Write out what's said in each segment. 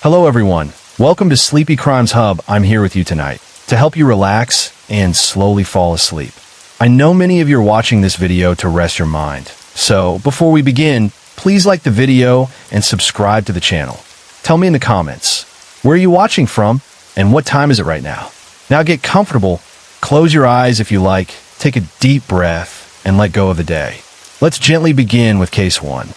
Hello everyone, welcome to Sleepy Crimes Hub. I'm here with you tonight to help you relax and slowly fall asleep. I know many of you are watching this video to rest your mind. So before we begin, please like the video and subscribe to the channel. Tell me in the comments, where are you watching from and what time is it right now? Now get comfortable, close your eyes if you like, take a deep breath and let go of the day. Let's gently begin with case 1.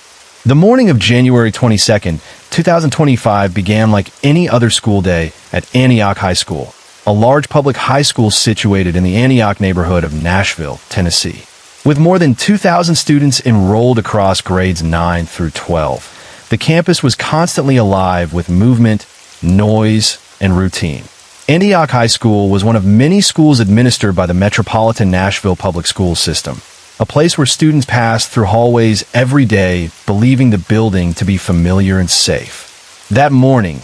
The morning of January 22nd, 2025 began like any other school day at Antioch High School, a large public high school situated in the Antioch neighborhood of Nashville, Tennessee. With more than 2,000 students enrolled across grades 9 through 12, the campus was constantly alive with movement, noise, and routine. Antioch High School was one of many schools administered by the Metropolitan Nashville Public Schools system, a place where students passed through hallways every day, believing the building to be familiar and safe. That morning,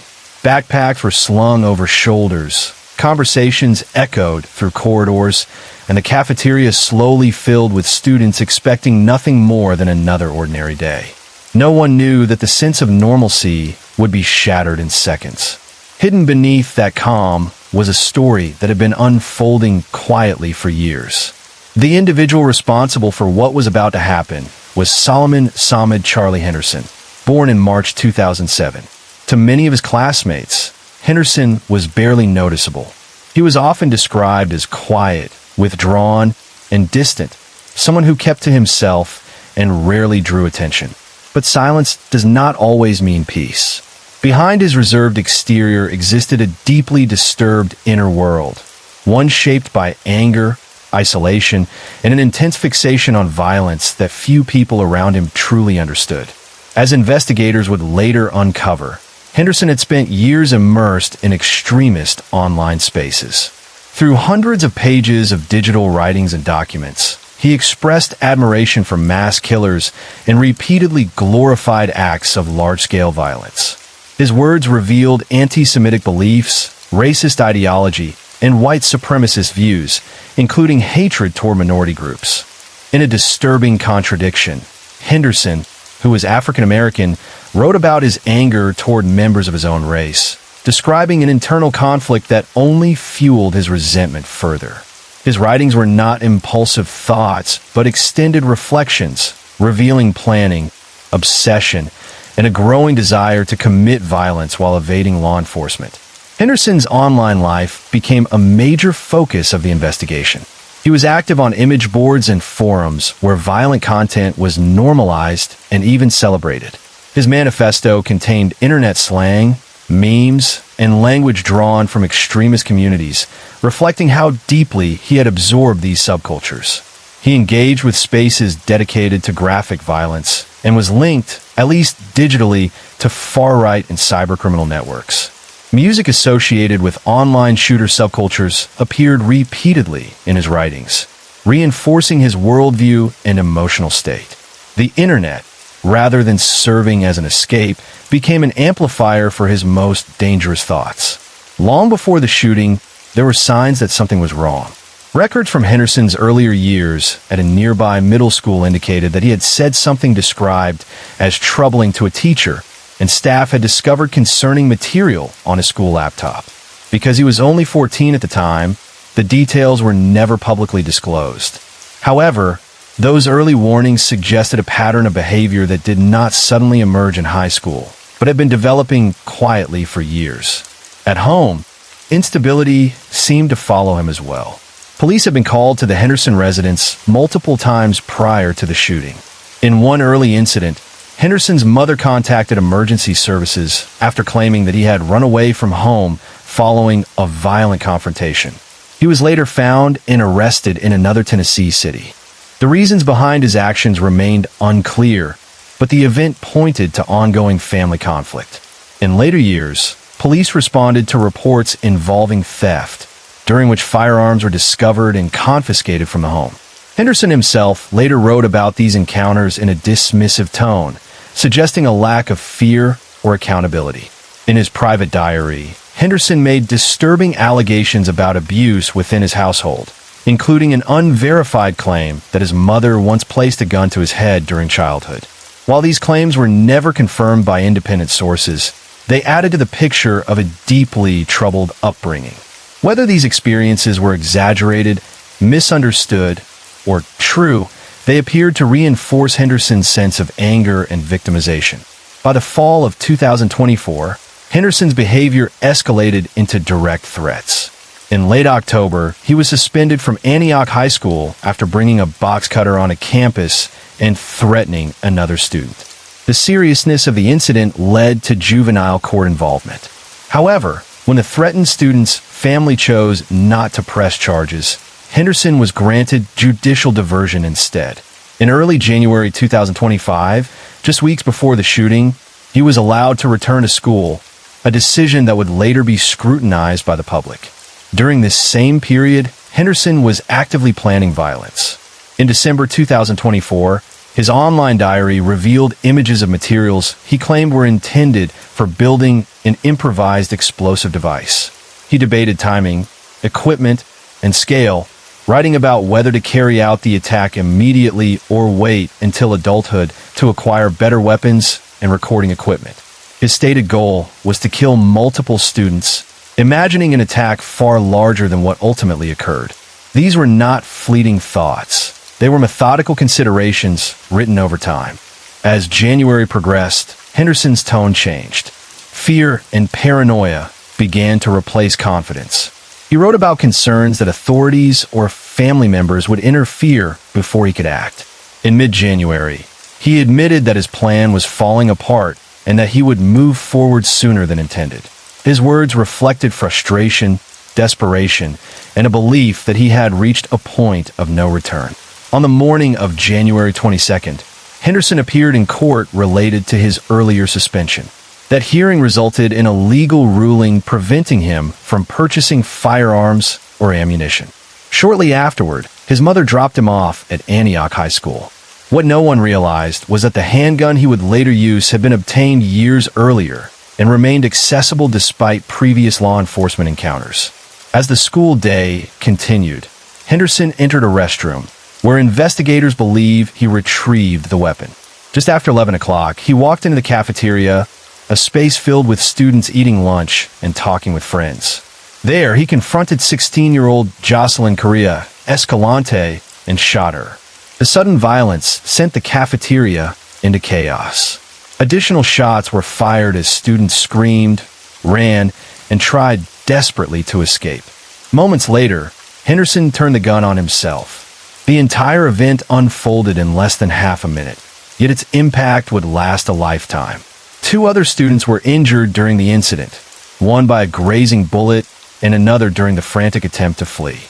backpacks were slung over shoulders, conversations echoed through corridors, and the cafeteria slowly filled with students expecting nothing more than another ordinary day. No one knew that the sense of normalcy would be shattered in seconds. Hidden beneath that calm was a story that had been unfolding quietly for years. The individual responsible for what was about to happen was Solomon Samad Charlie Henderson, born in March 2007. To many of his classmates, Henderson was barely noticeable. He was often described as quiet, withdrawn, and distant, someone who kept to himself and rarely drew attention. But silence does not always mean peace. Behind his reserved exterior existed a deeply disturbed inner world, one shaped by anger, isolation, and an intense fixation on violence that few people around him truly understood. As investigators would later uncover, Henderson had spent years immersed in extremist online spaces. Through hundreds of pages of digital writings and documents, he expressed admiration for mass killers and repeatedly glorified acts of large-scale violence. His words revealed anti-Semitic beliefs, racist ideology, and white supremacist views, including hatred toward minority groups. In a disturbing contradiction, Henderson, who was African American, wrote about his anger toward members of his own race, describing an internal conflict that only fueled his resentment further. His writings were not impulsive thoughts, but extended reflections, revealing planning, obsession, and a growing desire to commit violence while evading law enforcement. Henderson's online life became a major focus of the investigation. He was active on image boards and forums where violent content was normalized and even celebrated. His manifesto contained internet slang, memes, and language drawn from extremist communities, reflecting how deeply he had absorbed these subcultures. He engaged with spaces dedicated to graphic violence and was linked, at least digitally, to far-right and cybercriminal networks. Music associated with online shooter subcultures appeared repeatedly in his writings, reinforcing his worldview and emotional state. The internet, rather than serving as an escape, became an amplifier for his most dangerous thoughts. Long before the shooting, there were signs that something was wrong. Records from Henderson's earlier years at a nearby middle school indicated that he had said something described as troubling to a teacher, and staff had discovered concerning material on his school laptop. Because he was only 14 at the time, the details were never publicly disclosed. However, those early warnings suggested a pattern of behavior that did not suddenly emerge in high school, but had been developing quietly for years. At home, instability seemed to follow him as well. Police had been called to the Henderson residence multiple times prior to the shooting. In one early incident, Henderson's mother contacted emergency services after claiming that he had run away from home following a violent confrontation. He was later found and arrested in another Tennessee city. The reasons behind his actions remained unclear, but the event pointed to ongoing family conflict. In later years, police responded to reports involving theft, during which firearms were discovered and confiscated from the home. Henderson himself later wrote about these encounters in a dismissive tone, suggesting a lack of fear or accountability. In his private diary, Henderson made disturbing allegations about abuse within his household, including an unverified claim that his mother once placed a gun to his head during childhood. While these claims were never confirmed by independent sources, they added to the picture of a deeply troubled upbringing. Whether these experiences were exaggerated, misunderstood, or true, they appeared to reinforce Henderson's sense of anger and victimization. By the fall of 2024, Henderson's behavior escalated into direct threats. In late October, he was suspended from Antioch High School after bringing a box cutter onto campus and threatening another student. The seriousness of the incident led to juvenile court involvement. However, when the threatened student's family chose not to press charges, Henderson was granted judicial diversion instead. In early January 2025, just weeks before the shooting, he was allowed to return to school, a decision that would later be scrutinized by the public. During this same period, Henderson was actively planning violence. In December 2024, his online diary revealed images of materials he claimed were intended for building an improvised explosive device. He debated timing, equipment, and scale, writing about whether to carry out the attack immediately or wait until adulthood to acquire better weapons and recording equipment. His stated goal was to kill multiple students, imagining an attack far larger than what ultimately occurred. These were not fleeting thoughts. They were methodical considerations written over time. As January progressed, Henderson's tone changed. Fear and paranoia began to replace confidence. He wrote about concerns that authorities or family members would interfere before he could act. In mid-January, he admitted that his plan was falling apart and that he would move forward sooner than intended. His words reflected frustration, desperation, and a belief that he had reached a point of no return. On the morning of January 22nd, Henderson appeared in court related to his earlier suspension. That hearing resulted in a legal ruling preventing him from purchasing firearms or ammunition. Shortly afterward, his mother dropped him off at Antioch High School. What no one realized was that the handgun he would later use had been obtained years earlier and remained accessible despite previous law enforcement encounters. As the school day continued, Henderson entered a restroom where investigators believe he retrieved the weapon. Just after 11 o'clock, he walked into the cafeteria, a space filled with students eating lunch and talking with friends. There, he confronted 16-year-old Jocelyn Correa Escalante and shot her. The sudden violence sent the cafeteria into chaos. Additional shots were fired as students screamed, ran, and tried desperately to escape. Moments later, Henderson turned the gun on himself. The entire event unfolded in less than half a minute, yet its impact would last a lifetime. 2 other students were injured during the incident, one by a grazing bullet and another during the frantic attempt to flee.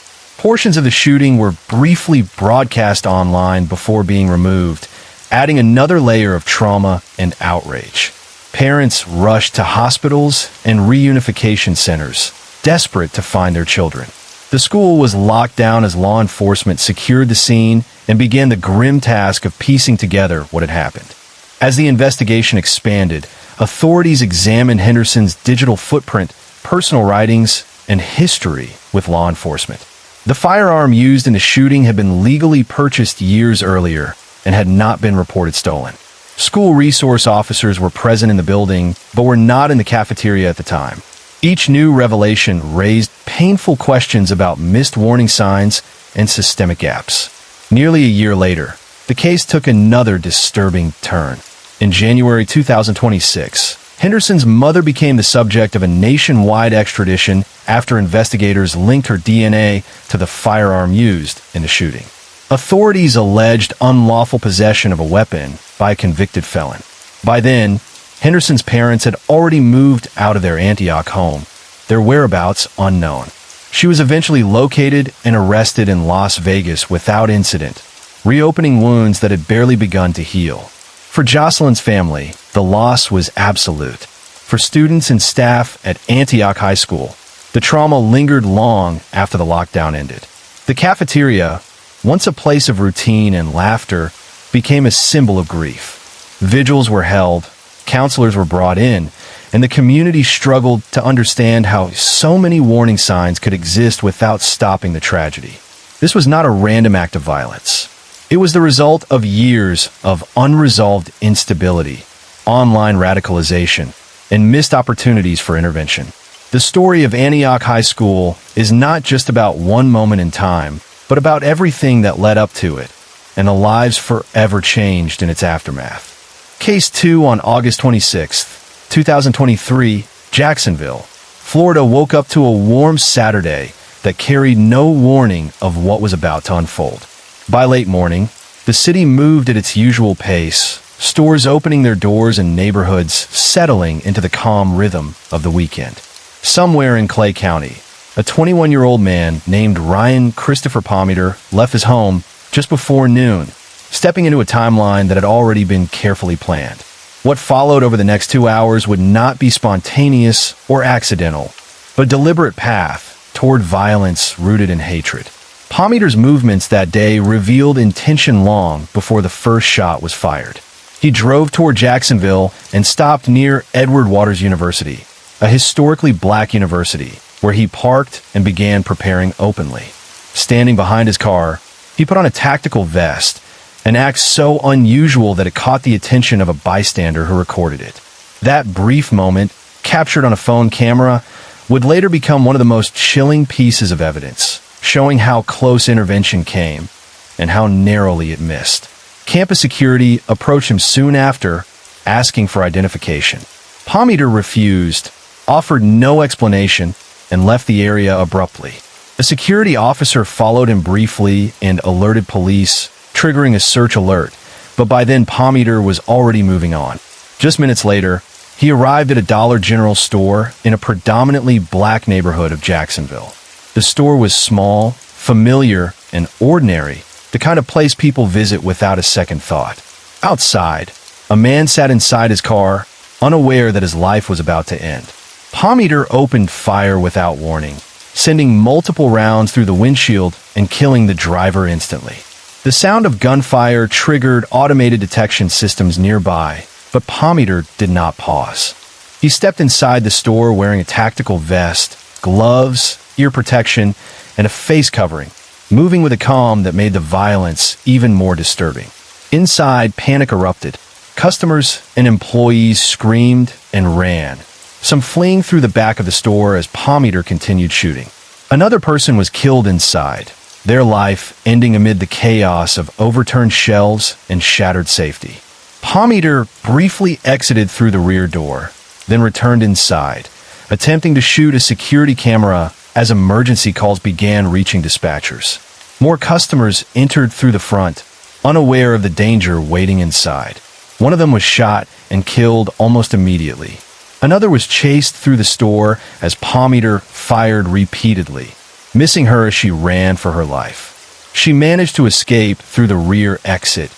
Portions of the shooting were briefly broadcast online before being removed, adding another layer of trauma and outrage. Parents rushed to hospitals and reunification centers, desperate to find their children. The school was locked down as law enforcement secured the scene and began the grim task of piecing together what had happened. As the investigation expanded, authorities examined Henderson's digital footprint, personal writings, and history with law enforcement. The firearm used in the shooting had been legally purchased years earlier and had not been reported stolen. School resource officers were present in the building, but were not in the cafeteria at the time. Each new revelation raised painful questions about missed warning signs and systemic gaps. Nearly a year later, the case took another disturbing turn. In January 2026, Henderson's mother became the subject of a nationwide extradition after investigators linked her DNA to the firearm used in the shooting. Authorities alleged unlawful possession of a weapon by a convicted felon. By then, Henderson's parents had already moved out of their Antioch home, their whereabouts unknown. She was eventually located and arrested in Las Vegas without incident, reopening wounds that had barely begun to heal. For Jocelyn's family, the loss was absolute. For students and staff at Antioch High School, the trauma lingered long after the lockdown ended. The cafeteria, once a place of routine and laughter, became a symbol of grief. Vigils were held, counselors were brought in, and the community struggled to understand how so many warning signs could exist without stopping the tragedy. This was not a random act of violence. It was the result of years of unresolved instability, online radicalization, and missed opportunities for intervention. The story of Antioch High School is not just about one moment in time, but about everything that led up to it, and the lives forever changed in its aftermath. Case 2 on August 26, 2023, Jacksonville, Florida woke up to a warm Saturday that carried no warning of what was about to unfold. By late morning, the city moved at its usual pace, stores opening their doors and neighborhoods settling into the calm rhythm of the weekend. Somewhere in Clay County, a 21-year-old man named Ryan Christopher Palmiter left his home just before noon, stepping into a timeline that had already been carefully planned. What followed over the next 2 hours would not be spontaneous or accidental, but a deliberate path toward violence rooted in hatred. Palmiter's movements that day revealed intention long before the first shot was fired. He drove toward Jacksonville and stopped near Edward Waters University, a historically black university, where he parked and began preparing openly. Standing behind his car, he put on a tactical vest, an act so unusual that it caught the attention of a bystander who recorded it. That brief moment, captured on a phone camera, would later become one of the most chilling pieces of evidence, showing how close intervention came and how narrowly it missed. Campus security approached him soon after, asking for identification. Palmiter refused, offered no explanation, and left the area abruptly. A security officer followed him briefly and alerted police, triggering a search alert, but by then Palmiter was already moving on. Just minutes later, he arrived at a Dollar General store in a predominantly black neighborhood of Jacksonville. The store was small, familiar, and ordinary, the kind of place people visit without a second thought. Outside, a man sat inside his car, unaware that his life was about to end. Palmiter opened fire without warning, sending multiple rounds through the windshield and killing the driver instantly. The sound of gunfire triggered automated detection systems nearby, but Palmiter did not pause. He stepped inside the store wearing a tactical vest, gloves, ear protection, and a face covering, moving with a calm that made the violence even more disturbing. Inside, panic erupted. Customers and employees screamed and ran, some fleeing through the back of the store as Palmiter continued shooting. Another person was killed inside, their life ending amid the chaos of overturned shelves and shattered safety. Palmiter briefly exited through the rear door, then returned inside, attempting to shoot a security camera as emergency calls began reaching dispatchers. More customers entered through the front, unaware of the danger waiting inside. One of them was shot and killed almost immediately. Another was chased through the store as Palmiter fired repeatedly, missing her as she ran for her life. She managed to escape through the rear exit,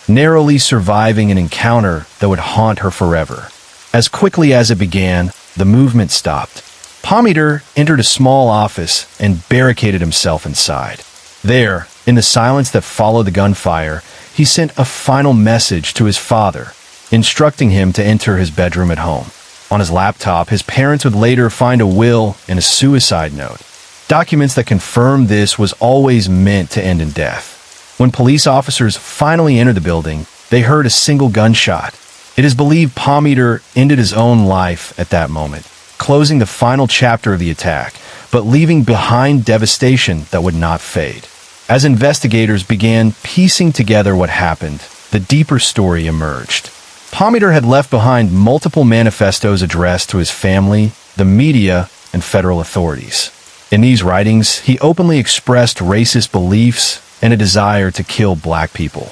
narrowly surviving an encounter that would haunt her forever. As quickly as it began, the movement stopped. Palmiter entered a small office and barricaded himself inside. There, in the silence that followed the gunfire, he sent a final message to his father, instructing him to enter his bedroom at home. On his laptop, his parents would later find a will and a suicide note, documents that confirmed this was always meant to end in death. When police officers finally entered the building, they heard a single gunshot. It is believed Palmiter ended his own life at that moment, closing the final chapter of the attack, but leaving behind devastation that would not fade. As investigators began piecing together what happened, the deeper story emerged. Palmiter had left behind multiple manifestos addressed to his family, the media, and federal authorities. In these writings, he openly expressed racist beliefs and a desire to kill black people.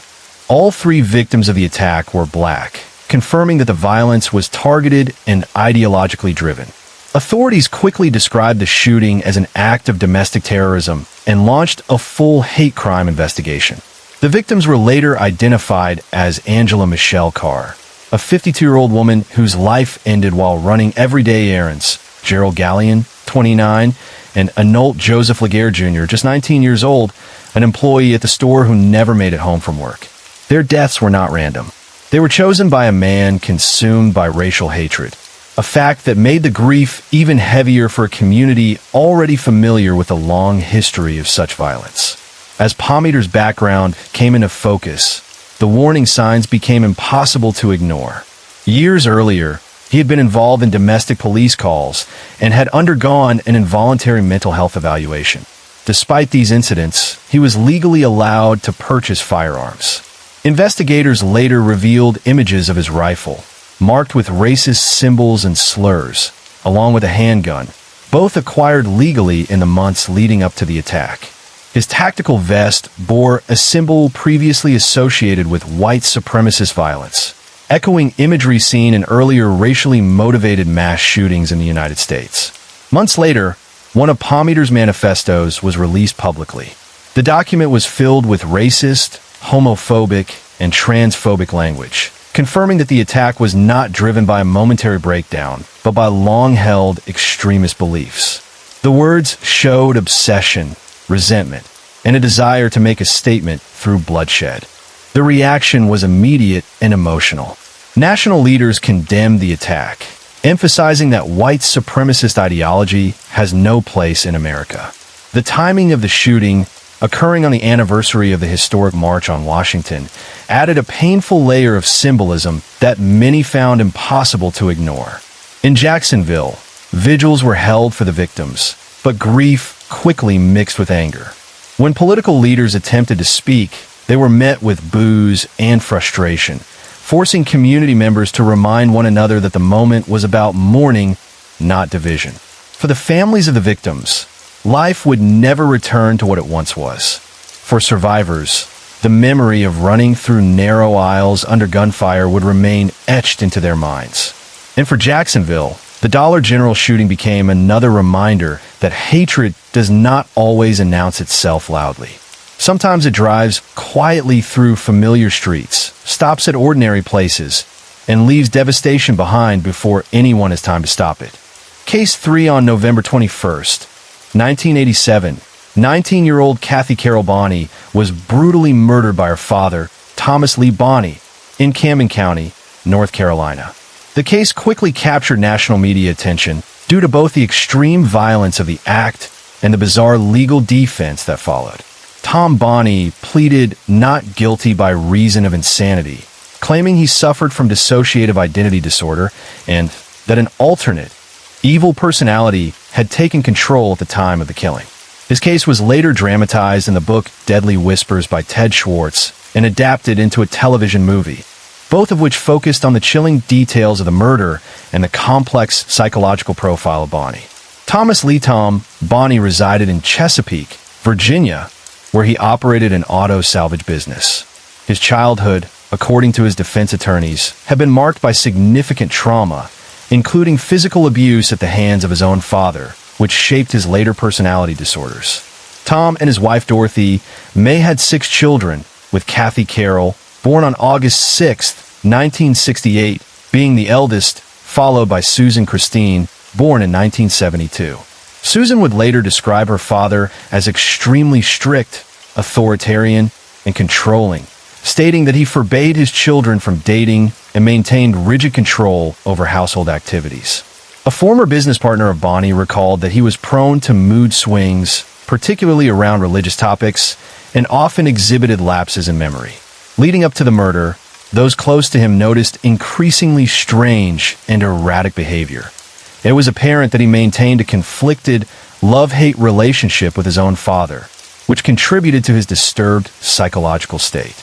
All three victims of the attack were black, confirming that the violence was targeted and ideologically driven. Authorities quickly described the shooting as an act of domestic terrorism and launched a full hate crime investigation. The victims were later identified as Angela Michelle Carr, a 52-year-old woman whose life ended while running everyday errands, Gerald Gallion, 29, and Anolt Joseph Laguerre Jr., just 19 years old, an employee at the store who never made it home from work. Their deaths were not random. They were chosen by a man consumed by racial hatred, a fact that made the grief even heavier for a community already familiar with a long history of such violence. As Palmiter's background came into focus, the warning signs became impossible to ignore. Years earlier, He had been involved in domestic police calls and had undergone an involuntary mental health evaluation. Despite these incidents, he was legally allowed to purchase firearms. Investigators later revealed images of his rifle, marked with racist symbols and slurs, along with a handgun, both acquired legally in the months leading up to the attack. His tactical vest bore a symbol previously associated with white supremacist violence, echoing imagery seen in earlier racially motivated mass shootings in the United States. Months later, one of Palmiter's manifestos was released publicly. The document was filled with racist, homophobic, and transphobic language, confirming that the attack was not driven by a momentary breakdown, but by long-held extremist beliefs. The words showed obsession, resentment, and a desire to make a statement through bloodshed. The reaction was immediate and emotional. National leaders condemned the attack, emphasizing that white supremacist ideology has no place in America. The timing of the shooting, occurring on the anniversary of the historic March on Washington, added a painful layer of symbolism that many found impossible to ignore. In Jacksonville, vigils were held for the victims, but grief quickly mixed with anger. When political leaders attempted to speak, they were met with boos and frustration, forcing community members to remind one another that the moment was about mourning, not division. For the families of the victims, life would never return to what it once was. For survivors, the memory of running through narrow aisles under gunfire would remain etched into their minds. And for Jacksonville, the Dollar General shooting became another reminder that hatred does not always announce itself loudly. Sometimes it drives quietly through familiar streets, stops at ordinary places, and leaves devastation behind before anyone has time to stop it. Case 3 on November 21st, 1987, 19-year-old Kathy Carol Bonney was brutally murdered by her father, Thomas Lee Bonney, in Camden County, North Carolina. The case quickly captured national media attention due to both the extreme violence of the act and the bizarre legal defense that followed. Tom Bonney pleaded not guilty by reason of insanity, claiming he suffered from dissociative identity disorder and that an alternate, evil personality had taken control at the time of the killing. His case was later dramatized in the book Deadly Whispers by Ted Schwartz and adapted into a television movie, both of which focused on the chilling details of the murder and the complex psychological profile of Bonney. Thomas Lee Tom Bonney resided in Chesapeake, Virginia, where he operated an auto salvage business. His childhood, according to his defense attorneys, had been marked by significant trauma, including physical abuse at the hands of his own father, which shaped his later personality disorders. Tom and his wife Dorothy May had 6 children, with Kathy Carol, born on August 6, 1968, being the eldest, followed by Susan Christine, born in 1972. Susan would later describe her father as extremely strict, authoritarian, and controlling, stating that he forbade his children from dating and maintained rigid control over household activities. A former business partner of Bonney recalled that he was prone to mood swings, particularly around religious topics, and often exhibited lapses in memory. Leading up to the murder, those close to him noticed increasingly strange and erratic behavior. It was apparent that he maintained a conflicted, love-hate relationship with his own father, which contributed to his disturbed psychological state.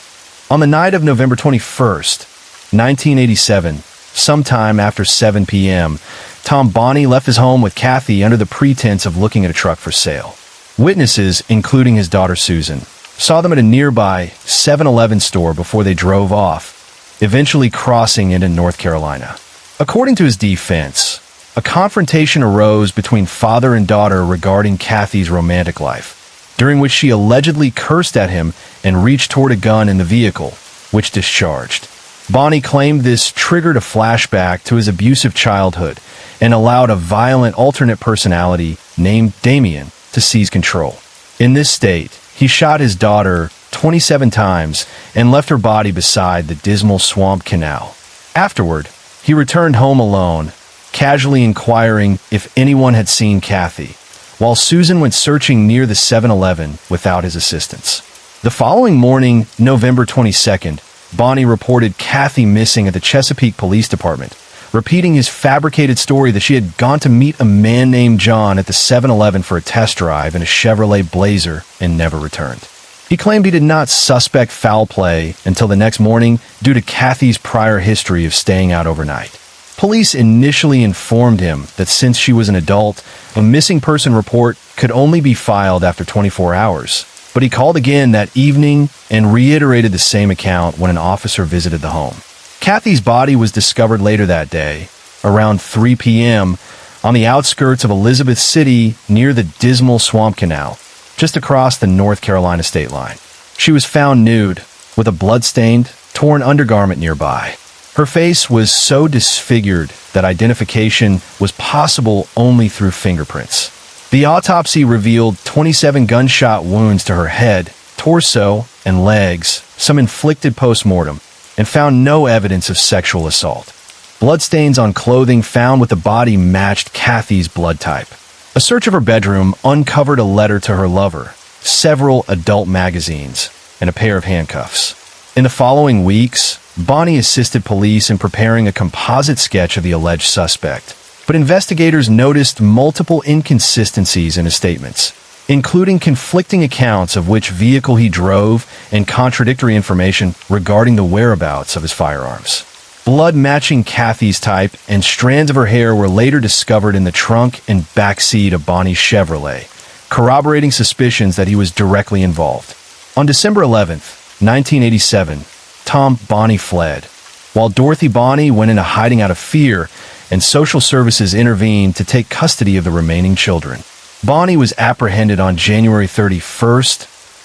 On the night of November 21st, 1987, sometime after 7 p.m., Tom Bonney left his home with Kathy under the pretense of looking at a truck for sale. Witnesses, including his daughter Susan, saw them at a nearby 7-Eleven store before they drove off, eventually crossing into North Carolina. According to his defense, a confrontation arose between father and daughter regarding Kathy's romantic life, during which she allegedly cursed at him and reached toward a gun in the vehicle, which discharged. Bonney claimed this triggered a flashback to his abusive childhood and allowed a violent alternate personality named Damien to seize control. In this state, he shot his daughter 27 times and left her body beside the dismal swamp canal. Afterward, he returned home alone, casually inquiring if anyone had seen Kathy, while Susan went searching near the 7-Eleven without his assistance. The following morning, November 22nd, Bonney reported Kathy missing at the Chesapeake Police Department, repeating his fabricated story that she had gone to meet a man named John at the 7-Eleven for a test drive in a Chevrolet Blazer and never returned. He claimed he did not suspect foul play until the next morning due to Kathy's prior history of staying out overnight. Police initially informed him that since she was an adult, a missing person report could only be filed after 24 hours. But he called again that evening and reiterated the same account when an officer visited the home. Kathy's body was discovered later that day, around 3 p.m., on the outskirts of Elizabeth City near the Dismal Swamp Canal, just across the North Carolina state line. She was found nude, with a blood-stained, torn undergarment nearby. Her face was so disfigured that identification was possible only through fingerprints. The autopsy revealed 27 gunshot wounds to her head, torso, and legs, some inflicted post-mortem, and found no evidence of sexual assault. Bloodstains on clothing found with the body matched Kathy's blood type. A search of her bedroom uncovered a letter to her lover, several adult magazines, and a pair of handcuffs. In the following weeks, Bonnie assisted police in preparing a composite sketch of the alleged suspect, but investigators noticed multiple inconsistencies in his statements, including conflicting accounts of which vehicle he drove and contradictory information regarding the whereabouts of his firearms. Blood matching Kathy's type and strands of her hair were later discovered in the trunk and backseat of Bonnie's Chevrolet, corroborating suspicions that he was directly involved. On December 11th, 1987, Tom Bonnie fled, while Dorothy Bonnie went into hiding out of fear, and social services intervened to take custody of the remaining children. Bonnie was apprehended on January 31st,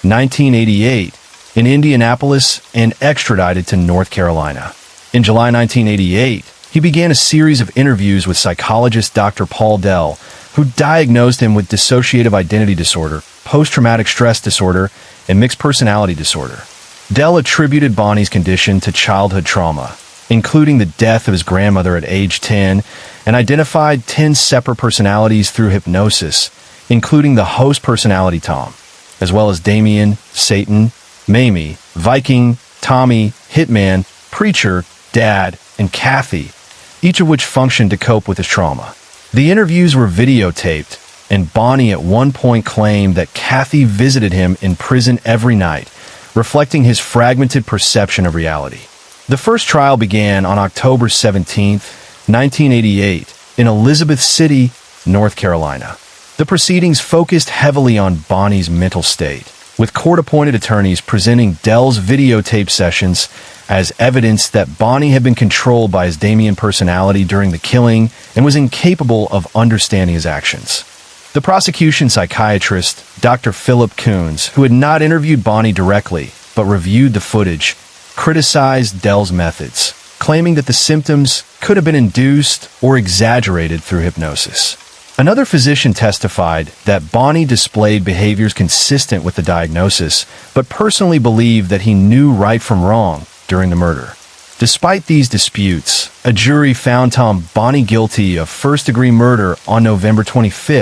1988, in Indianapolis and extradited to North Carolina. In July 1988, he began a series of interviews with psychologist Dr. Paul Dell, who diagnosed him with dissociative identity disorder, post-traumatic stress disorder, and mixed personality disorder. Dell attributed Bonnie's condition to childhood trauma, including the death of his grandmother at age 10, and identified 10 separate personalities through hypnosis, including the host personality Tom, as well as Damien, Satan, Mamie, Viking, Tommy, Hitman, Preacher, Dad, and Kathy, each of which functioned to cope with his trauma. The interviews were videotaped, and Bonnie at one point claimed that Kathy visited him in prison every night, reflecting his fragmented perception of reality. The first trial began on October 17, 1988, in Elizabeth City, North Carolina. The proceedings focused heavily on Bonnie's mental state, with court-appointed attorneys presenting Dell's videotape sessions as evidence that Bonnie had been controlled by his Damien personality during the killing and was incapable of understanding his actions. The prosecution psychiatrist, Dr. Philip Coons, who had not interviewed Bonnie directly but reviewed the footage, criticized Dell's methods, claiming that the symptoms could have been induced or exaggerated through hypnosis. Another physician testified that Bonnie displayed behaviors consistent with the diagnosis, but personally believed that he knew right from wrong during the murder. Despite these disputes, a jury found Tom Bonnie guilty of first-degree murder on November 25,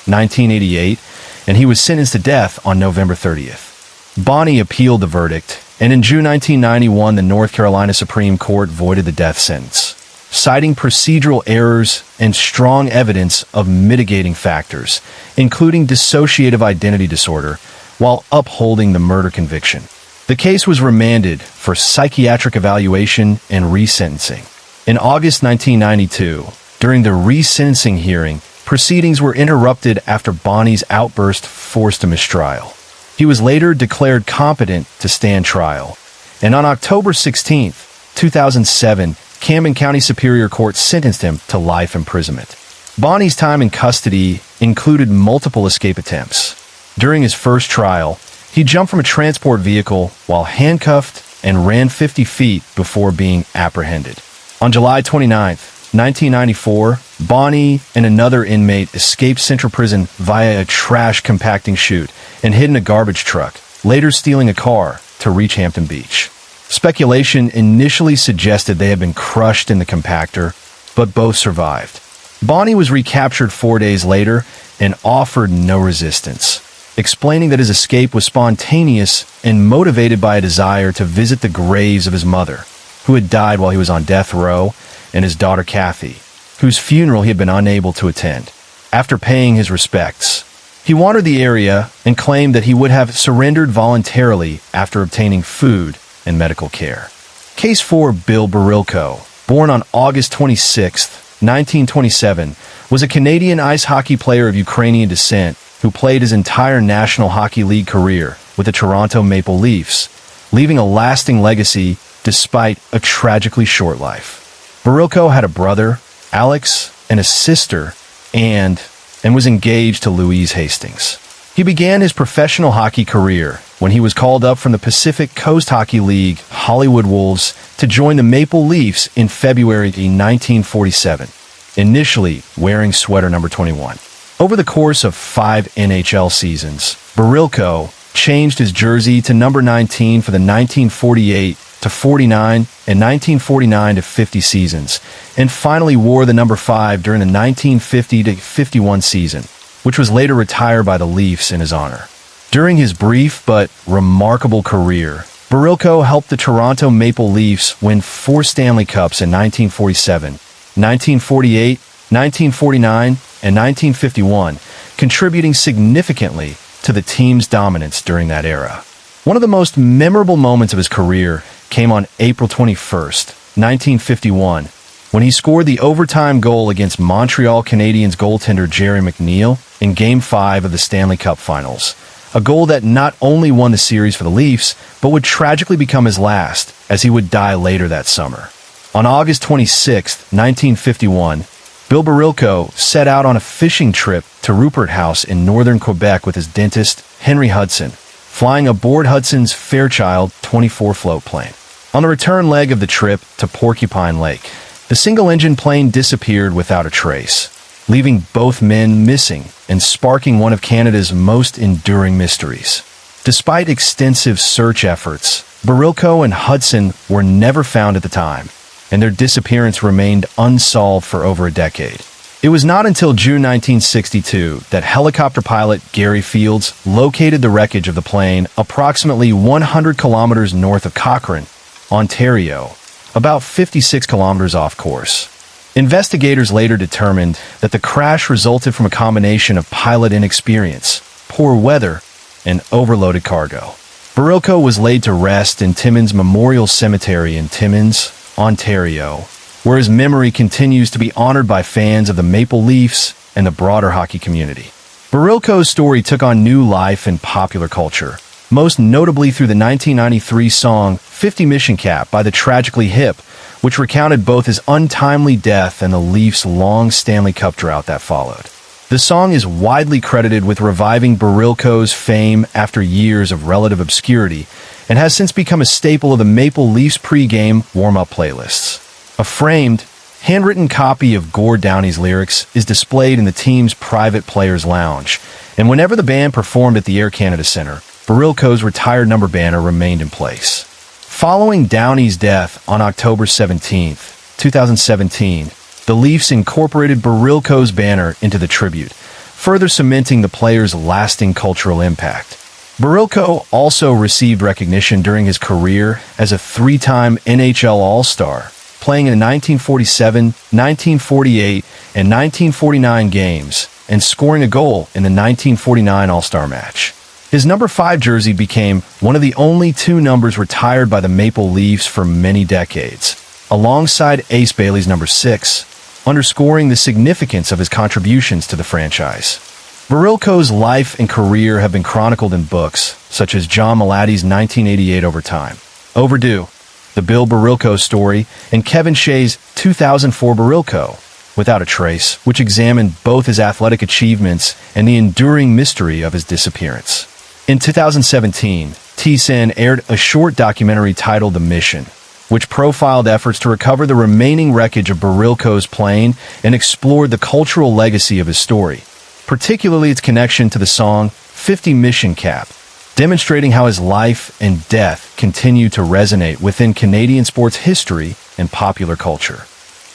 1988, and he was sentenced to death on November 30th. Bonnie appealed the verdict, and in June 1991, the North Carolina Supreme Court voided the death sentence, citing procedural errors and strong evidence of mitigating factors, including dissociative identity disorder, while upholding the murder conviction. The case was remanded for psychiatric evaluation and resentencing. In August 1992, during the resentencing hearing, proceedings were interrupted after Bonnie's outburst forced a mistrial. He was later declared competent to stand trial, and on October 16, 2007, Camden County Superior Court sentenced him to life imprisonment. Bonnie's time in custody included multiple escape attempts. During his first trial, he jumped from a transport vehicle while handcuffed and ran 50 feet before being apprehended. On July 29, 1994, Bonnie and another inmate escaped Central Prison via a trash compacting chute and hid in a garbage truck, later stealing a car to reach Hampton Beach. Speculation initially suggested they had been crushed in the compactor, but both survived. Bonnie was recaptured 4 days later and offered no resistance, explaining that his escape was spontaneous and motivated by a desire to visit the graves of his mother, who had died while he was on death row, and his daughter Kathy, whose funeral he had been unable to attend. After paying his respects, he wandered the area and claimed that he would have surrendered voluntarily after obtaining food and medical care. Case 4. Bill Barilko, born on August 26, 1927, was a Canadian ice hockey player of Ukrainian descent who played his entire National Hockey League career with the Toronto Maple Leafs, leaving a lasting legacy despite a tragically short life. Barilko had a brother, Alex, and a sister, Anne, and was engaged to Louise Hastings. He began his professional hockey career when he was called up from the Pacific Coast Hockey League Hollywood Wolves to join the Maple Leafs in February 1947, initially wearing sweater number 21. Over the course of 5 NHL seasons, Barilko changed his jersey to number 19 for the 1948 to 49 and 1949 to 50 seasons, and finally wore the number 5 during the 1950 to 51 season, which was later retired by the Leafs in his honor. During his brief but remarkable career, Barilko helped the Toronto Maple Leafs win 4 Stanley Cups in 1947, 1948, 1949, and 1951, contributing significantly to the team's dominance during that era. One of the most memorable moments of his career came on April 21st, 1951, when he scored the overtime goal against Montreal Canadiens goaltender Jerry McNeil in Game 5 of the Stanley Cup Finals, a goal that not only won the series for the Leafs, but would tragically become his last, as he would die later that summer. On August 26, 1951, Bill Barilko set out on a fishing trip to Rupert House in northern Quebec with his dentist, Henry Hudson, flying aboard Hudson's Fairchild 24 float plane. On the return leg of the trip to Porcupine Lake, the single-engine plane disappeared without a trace, leaving both men missing and sparking one of Canada's most enduring mysteries. Despite extensive search efforts, Barilko and Hudson were never found at the time, and their disappearance remained unsolved for over a decade. It was not until June 1962 that helicopter pilot Gary Fields located the wreckage of the plane approximately 100 kilometers north of Cochrane, Ontario, about 56 kilometers off course. Investigators later determined that the crash resulted from a combination of pilot inexperience, poor weather, and overloaded cargo. Barilko was laid to rest in Timmins Memorial Cemetery in Timmins, Ontario, where his memory continues to be honored by fans of the Maple Leafs and the broader hockey community. Barilko's story took on new life in popular culture, most notably through the 1993 song 50 Mission Cap by the Tragically Hip, which recounted both his untimely death and the Leafs' long Stanley Cup drought that followed. The song is widely credited with reviving Barilko's fame after years of relative obscurity and has since become a staple of the Maple Leafs pregame warm-up playlists. A framed, handwritten copy of Gord Downie's lyrics is displayed in the team's private players' lounge, and whenever the band performed at the Air Canada Centre, Barilko's retired number banner remained in place. Following Downie's death on October 17, 2017, the Leafs incorporated Barilko's banner into the tribute, further cementing the player's lasting cultural impact. Barilko also received recognition during his career as a 3-time NHL All-Star, playing in the 1947, 1948, and 1949 games, and scoring a goal in the 1949 All-Star match. His number 5 jersey became one of the only 2 numbers retired by the Maple Leafs for many decades, alongside Ace Bailey's number 6, underscoring the significance of his contributions to the franchise. Barilko's life and career have been chronicled in books, such as John Muladey's 1988 Overtime, Overdue, The Bill Barilko Story, and Kevin Shea's 2004 Barilko, Without a Trace, which examined both his athletic achievements and the enduring mystery of his disappearance. In 2017, TSN aired a short documentary titled The Mission, which profiled efforts to recover the remaining wreckage of Barilko's plane and explored the cultural legacy of his story, particularly its connection to the song 50 Mission Cap, demonstrating how his life and death continue to resonate within Canadian sports history and popular culture.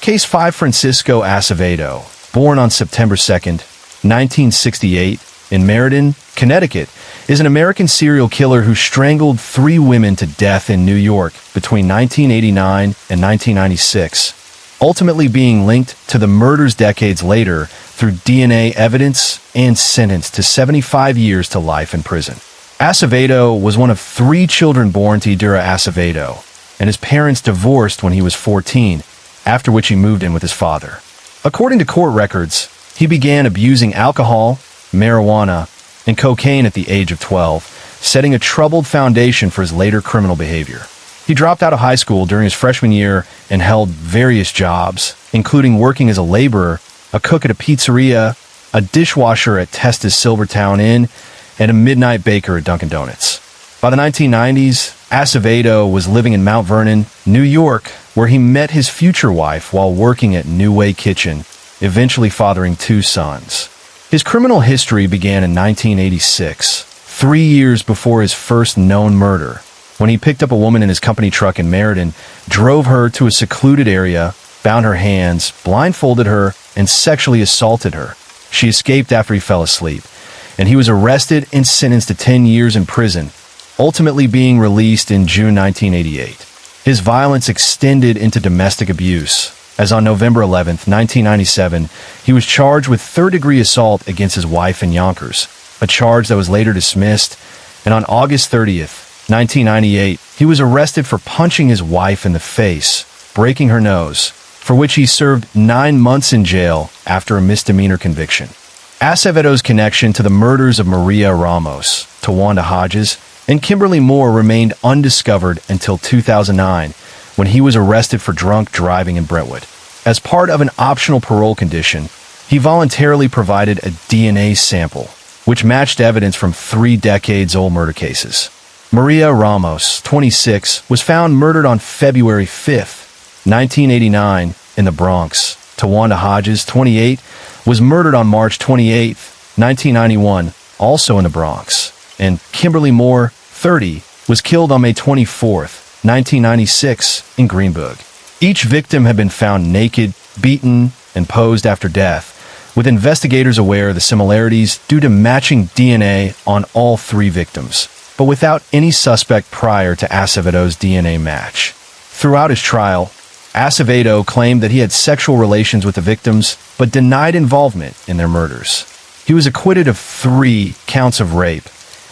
Case 5. Francisco Acevedo, born on September 2, 1968, in Meriden, Connecticut, is an American serial killer who strangled 3 women to death in New York between 1989 and 1996, ultimately being linked to the murders decades later through DNA evidence and sentenced to 75 years to life in prison. Acevedo was one of 3 children born to Idira Acevedo, and his parents divorced when he was 14, after which he moved in with his father. According to court records, he began abusing alcohol, marijuana, and cocaine at the age of 12, setting a troubled foundation for his later criminal behavior. He dropped out of high school during his freshman year and held various jobs, including working as a laborer, a cook at a pizzeria, a dishwasher at Testa's Silvertown Inn, and a midnight baker at Dunkin' Donuts. By the 1990s, Acevedo was living in Mount Vernon, New York, where he met his future wife while working at New Way Kitchen, eventually fathering 2 sons. His criminal history began in 1986, 3 years before his first known murder, when he picked up a woman in his company truck in Meriden, drove her to a secluded area, bound her hands, blindfolded her, and sexually assaulted her. She escaped after he fell asleep, and he was arrested and sentenced to 10 years in prison, ultimately being released in June 1988. His violence extended into domestic abuse, as on November 11, 1997, he was charged with third-degree assault against his wife in Yonkers, a charge that was later dismissed, and on August 30th, 1998, he was arrested for punching his wife in the face, breaking her nose, for which he served 9 months in jail after a misdemeanor conviction. Acevedo's connection to the murders of Maria Ramos, Tawanda Hodges, and Kimberly Moore remained undiscovered until 2009, when he was arrested for drunk driving in Brentwood. As part of an optional parole condition, he voluntarily provided a DNA sample, which matched evidence from 3 decades-old murder cases. Maria Ramos, 26, was found murdered on February 5, 1989, in the Bronx. Tawanda Hodges, 28, was murdered on March 28, 1991, also in the Bronx. And Kimberly Moore, 30, was killed on May 24, 1996, in Greenburgh. Each victim had been found naked, beaten, and posed after death, with investigators aware of the similarities due to matching DNA on all 3 victims, but without any suspect prior to Acevedo's DNA match. Throughout his trial, Acevedo claimed that he had sexual relations with the victims, but denied involvement in their murders. He was acquitted of 3 counts of rape,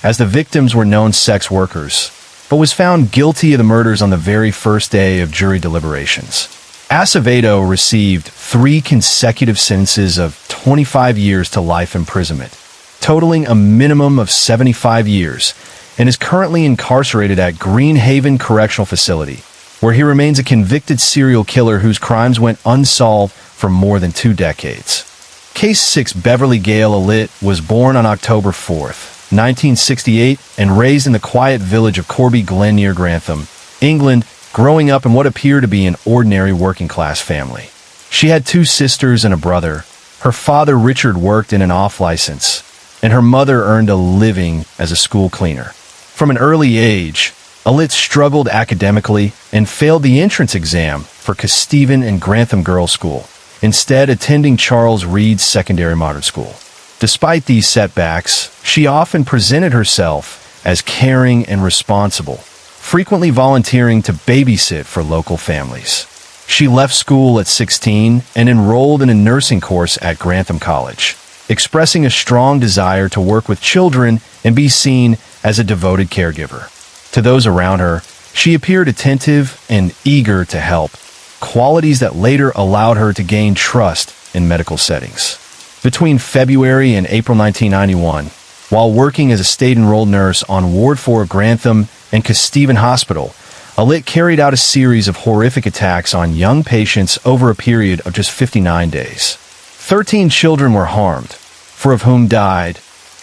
as the victims were known sex workers, but was found guilty of the murders on the very first day of jury deliberations. Acevedo received 3 consecutive sentences of 25 years to life imprisonment, totaling a minimum of 75 years, and is currently incarcerated at Green Haven Correctional Facility, where he remains a convicted serial killer whose crimes went unsolved for more than 2 decades. Case 6 Beverly Gale Alit was born on October 4th, 1968, and raised in the quiet village of Corby Glen near Grantham, England, growing up in what appeared to be an ordinary working-class family. She had 2 sisters and a brother. Her father, Richard, worked in an off-license, and her mother earned a living as a school cleaner. From an early age, Alit struggled academically and failed the entrance exam for Kesteven and Grantham Girls' School, instead attending Charles Reed's Secondary Modern School. Despite these setbacks, she often presented herself as caring and responsible, frequently volunteering to babysit for local families. She left school at 16 and enrolled in a nursing course at Grantham College, expressing a strong desire to work with children and be seen as a devoted caregiver. To those around her, she appeared attentive and eager to help, qualities that later allowed her to gain trust in medical settings. Between February and April 1991, while working as a state-enrolled nurse on Ward 4 of Grantham and Kesteven Hospital, Alit carried out a series of horrific attacks on young patients over a period of just 59 days. 13 children were harmed, 4 of whom died,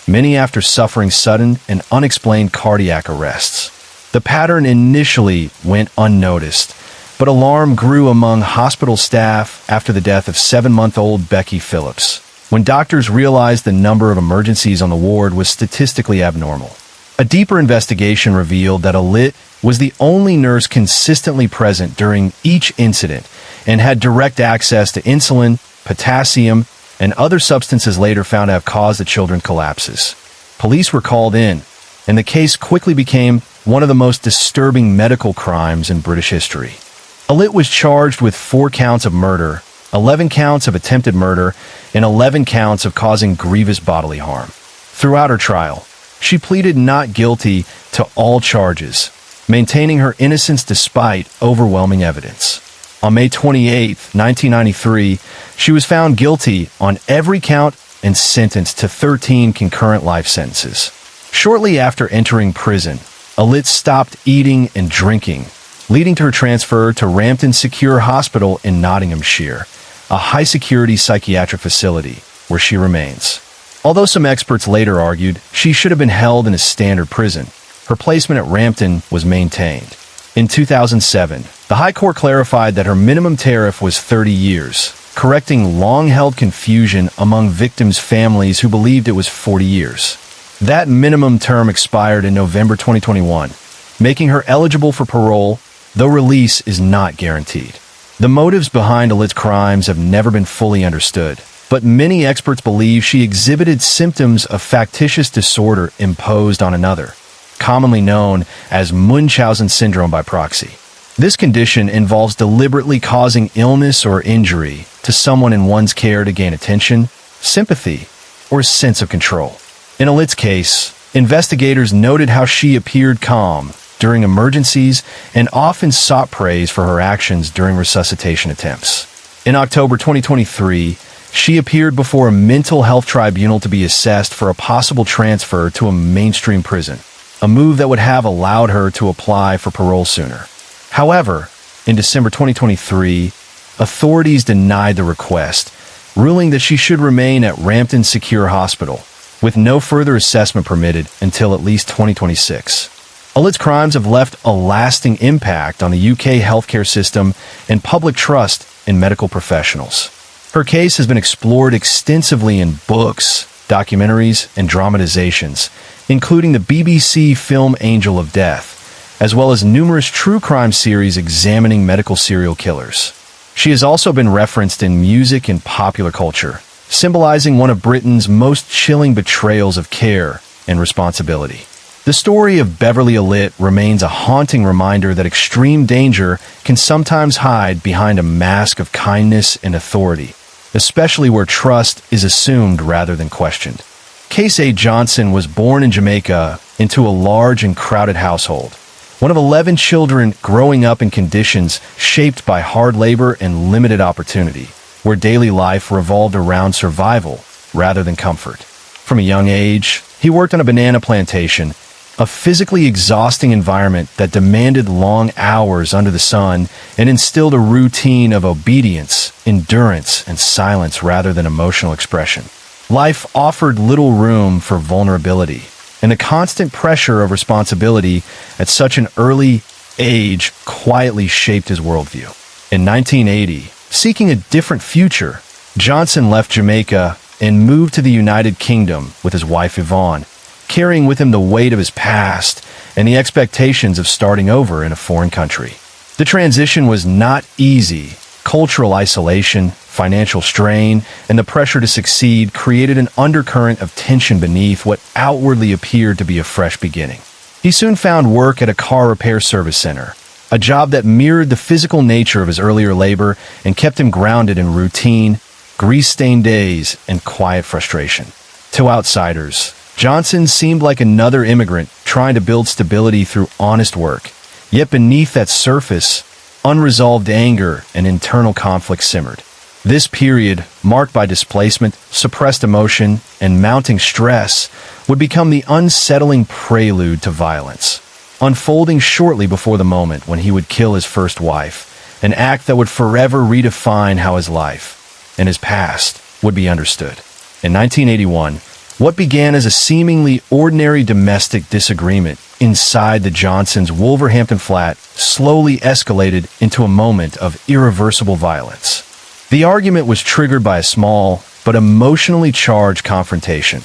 many after suffering sudden and unexplained cardiac arrests. The pattern initially went unnoticed, but alarm grew among hospital staff after the death of 7-month-old Becky Phillips, when doctors realized the number of emergencies on the ward was statistically abnormal. A deeper investigation revealed that Alit was the only nurse consistently present during each incident and had direct access to insulin, potassium, and other substances later found to have caused the children's collapses. Police were called in, and the case quickly became one of the most disturbing medical crimes in British history. Alit was charged with 4 counts of murder, 11 counts of attempted murder, and 11 counts of causing grievous bodily harm. Throughout her trial, she pleaded not guilty to all charges, maintaining her innocence despite overwhelming evidence. On May 28, 1993, she was found guilty on every count and sentenced to 13 concurrent life sentences. Shortly after entering prison, Alit stopped eating and drinking, leading to her transfer to Rampton Secure Hospital in Nottinghamshire, a high-security psychiatric facility where she remains. Although some experts later argued she should have been held in a standard prison, her placement at Rampton was maintained. In 2007, the High Court clarified that her minimum tariff was 30 years, correcting long-held confusion among victims' families who believed it was 40 years. That minimum term expired in November 2021, making her eligible for parole, though release is not guaranteed. The motives behind Alit's crimes have never been fully understood, but many experts believe she exhibited symptoms of factitious disorder imposed on another, commonly known as Munchausen syndrome by proxy. This condition involves deliberately causing illness or injury to someone in one's care to gain attention, sympathy, or a sense of control. In Alit's case, investigators noted how she appeared calm during emergencies and often sought praise for her actions during resuscitation attempts. In October 2023, she appeared before a mental health tribunal to be assessed for a possible transfer to a mainstream prison, a move that would have allowed her to apply for parole sooner. However, in December 2023, authorities denied the request, ruling that she should remain at Rampton Secure Hospital, with no further assessment permitted until at least 2026. Alit's crimes have left a lasting impact on the UK healthcare system and public trust in medical professionals. Her case has been explored extensively in books, documentaries, and dramatizations, including the BBC film Angel of Death, as well as numerous true crime series examining medical serial killers. She has also been referenced in music and popular culture, symbolizing one of Britain's most chilling betrayals of care and responsibility. The story of Beverly Alit remains a haunting reminder that extreme danger can sometimes hide behind a mask of kindness and authority, especially where trust is assumed rather than questioned. Casey Johnson was born in Jamaica into a large and crowded household, one of 11 children growing up in conditions shaped by hard labor and limited opportunity, where daily life revolved around survival rather than comfort. From a young age, he worked on a banana plantation, a physically exhausting environment that demanded long hours under the sun and instilled a routine of obedience, endurance, and silence rather than emotional expression. Life offered little room for vulnerability, and the constant pressure of responsibility at such an early age quietly shaped his worldview. In 1980, seeking a different future, Johnson left Jamaica and moved to the United Kingdom with his wife Yvonne, carrying with him the weight of his past and the expectations of starting over in a foreign country. The transition was not easy. Cultural isolation, financial strain, and the pressure to succeed created an undercurrent of tension beneath what outwardly appeared to be a fresh beginning. He soon found work at a car repair service center, a job that mirrored the physical nature of his earlier labor and kept him grounded in routine, grease-stained days, and quiet frustration. To outsiders, Johnson seemed like another immigrant trying to build stability through honest work. Yet beneath that surface, unresolved anger and internal conflict simmered. This period, marked by displacement, suppressed emotion, and mounting stress, would become the unsettling prelude to violence, unfolding shortly before the moment when he would kill his first wife, an act that would forever redefine how his life and his past would be understood. In 1981, what began as a seemingly ordinary domestic disagreement inside the Johnsons' Wolverhampton flat slowly escalated into a moment of irreversible violence. The argument was triggered by a small but emotionally charged confrontation.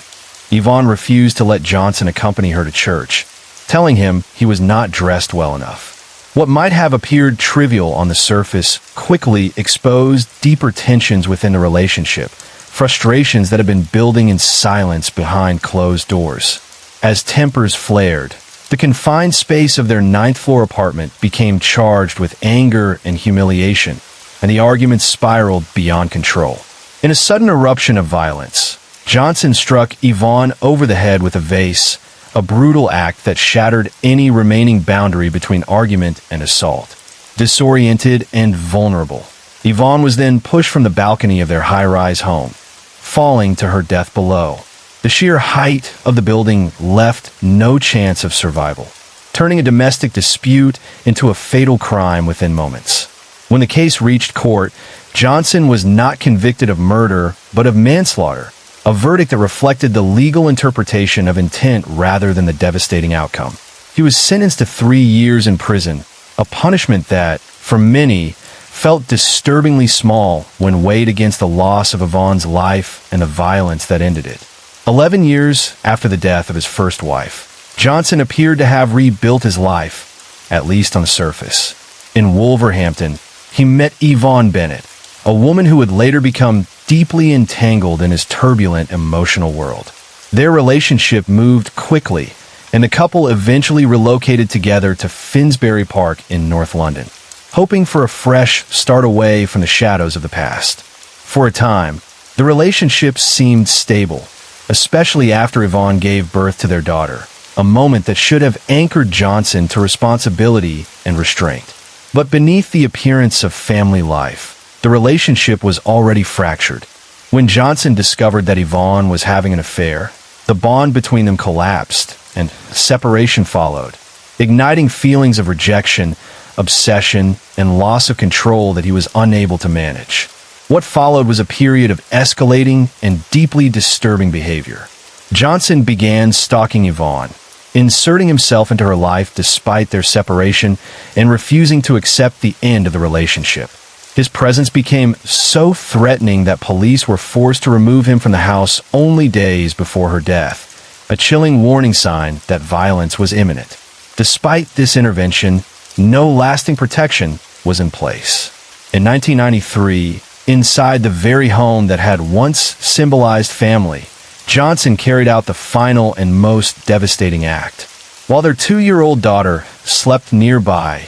Yvonne refused to let Johnson accompany her to church, telling him he was not dressed well enough. What might have appeared trivial on the surface quickly exposed deeper tensions within the relationship, frustrations that had been building in silence behind closed doors. As tempers flared, The confined space of their ninth-floor apartment became charged with anger and humiliation, and the arguments spiraled beyond control. In a sudden eruption of violence, Johnson struck Yvonne over the head with a vase, a brutal act that shattered any remaining boundary between argument and assault. Disoriented and vulnerable, Yvonne was then pushed from the balcony of their high-rise home, falling to her death below. The sheer height of the building left no chance of survival, turning a domestic dispute into a fatal crime within moments. When the case reached court, Johnson was not convicted of murder, but of manslaughter, a verdict that reflected the legal interpretation of intent rather than the devastating outcome. He was sentenced to 3 years in prison, a punishment that, for many, felt disturbingly small when weighed against the loss of Yvonne's life and the violence that ended it. 11 years after the death of his first wife, Johnson appeared to have rebuilt his life, at least on the surface. In Wolverhampton, he met Yvonne Bennett, a woman who would later become deeply entangled in his turbulent emotional world. Their relationship moved quickly, and the couple eventually relocated together to Finsbury Park in North London, hoping for a fresh start away from the shadows of the past. For a time, the relationship seemed stable, especially after Yvonne gave birth to their daughter, a moment that should have anchored Johnson to responsibility and restraint. But beneath the appearance of family life, the relationship was already fractured. When Johnson discovered that Yvonne was having an affair, the bond between them collapsed, and separation followed, igniting feelings of rejection, obsession, and loss of control that he was unable to manage. What followed was a period of escalating and deeply disturbing behavior. Johnson began stalking Yvonne, inserting himself into her life despite their separation and refusing to accept the end of the relationship. His presence became so threatening that police were forced to remove him from the house only days before her death, a chilling warning sign that violence was imminent. Despite this intervention, no lasting protection was in place. In 1993, inside the very home that had once symbolized family, Johnson carried out the final and most devastating act. While their 2-year-old daughter slept nearby,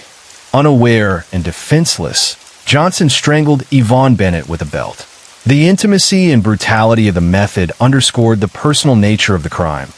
unaware and defenseless, Johnson strangled Yvonne Bennett with a belt. The intimacy and brutality of the method underscored the personal nature of the crime,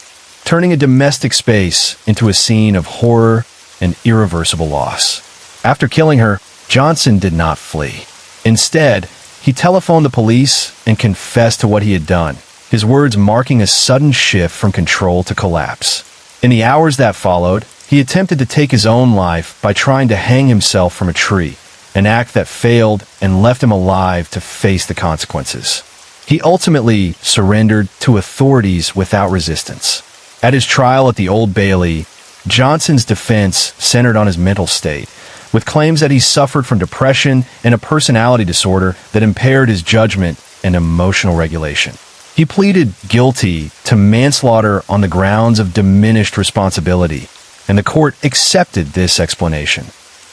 turning a domestic space into a scene of horror and irreversible loss. After killing her, Johnson did not flee. Instead, he telephoned the police and confessed to what he had done, his words marking a sudden shift from control to collapse. In the hours that followed, he attempted to take his own life by trying to hang himself from a tree, an act that failed and left him alive to face the consequences. He ultimately surrendered to authorities without resistance. At his trial at the Old Bailey, Johnson's defense centered on his mental state, with claims that he suffered from depression and a personality disorder that impaired his judgment and emotional regulation. He pleaded guilty to manslaughter on the grounds of diminished responsibility, and the court accepted this explanation.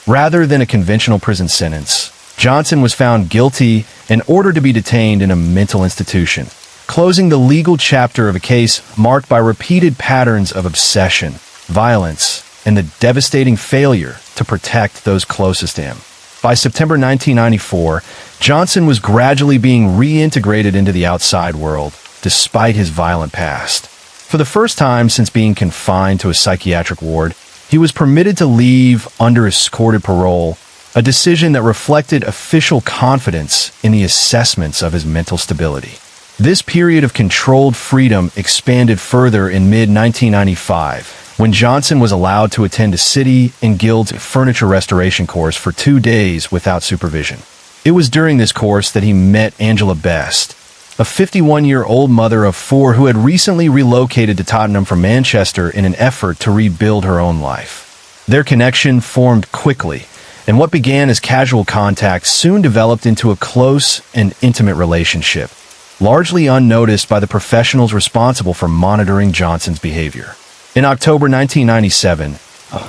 Rather than a conventional prison sentence, Johnson was found guilty and ordered to be detained in a mental institution, closing the legal chapter of a case marked by repeated patterns of obsession, violence, and the devastating failure to protect those closest to him. By September 1994, Johnson was gradually being reintegrated into the outside world, despite his violent past. For the first time since being confined to a psychiatric ward, he was permitted to leave under escorted parole, a decision that reflected official confidence in the assessments of his mental stability. This period of controlled freedom expanded further in mid-1995, when Johnson was allowed to attend a City and Guilds furniture restoration course for 2 days without supervision. It was during this course that he met Angela Best, a 51-year-old mother of 4 who had recently relocated to Tottenham from Manchester in an effort to rebuild her own life. Their connection formed quickly, and what began as casual contact soon developed into a close and intimate relationship, largely unnoticed by the professionals responsible for monitoring Johnson's behavior. In October 1997,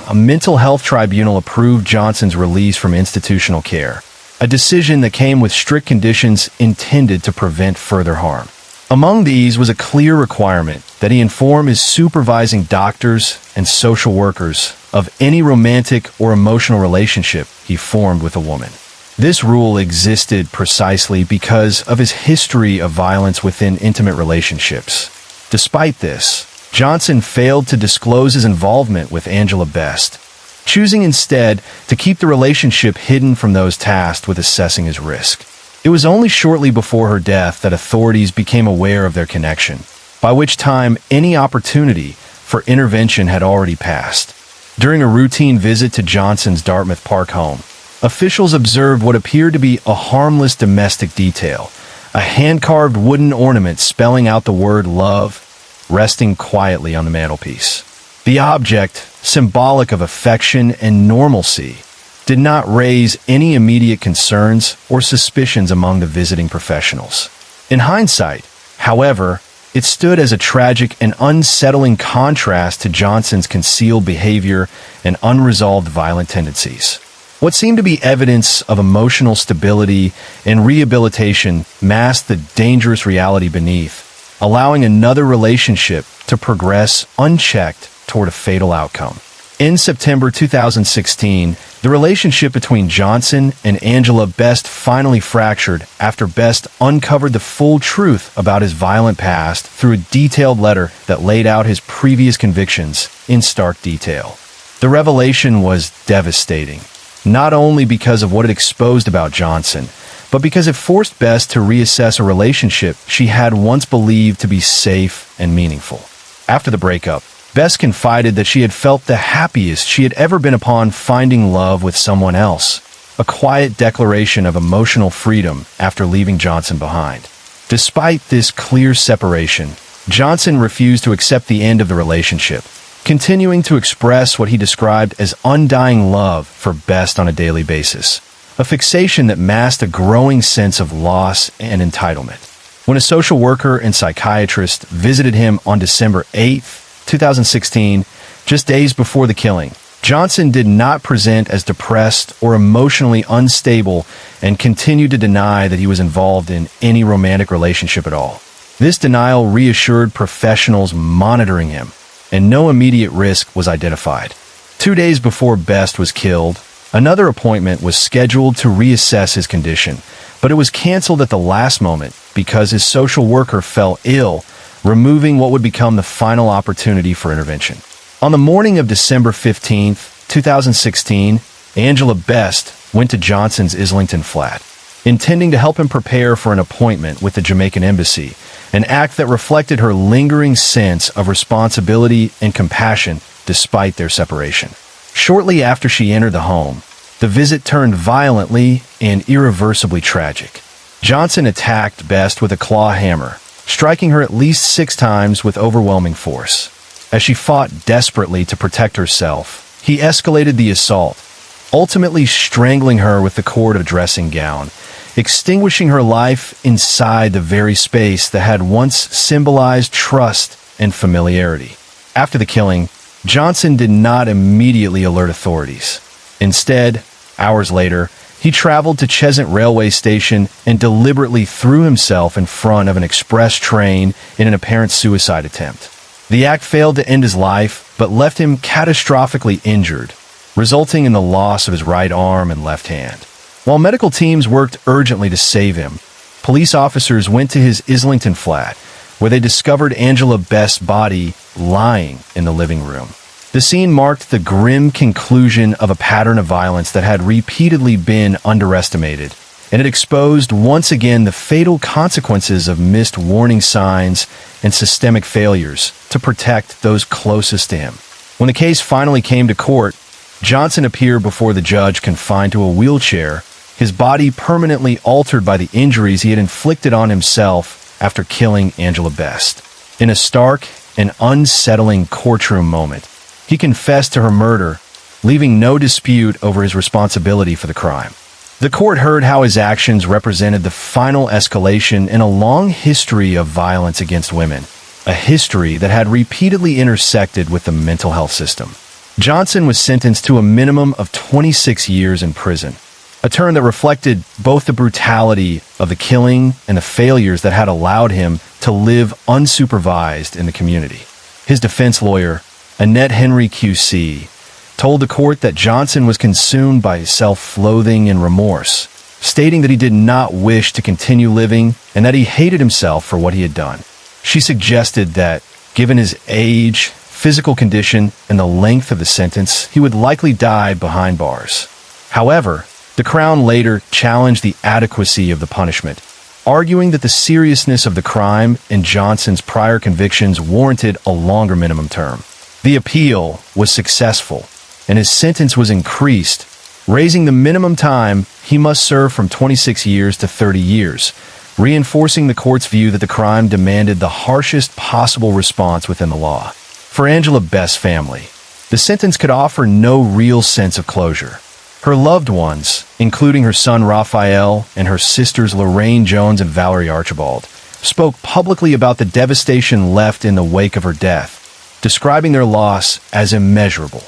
a mental health tribunal approved Johnson's release from institutional care, a decision that came with strict conditions intended to prevent further harm. Among these was a clear requirement that he inform his supervising doctors and social workers of any romantic or emotional relationship he formed with a woman. This rule existed precisely because of his history of violence within intimate relationships. Despite this, Johnson failed to disclose his involvement with Angela Best, choosing instead to keep the relationship hidden from those tasked with assessing his risk. It was only shortly before her death that authorities became aware of their connection, by which time any opportunity for intervention had already passed. During a routine visit to Johnson's Dartmouth Park home, officials observed what appeared to be a harmless domestic detail, a hand-carved wooden ornament spelling out the word love, resting quietly on the mantelpiece. The object, symbolic of affection and normalcy, did not raise any immediate concerns or suspicions among the visiting professionals. In hindsight, however, it stood as a tragic and unsettling contrast to Johnson's concealed behavior and unresolved violent tendencies. What seemed to be evidence of emotional stability and rehabilitation masked the dangerous reality beneath, allowing another relationship to progress unchecked toward a fatal outcome. In September 2016, the relationship between Johnson and Angela Best finally fractured after Best uncovered the full truth about his violent past through a detailed letter that laid out his previous convictions in stark detail. The revelation was devastating, not only because of what it exposed about Johnson, but because it forced Best to reassess a relationship she had once believed to be safe and meaningful. After the breakup, Best confided that she had felt the happiest she had ever been upon finding love with someone else, a quiet declaration of emotional freedom after leaving Johnson behind. Despite this clear separation, Johnson refused to accept the end of the relationship, continuing to express what he described as undying love for Best on a daily basis, a fixation that masked a growing sense of loss and entitlement. When a social worker and psychiatrist visited him on December 8, 2016, just days before the killing, Johnson did not present as depressed or emotionally unstable and continued to deny that he was involved in any romantic relationship at all. This denial reassured professionals monitoring him, and no immediate risk was identified. 2 days before Best was killed, another appointment was scheduled to reassess his condition, but it was canceled at the last moment because his social worker fell ill, removing what would become the final opportunity for intervention. On the morning of December 15, 2016, Angela Best went to Johnson's Islington flat, intending to help him prepare for an appointment with the Jamaican embassy, an act that reflected her lingering sense of responsibility and compassion despite their separation. Shortly after she entered the home, the visit turned violently and irreversibly tragic. Johnson attacked Best with a claw hammer, striking her at least 6 times with overwhelming force. As she fought desperately to protect herself, he escalated the assault, ultimately strangling her with the cord of a dressing gown, extinguishing her life inside the very space that had once symbolized trust and familiarity. After the killing, Johnson did not immediately alert authorities. Instead, hours later, he traveled to Cheshunt railway station and deliberately threw himself in front of an express train in an apparent suicide attempt. The act failed to end his life, but left him catastrophically injured, resulting in the loss of his right arm and left hand. While medical teams worked urgently to save him, police officers went to his Islington flat, where they discovered Angela Best's body lying in the living room. The scene marked the grim conclusion of a pattern of violence that had repeatedly been underestimated, and it exposed once again the fatal consequences of missed warning signs and systemic failures to protect those closest to him. When the case finally came to court, Johnson appeared before the judge confined to a wheelchair, his body permanently altered by the injuries he had inflicted on himself after killing Angela Best. In a stark and unsettling courtroom moment, he confessed to her murder, leaving no dispute over his responsibility for the crime. The court heard how his actions represented the final escalation in a long history of violence against women, a history that had repeatedly intersected with the mental health system. Johnson was sentenced to a minimum of 26 years in prison, a term that reflected both the brutality of the killing and the failures that had allowed him to live unsupervised in the community. His defense lawyer, Annette Henry QC, told the court that Johnson was consumed by self-loathing and remorse, stating that he did not wish to continue living and that he hated himself for what he had done. She suggested that, given his age, physical condition, and the length of the sentence, he would likely die behind bars. However, the Crown later challenged the adequacy of the punishment, arguing that the seriousness of the crime and Johnson's prior convictions warranted a longer minimum term. The appeal was successful, and his sentence was increased, raising the minimum time he must serve from 26 years to 30 years, reinforcing the court's view that the crime demanded the harshest possible response within the law. For Angela Best's family, the sentence could offer no real sense of closure. Her loved ones, including her son Raphael and her sisters Lorraine Jones and Valerie Archibald, spoke publicly about the devastation left in the wake of her death, describing their loss as immeasurable.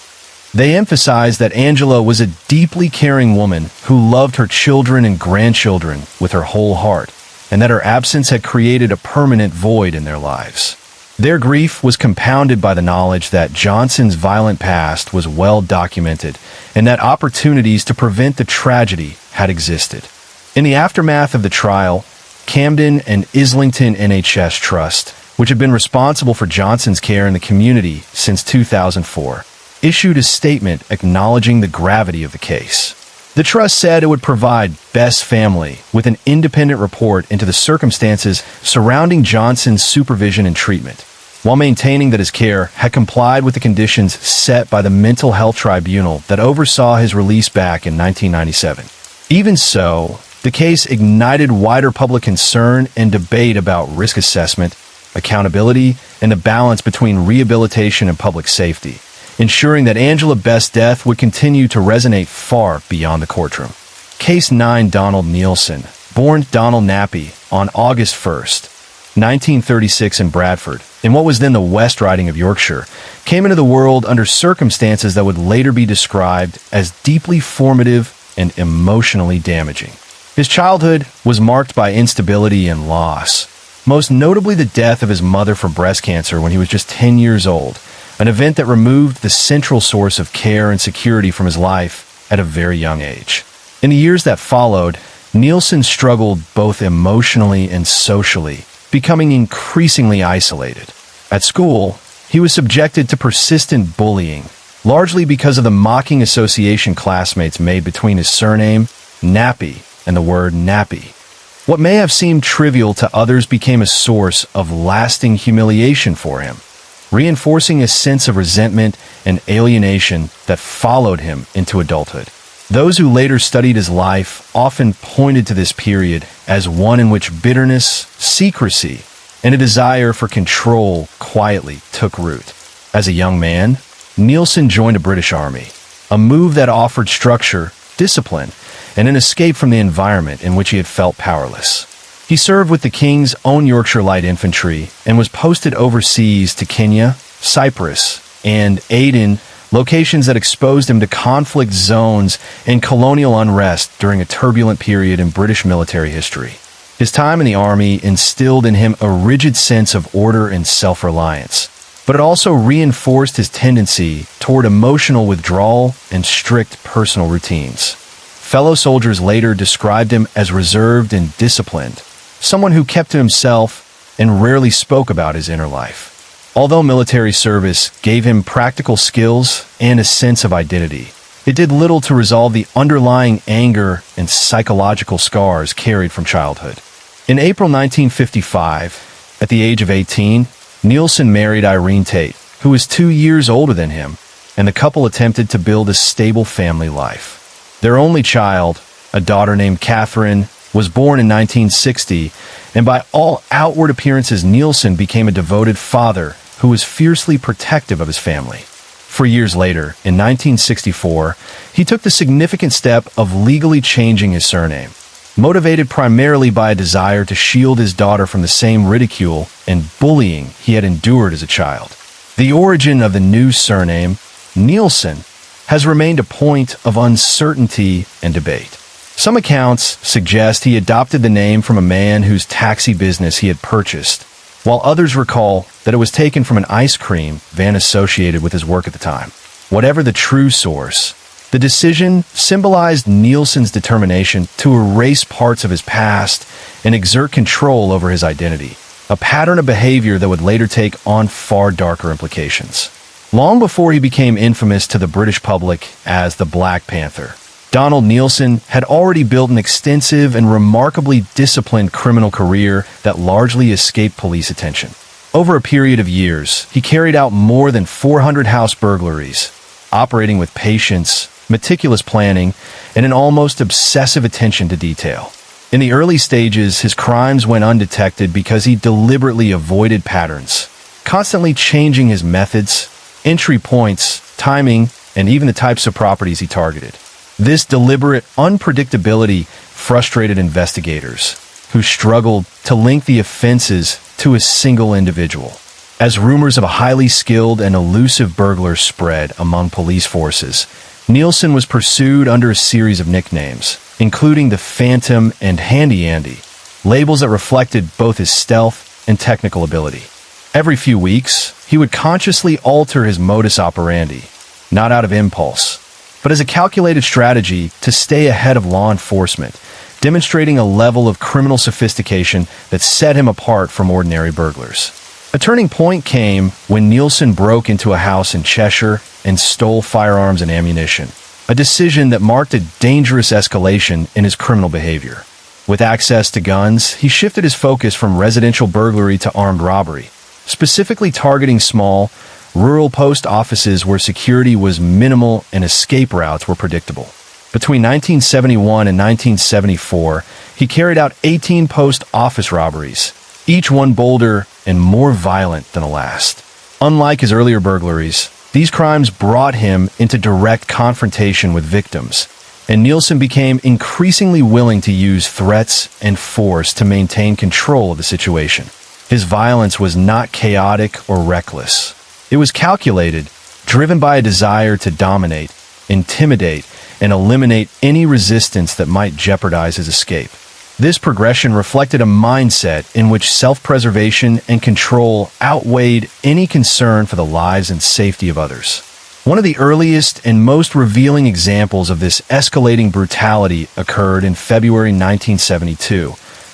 They emphasized that Angela was a deeply caring woman who loved her children and grandchildren with her whole heart, and that her absence had created a permanent void in their lives. Their grief was compounded by the knowledge that Johnson's violent past was well documented and that opportunities to prevent the tragedy had existed. In the aftermath of the trial, Camden and Islington NHS Trust, which had been responsible for Johnson's care in the community since 2004, issued a statement acknowledging the gravity of the case. The trust said it would provide Best's family with an independent report into the circumstances surrounding Johnson's supervision and treatment, while maintaining that his care had complied with the conditions set by the Mental Health Tribunal that oversaw his release back in 1997. Even so, the case ignited wider public concern and debate about risk assessment, accountability, and the balance between rehabilitation and public safety, ensuring that Angela Best's death would continue to resonate far beyond the courtroom. Case 9 Donald Nielsen, born Donald Nappy on August 1st, 1936 in Bradford, in what was then the West Riding of Yorkshire, came into the world under circumstances that would later be described as deeply formative and emotionally damaging. His childhood was marked by instability and loss, most notably the death of his mother from breast cancer when he was just 10 years old, an event that removed the central source of care and security from his life at a very young age. In the years that followed, Nielsen struggled both emotionally and socially, becoming increasingly isolated. At school, he was subjected to persistent bullying, largely because of the mocking association classmates made between his surname, Nappy, and the word nappy. What may have seemed trivial to others became a source of lasting humiliation for him, reinforcing a sense of resentment and alienation that followed him into adulthood. Those who later studied his life often pointed to this period as one in which bitterness, secrecy, and a desire for control quietly took root. As a young man, Nielsen joined the British Army, a move that offered structure, discipline, and an escape from the environment in which he had felt powerless. He served with the King's Own Yorkshire Light Infantry and was posted overseas to Kenya, Cyprus, and Aden, locations that exposed him to conflict zones and colonial unrest during a turbulent period in British military history. His time in the Army instilled in him a rigid sense of order and self-reliance, but it also reinforced his tendency toward emotional withdrawal and strict personal routines. Fellow soldiers later described him as reserved and disciplined, someone who kept to himself and rarely spoke about his inner life. Although military service gave him practical skills and a sense of identity, it did little to resolve the underlying anger and psychological scars carried from childhood. In April 1955, at the age of 18, Nielsen married Irene Tate, who was 2 years older than him, and the couple attempted to build a stable family life. Their only child, a daughter named Catherine, was born in 1960, and by all outward appearances, Nielsen became a devoted father who was fiercely protective of his family. 4 years later, in 1964, he took the significant step of legally changing his surname, motivated primarily by a desire to shield his daughter from the same ridicule and bullying he had endured as a child. The origin of the new surname, Nielsen, has remained a point of uncertainty and debate. Some accounts suggest he adopted the name from a man whose taxi business he had purchased, while others recall that it was taken from an ice cream van associated with his work at the time. Whatever the true source, the decision symbolized Nielsen's determination to erase parts of his past and exert control over his identity, a pattern of behavior that would later take on far darker implications. Long before he became infamous to the British public as the Black Panther, Donald Nielsen had already built an extensive and remarkably disciplined criminal career that largely escaped police attention. Over a period of years, he carried out more than 400 house burglaries, operating with patience, meticulous planning, and an almost obsessive attention to detail. In the early stages, his crimes went undetected because he deliberately avoided patterns, constantly changing his methods, entry points, timing, and even the types of properties he targeted. This deliberate unpredictability frustrated investigators, who struggled to link the offenses to a single individual. As rumors of a highly skilled and elusive burglar spread among police forces, Nielsen was pursued under a series of nicknames, including the Phantom and Handy Andy, labels that reflected both his stealth and technical ability. Every few weeks, he would consciously alter his modus operandi, not out of impulse, but as a calculated strategy to stay ahead of law enforcement, demonstrating a level of criminal sophistication that set him apart from ordinary burglars. A turning point came when Nielsen broke into a house in Cheshire and stole firearms and ammunition, a decision that marked a dangerous escalation in his criminal behavior. With access to guns, he shifted his focus from residential burglary to armed robbery, specifically targeting small, rural post offices where security was minimal and escape routes were predictable. Between 1971 and 1974, he carried out 18 post office robberies, each one bolder and more violent than the last. Unlike his earlier burglaries, these crimes brought him into direct confrontation with victims, and Nielsen became increasingly willing to use threats and force to maintain control of the situation. His violence was not chaotic or reckless. It was calculated, driven by a desire to dominate, intimidate, and eliminate any resistance that might jeopardize his escape. This progression reflected a mindset in which self-preservation and control outweighed any concern for the lives and safety of others. One of the earliest and most revealing examples of this escalating brutality occurred in February 1972,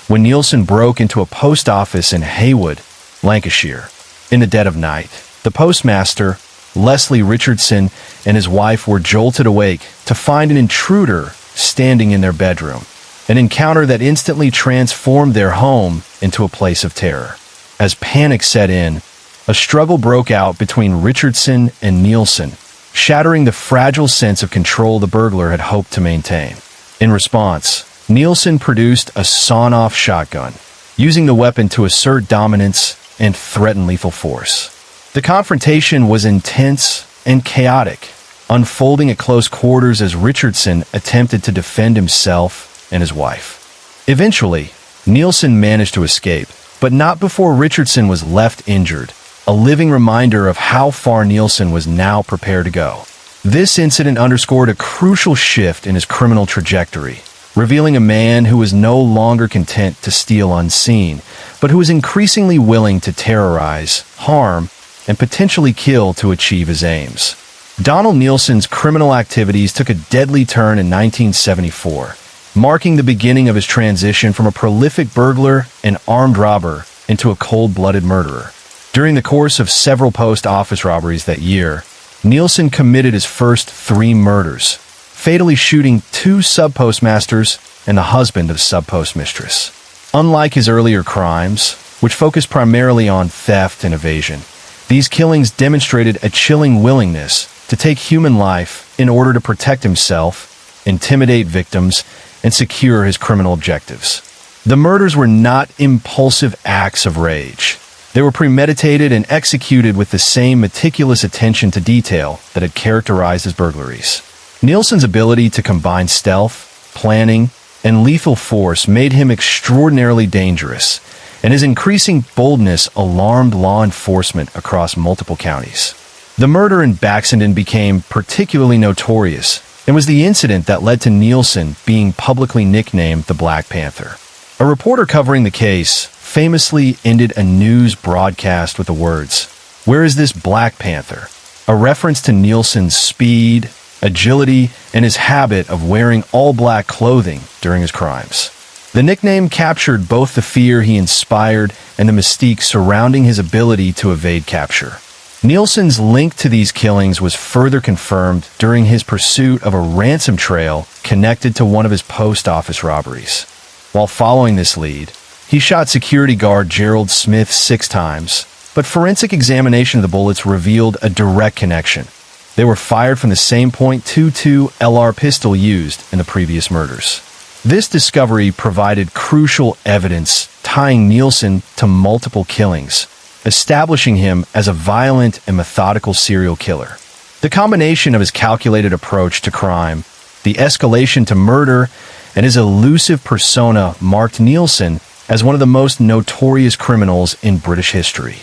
when Nielsen broke into a post office in Heywood, Lancashire. In the dead of night, the postmaster, Leslie Richardson, and his wife were jolted awake to find an intruder standing in their bedroom, an encounter that instantly transformed their home into a place of terror. As panic set in, a struggle broke out between Richardson and Nielsen, shattering the fragile sense of control the burglar had hoped to maintain. In response, Nielsen produced a sawn-off shotgun, using the weapon to assert dominance and threaten lethal force. The confrontation was intense and chaotic, unfolding at close quarters as Richardson attempted to defend himself and his wife. Eventually, Nielsen managed to escape, but not before Richardson was left injured, a living reminder of how far Nielsen was now prepared to go. This incident underscored a crucial shift in his criminal trajectory, revealing a man who was no longer content to steal unseen, but who was increasingly willing to terrorize, harm, and potentially kill to achieve his aims. Donald Nielsen's criminal activities took a deadly turn in 1974, marking the beginning of his transition from a prolific burglar and armed robber into a cold-blooded murderer. During the course of several post office robberies that year, Nielsen committed his first 3 murders, fatally shooting 2 sub-postmasters and the husband of sub-postmistress. Unlike his earlier crimes, which focused primarily on theft and evasion, these killings demonstrated a chilling willingness to take human life in order to protect himself, intimidate victims, and secure his criminal objectives. The murders were not impulsive acts of rage. They were premeditated and executed with the same meticulous attention to detail that had characterized his burglaries. Nielsen's ability to combine stealth, planning, and lethal force made him extraordinarily dangerous, and his increasing boldness alarmed law enforcement across multiple counties. The murder in Baxenden became particularly notorious, It was the incident that led to Nielsen being publicly nicknamed the Black Panther. A reporter covering the case famously ended a news broadcast with the words, "Where is this Black Panther?" A reference to Nielsen's speed, agility, and his habit of wearing all-black clothing during his crimes. The nickname captured both the fear he inspired and the mystique surrounding his ability to evade capture. Nielsen's link to these killings was further confirmed during his pursuit of a ransom trail connected to one of his post office robberies. While following this lead, he shot security guard Gerald Smith 6 times, but forensic examination of the bullets revealed a direct connection. They were fired from the same .22 LR pistol used in the previous murders. This discovery provided crucial evidence tying Nielsen to multiple killings, establishing him as a violent and methodical serial killer. The combination of his calculated approach to crime, the escalation to murder, and his elusive persona marked Nielsen as one of the most notorious criminals in British history.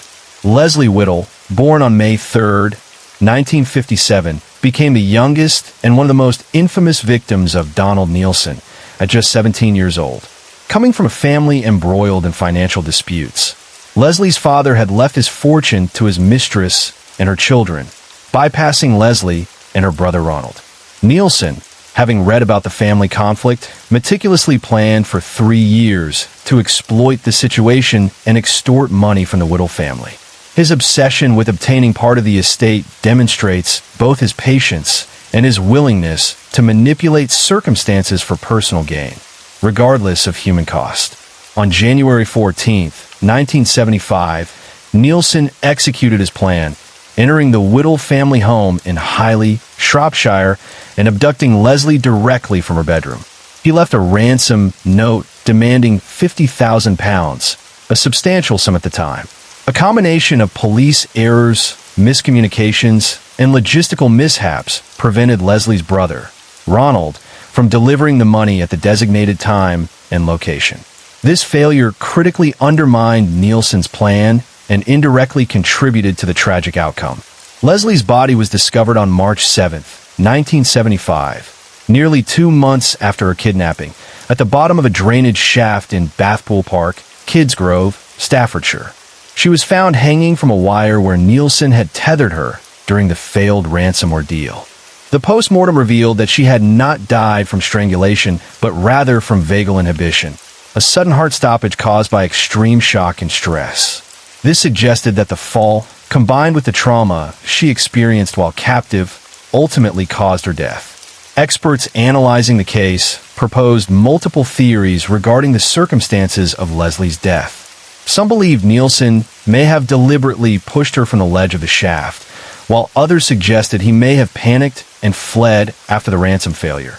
Leslie Whittle, born on May 3, 1957, became the youngest and one of the most infamous victims of Donald Nielsen at just 17 years old. Coming from a family embroiled in financial disputes, Leslie's father had left his fortune to his mistress and her children, bypassing Leslie and her brother Ronald. Nielsen, having read about the family conflict, meticulously planned for 3 years to exploit the situation and extort money from the Whittle family. His obsession with obtaining part of the estate demonstrates both his patience and his willingness to manipulate circumstances for personal gain, regardless of human cost. On January 14, 1975, Nielsen executed his plan, entering the Whittle family home in Highley, Shropshire, and abducting Leslie directly from her bedroom. He left a ransom note demanding £50,000, a substantial sum at the time. A combination of police errors, miscommunications, and logistical mishaps prevented Leslie's brother, Ronald, from delivering the money at the designated time and location. This failure critically undermined Nielsen's plan and indirectly contributed to the tragic outcome. Leslie's body was discovered on March 7, 1975, nearly 2 months after her kidnapping, at the bottom of a drainage shaft in Bathpool Park, Kidsgrove, Staffordshire. She was found hanging from a wire where Nielsen had tethered her during the failed ransom ordeal. The post-mortem revealed that she had not died from strangulation, but rather from vagal inhibition, a sudden heart stoppage caused by extreme shock and stress. This suggested that the fall, combined with the trauma she experienced while captive, ultimately caused her death. Experts analyzing the case proposed multiple theories regarding the circumstances of Leslie's death. Some believe Nielsen may have deliberately pushed her from the ledge of the shaft, while others suggested he may have panicked and fled after the ransom failure,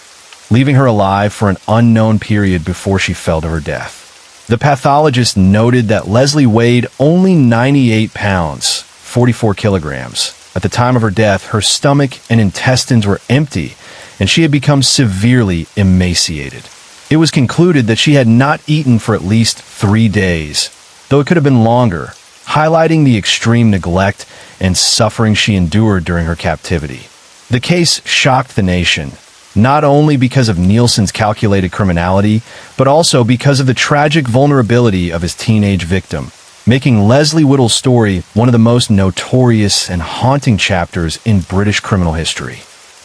leaving her alive for an unknown period before she fell to her death. The pathologist noted that Leslie weighed only 98 pounds, 44 kilograms. At the time of her death, her stomach and intestines were empty, and she had become severely emaciated. It was concluded that she had not eaten for at least 3 days, though it could have been longer, highlighting the extreme neglect and suffering she endured during her captivity. The case shocked the nation, not only because of Nielsen's calculated criminality, but also because of the tragic vulnerability of his teenage victim, making Leslie Whittle's story one of the most notorious and haunting chapters in British criminal history.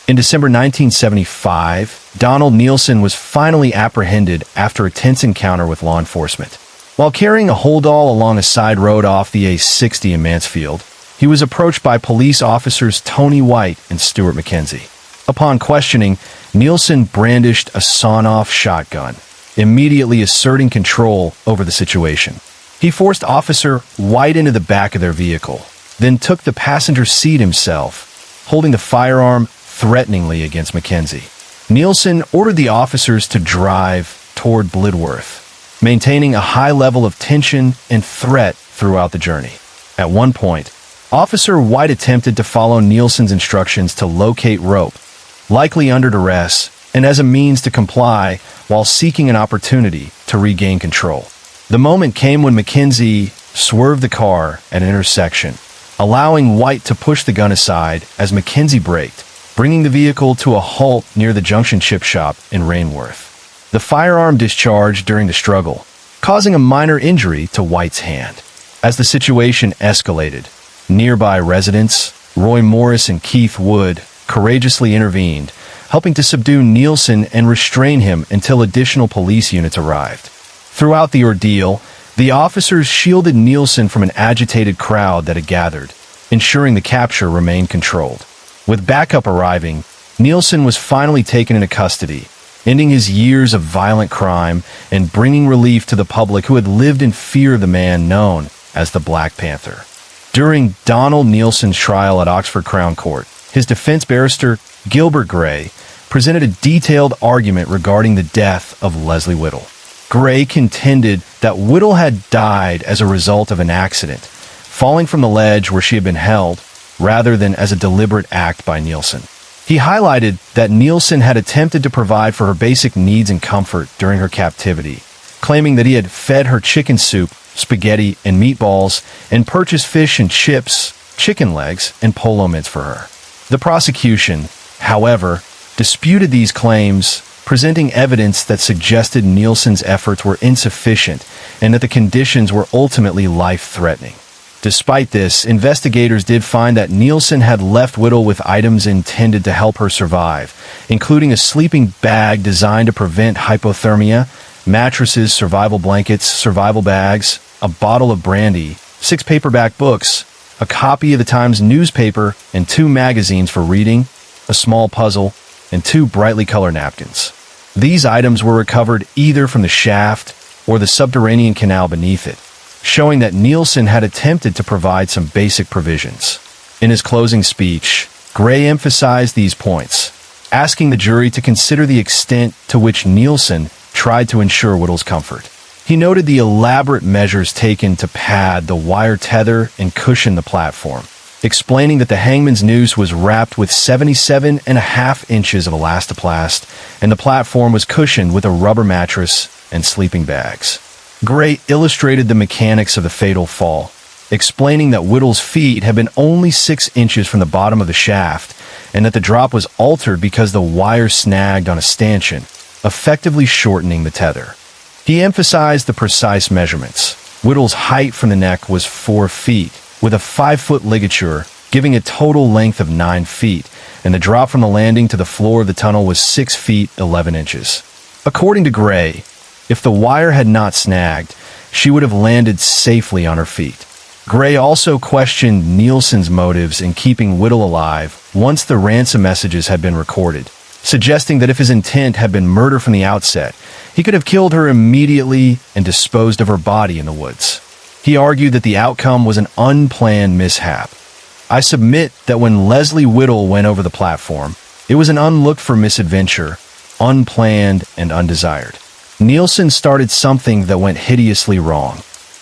In December 1975, Donald Nielsen was finally apprehended after a tense encounter with law enforcement. While carrying a holdall along a side road off the A60 in Mansfield, he was approached by police officers Tony White and Stuart Mackenzie. Upon questioning, Nielsen brandished a sawn-off shotgun, immediately asserting control over the situation. He forced Officer White into the back of their vehicle, then took the passenger seat himself, holding the firearm threateningly against Mackenzie. Nielsen ordered the officers to drive toward Blidworth, maintaining a high level of tension and threat throughout the journey. At one point, Officer White attempted to follow Nielsen's instructions to locate rope, likely under duress, and as a means to comply while seeking an opportunity to regain control. The moment came when Mackenzie swerved the car at an intersection, allowing White to push the gun aside as Mackenzie braked, bringing the vehicle to a halt near the junction chip shop in Rainworth. The firearm discharged during the struggle, causing a minor injury to White's hand. As the situation escalated, nearby residents, Roy Morris and Keith Wood, courageously intervened, helping to subdue Nielsen and restrain him until additional police units arrived. Throughout the ordeal, the officers shielded Nielsen from an agitated crowd that had gathered, ensuring the capture remained controlled. With backup arriving, Nielsen was finally taken into custody, ending his years of violent crime and bringing relief to the public who had lived in fear of the man known as the Black Panther. During Donald Nielsen's trial at Oxford Crown Court, his defense barrister, Gilbert Gray, presented a detailed argument regarding the death of Leslie Whittle. Gray contended that Whittle had died as a result of an accident, falling from the ledge where she had been held, rather than as a deliberate act by Nielsen. He highlighted that Nielsen had attempted to provide for her basic needs and comfort during her captivity, claiming that he had fed her chicken soup, spaghetti, and meatballs, and purchased fish and chips, chicken legs, and polo mints for her. The prosecution, however, disputed these claims, presenting evidence that suggested Nielsen's efforts were insufficient and that the conditions were ultimately life-threatening. Despite this, investigators did find that Nielsen had left Whittle with items intended to help her survive, including a sleeping bag designed to prevent hypothermia, mattresses, survival blankets, survival bags, a bottle of brandy, 6 paperback books, a copy of the Times newspaper, and 2 magazines for reading, a small puzzle, and 2 brightly colored napkins. These items were recovered either from the shaft or the subterranean canal beneath it, showing that Nielsen had attempted to provide some basic provisions. In his closing speech, Gray emphasized these points, asking the jury to consider the extent to which Nielsen tried to ensure Whittle's comfort. He noted the elaborate measures taken to pad the wire tether and cushion the platform, explaining that the hangman's noose was wrapped with 77.5 inches of elastoplast, and the platform was cushioned with a rubber mattress and sleeping bags. Gray illustrated the mechanics of the fatal fall, explaining that Whittle's feet had been only 6 inches from the bottom of the shaft, and that the drop was altered because the wire snagged on a stanchion, effectively shortening the tether. He emphasized the precise measurements. Whittle's height from the neck was 4 feet, with a 5-foot ligature, giving a total length of 9 feet, and the drop from the landing to the floor of the tunnel was 6 feet 11 inches. According to Gray, if the wire had not snagged, she would have landed safely on her feet. Gray also questioned Nielsen's motives in keeping Whittle alive once the ransom messages had been recorded, suggesting that if his intent had been murder from the outset, he could have killed her immediately and disposed of her body in the woods. He argued that the outcome was an unplanned mishap. I submit that when Leslie Whittle went over the platform, it was an unlooked-for misadventure, unplanned and undesired. Nielsen started something that went hideously wrong.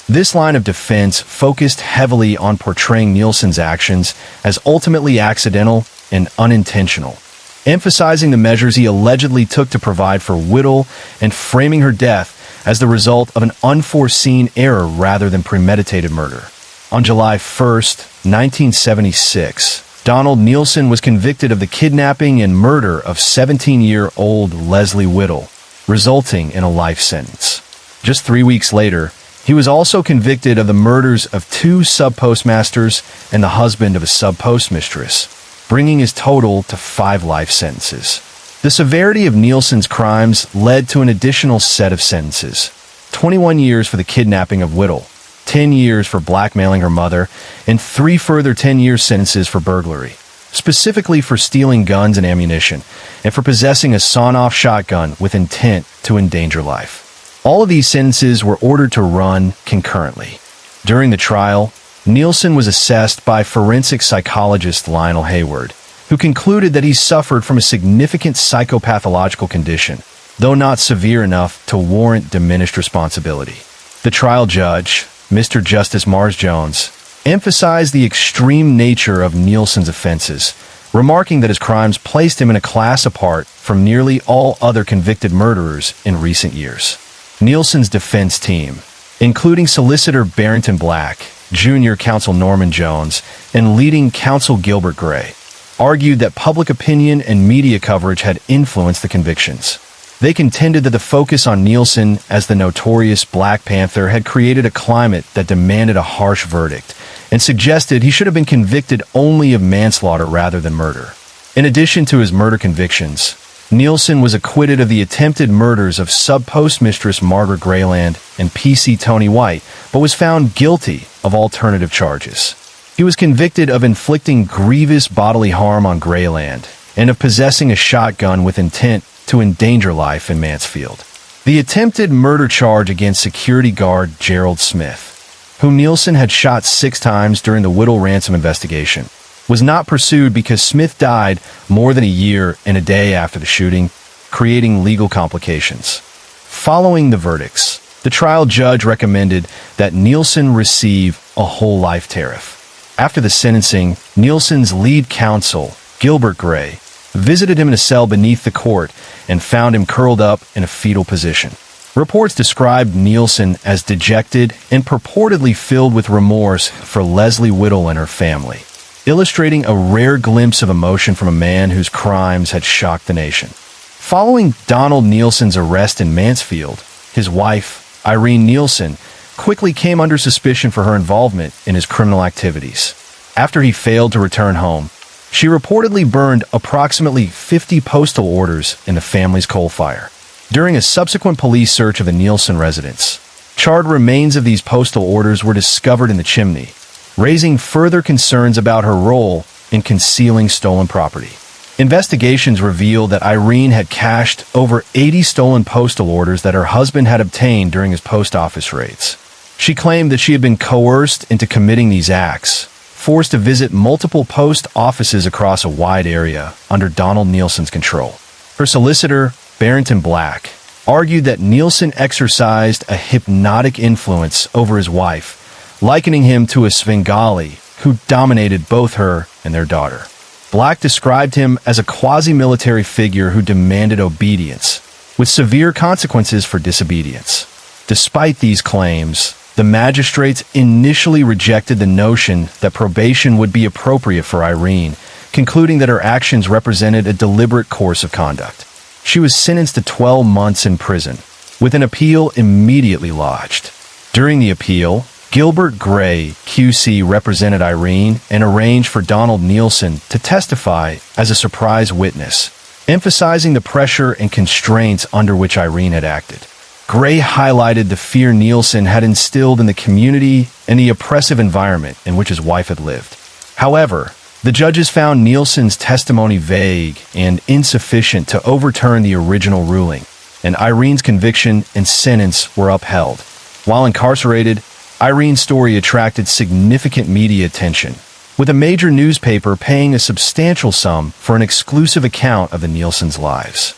This line of defense focused heavily on portraying Nielsen's actions as ultimately accidental and unintentional, emphasizing the measures he allegedly took to provide for Whittle and framing her death as the result of an unforeseen error rather than premeditated murder. On July 1st, 1976, Donald Nielsen was convicted of the kidnapping and murder of 17-year-old Leslie Whittle, resulting in a life sentence. Just 3 weeks later, he was also convicted of the murders of 2 sub-postmasters and the husband of a sub-postmistress, bringing his total to 5 life sentences. The severity of Nielsen's crimes led to an additional set of sentences: 21 years for the kidnapping of Whittle, 10 years for blackmailing her mother, and 3 further 10-year sentences for burglary, specifically for stealing guns and ammunition, and for possessing a sawn-off shotgun with intent to endanger life. All of these sentences were ordered to run concurrently. During the trial, Nielsen was assessed by forensic psychologist Lionel Hayward, who concluded that he suffered from a significant psychopathological condition, though not severe enough to warrant diminished responsibility. The trial judge, Mr. Justice Mars Jones, emphasized the extreme nature of Nielsen's offenses, remarking that his crimes placed him in a class apart from nearly all other convicted murderers in recent years. Nielsen's defense team, including Solicitor Barrington Black, Junior Counsel Norman Jones, and leading counsel Gilbert Gray, argued that public opinion and media coverage had influenced the convictions. They contended that the focus on Nielsen as the notorious Black Panther had created a climate that demanded a harsh verdict, and suggested he should have been convicted only of manslaughter rather than murder. In addition to his murder convictions, Nielsen was acquitted of the attempted murders of sub-postmistress Margaret Grayland and PC Tony White, but was found guilty of alternative charges. He was convicted of inflicting grievous bodily harm on Grayland and of possessing a shotgun with intent to endanger life in Mansfield. The attempted murder charge against security guard Gerald Smith, whom Nielsen had shot 6 times during the Whittle ransom investigation, was not pursued because Smith died more than a year and a day after the shooting, creating legal complications. Following the verdicts, the trial judge recommended that Nielsen receive a whole life tariff. After the sentencing, Nielsen's lead counsel, Gilbert Gray, visited him in a cell beneath the court and found him curled up in a fetal position. Reports described Nielsen as dejected and purportedly filled with remorse for Leslie Whittle and her family, illustrating a rare glimpse of emotion from a man whose crimes had shocked the nation. Following Donald Nielsen's arrest in Mansfield, his wife, Irene Nielsen, quickly came under suspicion for her involvement in his criminal activities. After he failed to return home, she reportedly burned approximately 50 postal orders in the family's coal fire. During a subsequent police search of the Nielsen residence, charred remains of these postal orders were discovered in the chimney, raising further concerns about her role in concealing stolen property. Investigations revealed that Irene had cashed over 80 stolen postal orders that her husband had obtained during his post office raids. She claimed that she had been coerced into committing these acts, forced to visit multiple post offices across a wide area under Donald Nielsen's control. Her solicitor, Barrington Black, argued that Nielsen exercised a hypnotic influence over his wife, likening him to a Svengali who dominated both her and their daughter. Black described him as a quasi-military figure who demanded obedience, with severe consequences for disobedience. Despite these claims, the magistrates initially rejected the notion that probation would be appropriate for Irene, concluding that her actions represented a deliberate course of conduct. She was sentenced to 12 months in prison, with an appeal immediately lodged. During the appeal, Gilbert Gray, QC, represented Irene and arranged for Donald Nielsen to testify as a surprise witness, emphasizing the pressure and constraints under which Irene had acted. Gray highlighted the fear Nielsen had instilled in the community and the oppressive environment in which his wife had lived. However, the judges found Nielsen's testimony vague and insufficient to overturn the original ruling, and Irene's conviction and sentence were upheld. While incarcerated, Irene's story attracted significant media attention, with a major newspaper paying a substantial sum for an exclusive account of the Nielsens' lives.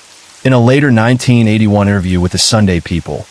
In a later 1981 interview with the Sunday People,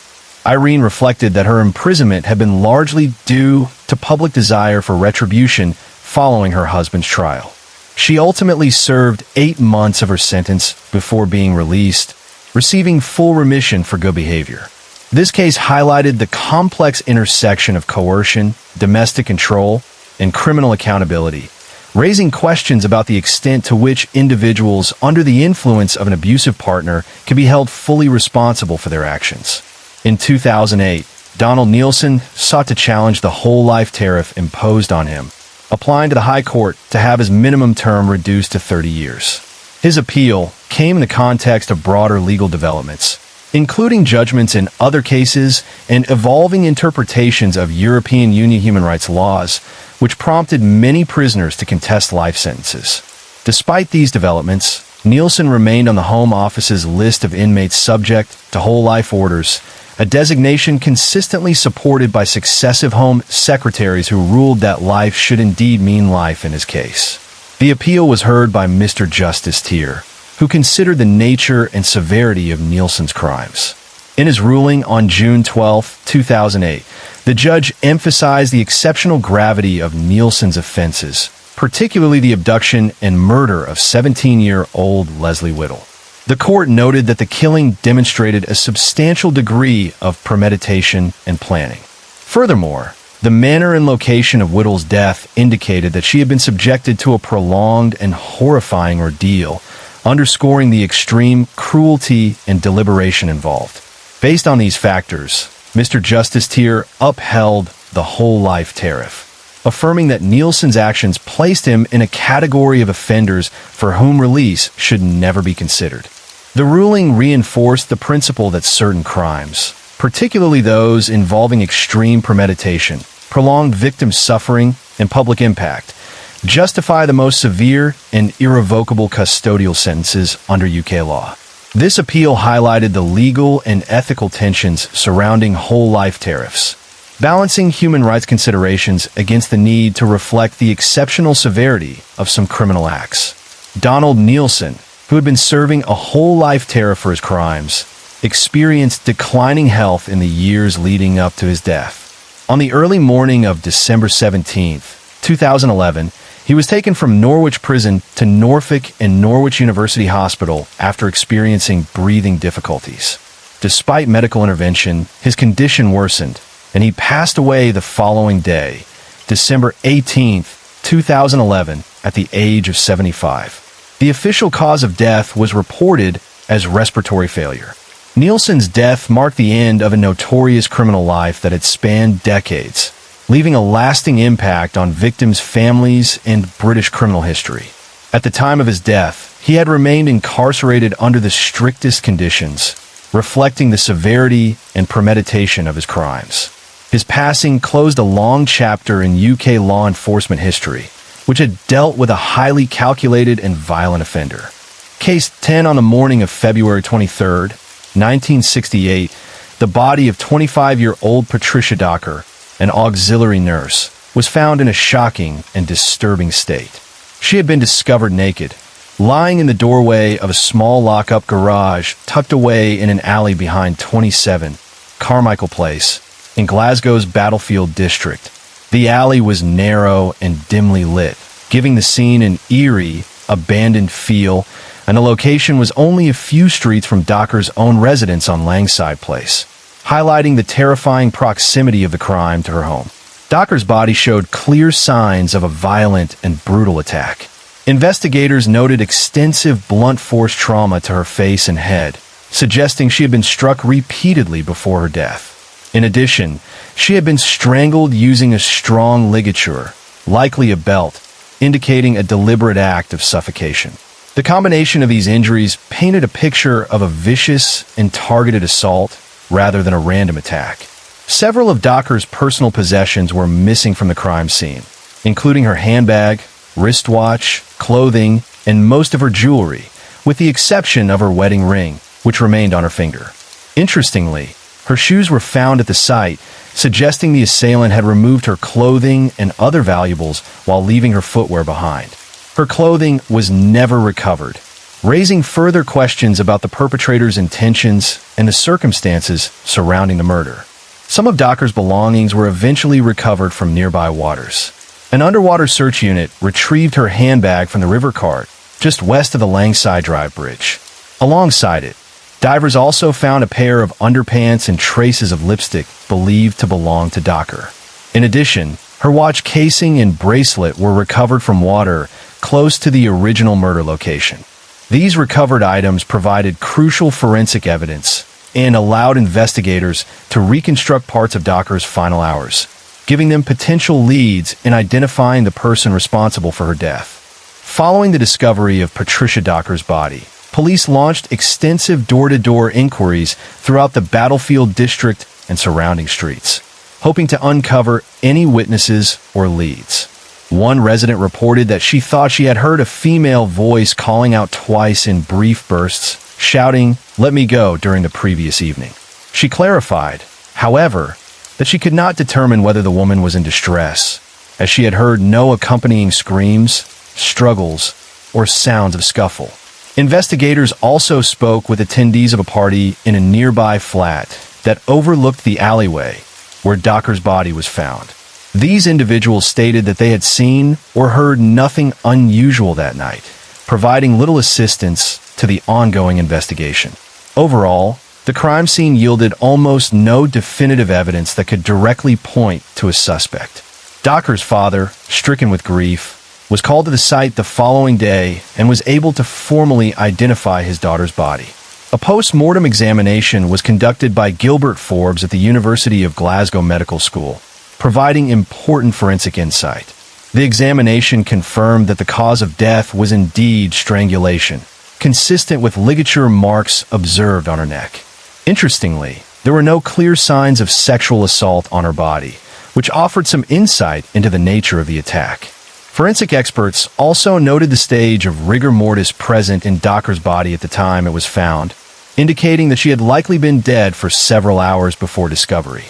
Irene reflected that her imprisonment had been largely due to public desire for retribution following her husband's trial. She ultimately served 8 months of her sentence before being released, receiving full remission for good behavior. This case highlighted the complex intersection of coercion, domestic control, and criminal accountability, raising questions about the extent to which individuals under the influence of an abusive partner can be held fully responsible for their actions. In 2008, Donald Nielsen sought to challenge the whole life tariff imposed on him, applying to the High Court to have his minimum term reduced to 30 years. His appeal came in the context of broader legal developments, including judgments in other cases and evolving interpretations of European Union human rights laws, which prompted many prisoners to contest life sentences. Despite these developments, Nielsen remained on the Home Office's list of inmates subject to whole life orders, a designation consistently supported by successive Home Secretaries who ruled that life should indeed mean life in his case. The appeal was heard by Mr. Justice Tier, who considered the nature and severity of Nielsen's crimes. In his ruling on June 12, 2008, the judge emphasized the exceptional gravity of Nielsen's offenses, particularly the abduction and murder of 17-year-old Leslie Whittle. The court noted that the killing demonstrated a substantial degree of premeditation and planning. Furthermore, The manner and location of Whittle's death indicated that she had been subjected to a prolonged and horrifying ordeal, underscoring the extreme cruelty and deliberation involved. Based on these factors, Mr. Justice Tier upheld the whole life tariff, affirming that Nielsen's actions placed him in a category of offenders for whom release should never be considered. The ruling reinforced the principle that certain crimes, particularly those involving extreme premeditation, prolonged victim suffering, and public impact, justify the most severe and irrevocable custodial sentences under UK law. This appeal highlighted the legal and ethical tensions surrounding whole life tariffs, balancing human rights considerations against the need to reflect the exceptional severity of some criminal acts. Donald Nielsen, who had been serving a whole life tariff for his crimes, experienced declining health in the years leading up to his death. On the early morning of December 17, 2011, he was taken from Norwich Prison to Norfolk and Norwich University Hospital after experiencing breathing difficulties. Despite medical intervention, his condition worsened, and he passed away the following day, December 18, 2011, at the age of 75. The official cause of death was reported as respiratory failure. Nielsen's death marked the end of a notorious criminal life that had spanned decades, leaving a lasting impact on victims' families and British criminal history. At the time of his death, he had remained incarcerated under the strictest conditions, reflecting the severity and premeditation of his crimes. His passing closed a long chapter in UK law enforcement history, which had dealt with a highly calculated and violent offender. Case 10 on the morning of February 23, 1968, the body of 25-year-old Patricia Docker, an auxiliary nurse, was found in a shocking and disturbing state. She had been discovered naked, lying in the doorway of a small lock-up garage tucked away in an alley behind 27 Carmichael Place in Glasgow's Battlefield district. The alley was narrow and dimly lit, giving the scene an eerie, abandoned feel, and the location was only a few streets from Docker's own residence on Langside Place, highlighting the terrifying proximity of the crime to her home. Docker's body showed clear signs of a violent and brutal attack. Investigators noted extensive blunt force trauma to her face and head, suggesting she had been struck repeatedly before her death. In addition, she had been strangled using a strong ligature, likely a belt, indicating a deliberate act of suffocation. The combination of these injuries painted a picture of a vicious and targeted assault rather than a random attack. Several of Docker's personal possessions were missing from the crime scene, including her handbag, wristwatch, clothing, and most of her jewelry, with the exception of her wedding ring, which remained on her finger. Interestingly, her shoes were found at the site, suggesting the assailant had removed her clothing and other valuables while leaving her footwear behind. Her clothing was never recovered, raising further questions about the perpetrator's intentions and the circumstances surrounding the murder. Some of Docker's belongings were eventually recovered from nearby waters. An underwater search unit retrieved her handbag from the river cart just west of the Langside Drive Bridge. Alongside it, divers also found a pair of underpants and traces of lipstick believed to belong to Docker. In addition, her watch casing and bracelet were recovered from water close to the original murder location. These recovered items provided crucial forensic evidence and allowed investigators to reconstruct parts of Docker's final hours, giving them potential leads in identifying the person responsible for her death. Following the discovery of Patricia Docker's body, police launched extensive door-to-door inquiries throughout the Battlefield district and surrounding streets, hoping to uncover any witnesses or leads. One resident reported that she thought she had heard a female voice calling out twice in brief bursts, shouting, "Let me go," during the previous evening. She clarified, however, that she could not determine whether the woman was in distress, as she had heard no accompanying screams, struggles, or sounds of scuffle. Investigators also spoke with attendees of a party in a nearby flat that overlooked the alleyway where Docker's body was found. These individuals stated that they had seen or heard nothing unusual that night, providing little assistance to the ongoing investigation. Overall, The crime scene yielded almost no definitive evidence that could directly point to a suspect. Docker's father, stricken with grief, was called to the site the following day and was able to formally identify his daughter's body. A post-mortem examination was conducted by Gilbert Forbes at the University of Glasgow Medical School, providing important forensic insight. The examination confirmed that the cause of death was indeed strangulation, consistent with ligature marks observed on her neck. Interestingly, there were no clear signs of sexual assault on her body, which offered some insight into the nature of the attack. Forensic experts also noted the stage of rigor mortis present in Docker's body at the time it was found, indicating that she had likely been dead for several hours before discovery.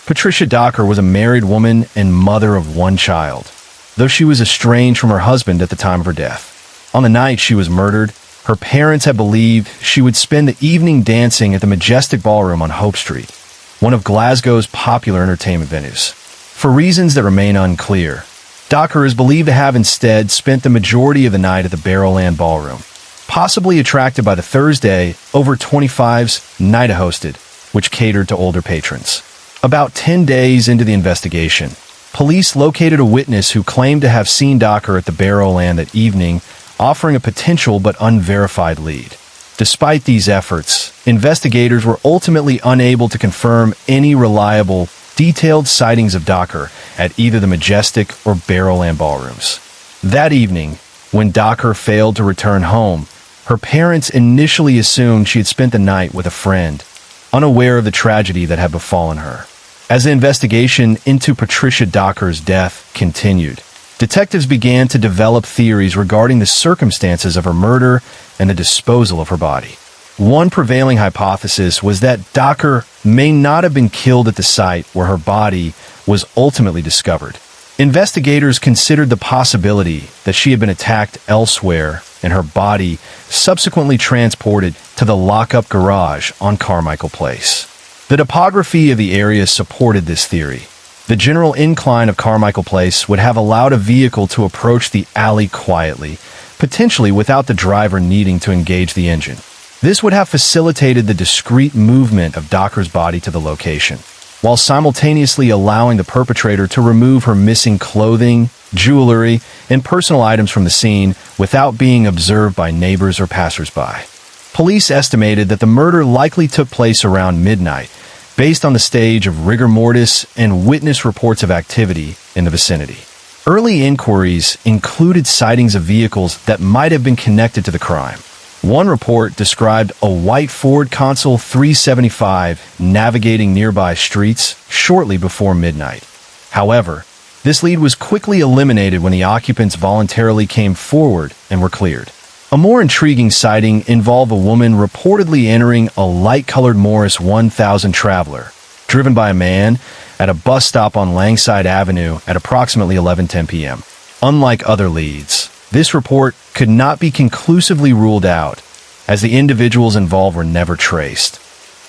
Patricia Docker was a married woman and mother of one child, though she was estranged from her husband at the time of her death. On the night she was murdered, her parents had believed she would spend the evening dancing at the Majestic Ballroom on Hope Street, one of Glasgow's popular entertainment venues. For reasons that remain unclear, Docker is believed to have instead spent the majority of the night at the Barrowland Ballroom, possibly attracted by the Thursday over 25's night hosted, which catered to older patrons. About 10 days into the investigation, police located a witness who claimed to have seen Docker at the Barrowland that evening, offering a potential but unverified lead. Despite these efforts, investigators were ultimately unable to confirm any reliable, detailed sightings of Docker at either the Majestic or Barrowland ballrooms. That evening, when Docker failed to return home, her parents initially assumed she had spent the night with a friend, unaware of the tragedy that had befallen her. As the investigation into Patricia Docker's death continued, detectives began to develop theories regarding the circumstances of her murder and the disposal of her body. One prevailing hypothesis was that Docker may not have been killed at the site where her body was ultimately discovered. Investigators considered the possibility that she had been attacked elsewhere and her body subsequently transported to the lock-up garage on Carmichael Place. The topography of the area supported this theory. The general incline of Carmichael Place would have allowed a vehicle to approach the alley quietly, potentially without the driver needing to engage the engine. This would have facilitated the discreet movement of Docker's body to the location, while simultaneously allowing the perpetrator to remove her missing clothing, jewelry, and personal items from the scene without being observed by neighbors or passersby. Police estimated that the murder likely took place around midnight, based on the stage of rigor mortis and witness reports of activity in the vicinity. Early inquiries included sightings of vehicles that might have been connected to the crime. One report described a white Ford Consul 375 navigating nearby streets shortly before midnight. However, this lead was quickly eliminated when the occupants voluntarily came forward and were cleared. A more intriguing sighting involved a woman reportedly entering a light-colored Morris 1000 Traveler, driven by a man, at a bus stop on Langside Avenue at approximately 11:10 p.m. Unlike other leads, this report could not be conclusively ruled out, as the individuals involved were never traced,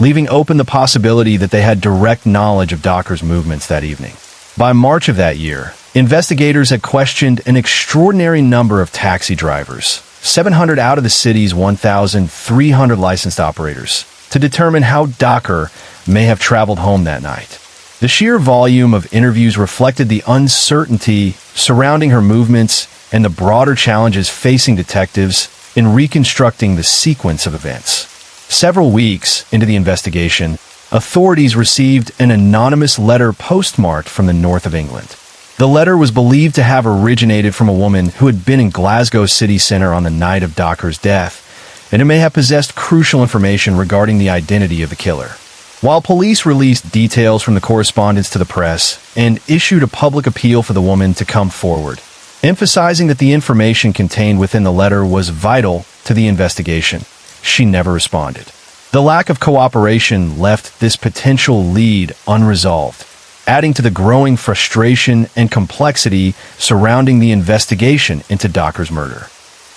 leaving open the possibility that they had direct knowledge of Docker's movements that evening. By March of that year, investigators had questioned an extraordinary number of taxi drivers, 700 out of the city's 1,300 licensed operators, to determine how Docker may have traveled home that night. The sheer volume of interviews reflected the uncertainty surrounding her movements and the broader challenges facing detectives in reconstructing the sequence of events. Several weeks into the investigation, authorities received an anonymous letter postmarked from the north of England. The letter was believed to have originated from a woman who had been in Glasgow city centre on the night of Docker's death, and it may have possessed crucial information regarding the identity of the killer. While police released details from the correspondence to the press and issued a public appeal for the woman to come forward, emphasizing that the information contained within the letter was vital to the investigation, she never responded. The lack of cooperation left this potential lead unresolved, adding to the growing frustration and complexity surrounding the investigation into Docker's murder.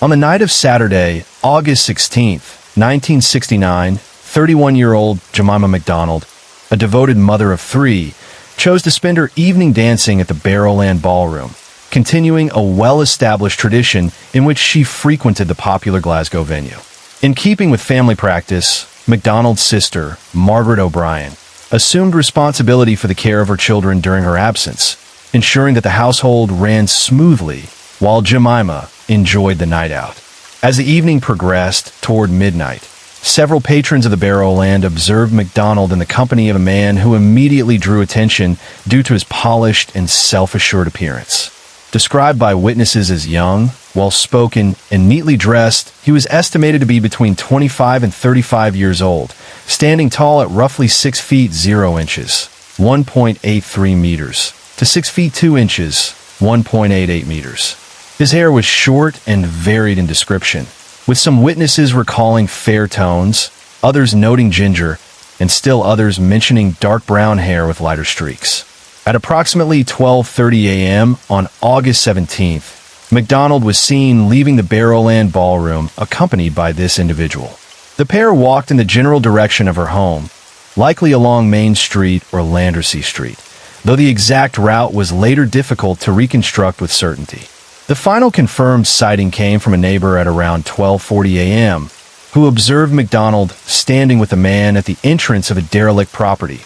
On the night of Saturday, August 16, 1969, 31-year-old Jemima McDonald, a devoted mother of three, chose to spend her evening dancing at the Barrowland Ballroom, continuing a well-established tradition in which she frequented the popular Glasgow venue. In keeping with family practice, MacDonald's sister, Margaret O'Brien, assumed responsibility for the care of her children during her absence, ensuring that the household ran smoothly while Jemima enjoyed the night out. As the evening progressed toward midnight, several patrons of the Barrowland observed MacDonald in the company of a man who immediately drew attention due to his polished and self-assured appearance. Described by witnesses as young, well-spoken, and neatly dressed, he was estimated to be between 25 and 35 years old, standing tall at roughly 6 feet 0 inches, 1.83 meters, to 6 feet 2 inches, 1.88 meters. His hair was short and varied in description, with some witnesses recalling fair tones, others noting ginger, and still others mentioning dark brown hair with lighter streaks. At approximately 12:30 a.m. on August 17th, MacDonald was seen leaving the Barrowland ballroom accompanied by this individual. The pair walked in the general direction of her home, likely along Main Street or Landersea Street, though the exact route was later difficult to reconstruct with certainty. The final confirmed sighting came from a neighbor at around 12:40 a.m., who observed MacDonald standing with a man at the entrance of a derelict property,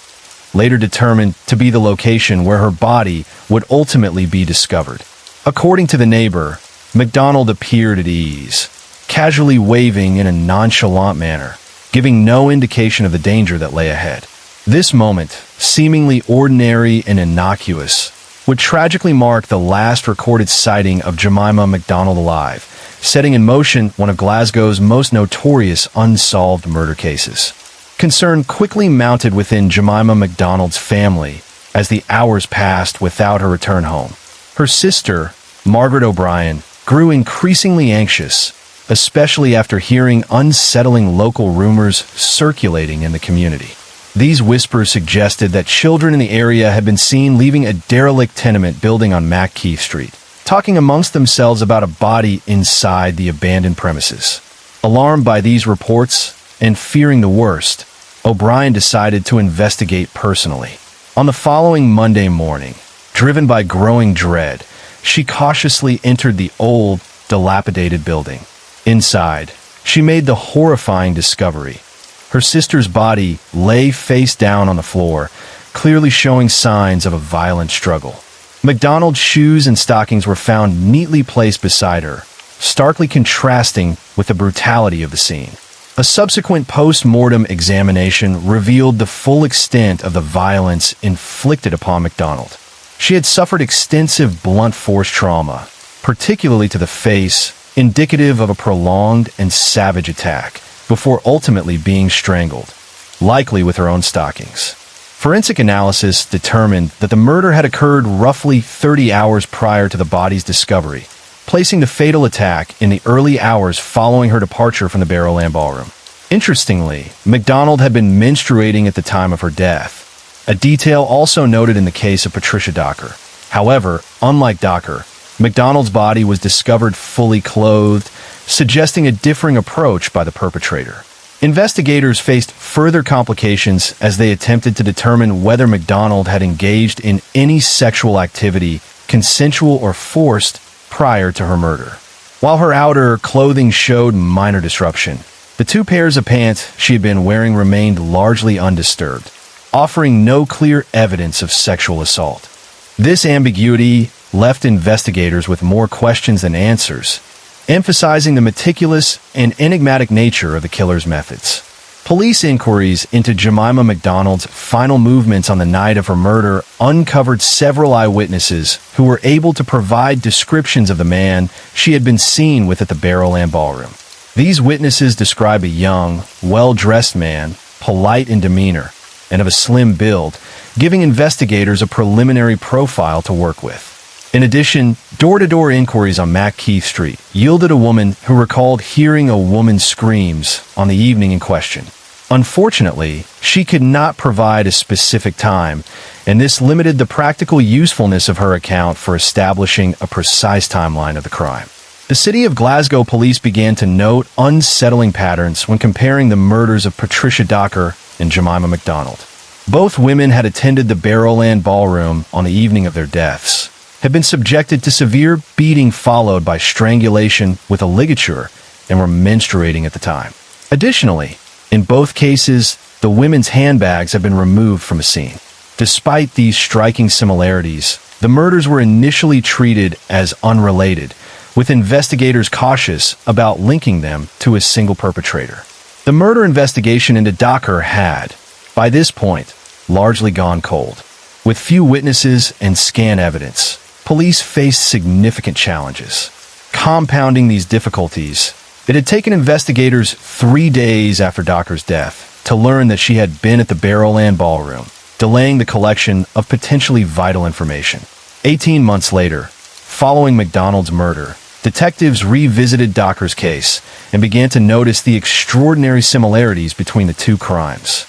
later determined to be the location where her body would ultimately be discovered. According to the neighbor, MacDonald appeared at ease, casually waving in a nonchalant manner, giving no indication of the danger that lay ahead. This moment, seemingly ordinary and innocuous, would tragically mark the last recorded sighting of Jemima MacDonald alive, setting in motion one of Glasgow's most notorious unsolved murder cases. Concern quickly mounted within Jemima MacDonald's family as the hours passed without her return home. Her sister, Margaret O'Brien, grew increasingly anxious, especially after hearing unsettling local rumors circulating in the community. These whispers suggested that children in the area had been seen leaving a derelict tenement building on Keith Street, talking amongst themselves about a body inside the abandoned premises. Alarmed by these reports and fearing the worst, O'Brien decided to investigate personally. On the following Monday morning, driven by growing dread, she cautiously entered the old, dilapidated building. Inside, she made the horrifying discovery. Her sister's body lay face down on the floor, clearly showing signs of a violent struggle. MacDonald's shoes and stockings were found neatly placed beside her, starkly contrasting with the brutality of the scene. A subsequent post-mortem examination revealed the full extent of the violence inflicted upon MacDonald. She had suffered extensive blunt force trauma, particularly to the face, indicative of a prolonged and savage attack, before ultimately being strangled, likely with her own stockings. Forensic analysis determined that the murder had occurred roughly 30 hours prior to the body's discovery, placing the fatal attack in the early hours following her departure from the Barrowland Ballroom. Interestingly, MacDonald had been menstruating at the time of her death, a detail also noted in the case of Patricia Docker. However, unlike Docker, MacDonald's body was discovered fully clothed, suggesting a differing approach by the perpetrator. Investigators faced further complications as they attempted to determine whether MacDonald had engaged in any sexual activity, consensual or forced, prior to her murder. While her outer clothing showed minor disruption, the 2 pairs of pants she had been wearing remained largely undisturbed, offering no clear evidence of sexual assault. This ambiguity left investigators with more questions than answers, emphasizing the meticulous and enigmatic nature of the killer's methods. Police inquiries into Jemima MacDonald's final movements on the night of her murder uncovered several eyewitnesses who were able to provide descriptions of the man she had been seen with at the Barrowland Ballroom. These witnesses describe a young, well-dressed man, polite in demeanor, and of a slim build, giving investigators a preliminary profile to work with. In addition, door-to-door inquiries on Keith Street yielded a woman who recalled hearing a woman's screams on the evening in question. Unfortunately, she could not provide a specific time, and this limited the practical usefulness of her account for establishing a precise timeline of the crime. The City of Glasgow police began to note unsettling patterns when comparing the murders of Patricia Docker and Jemima MacDonald. Both women had attended the Barrowland Ballroom on the evening of their deaths, had been subjected to severe beating followed by strangulation with a ligature, and were menstruating at the time. Additionally, In both cases, the women's handbags have been removed from the scene. Despite these striking similarities, the murders were initially treated as unrelated, with investigators cautious about linking them to a single perpetrator. The murder investigation into Docker had, by this point, largely gone cold. With few witnesses and scant evidence, police faced significant challenges. Compounding these difficulties, it had taken investigators 3 days after Docker's death to learn that she had been at the Barrowland Ballroom, delaying the collection of potentially vital information. 18 months later, following McDonald's murder, detectives revisited Docker's case and began to notice the extraordinary similarities between the two crimes.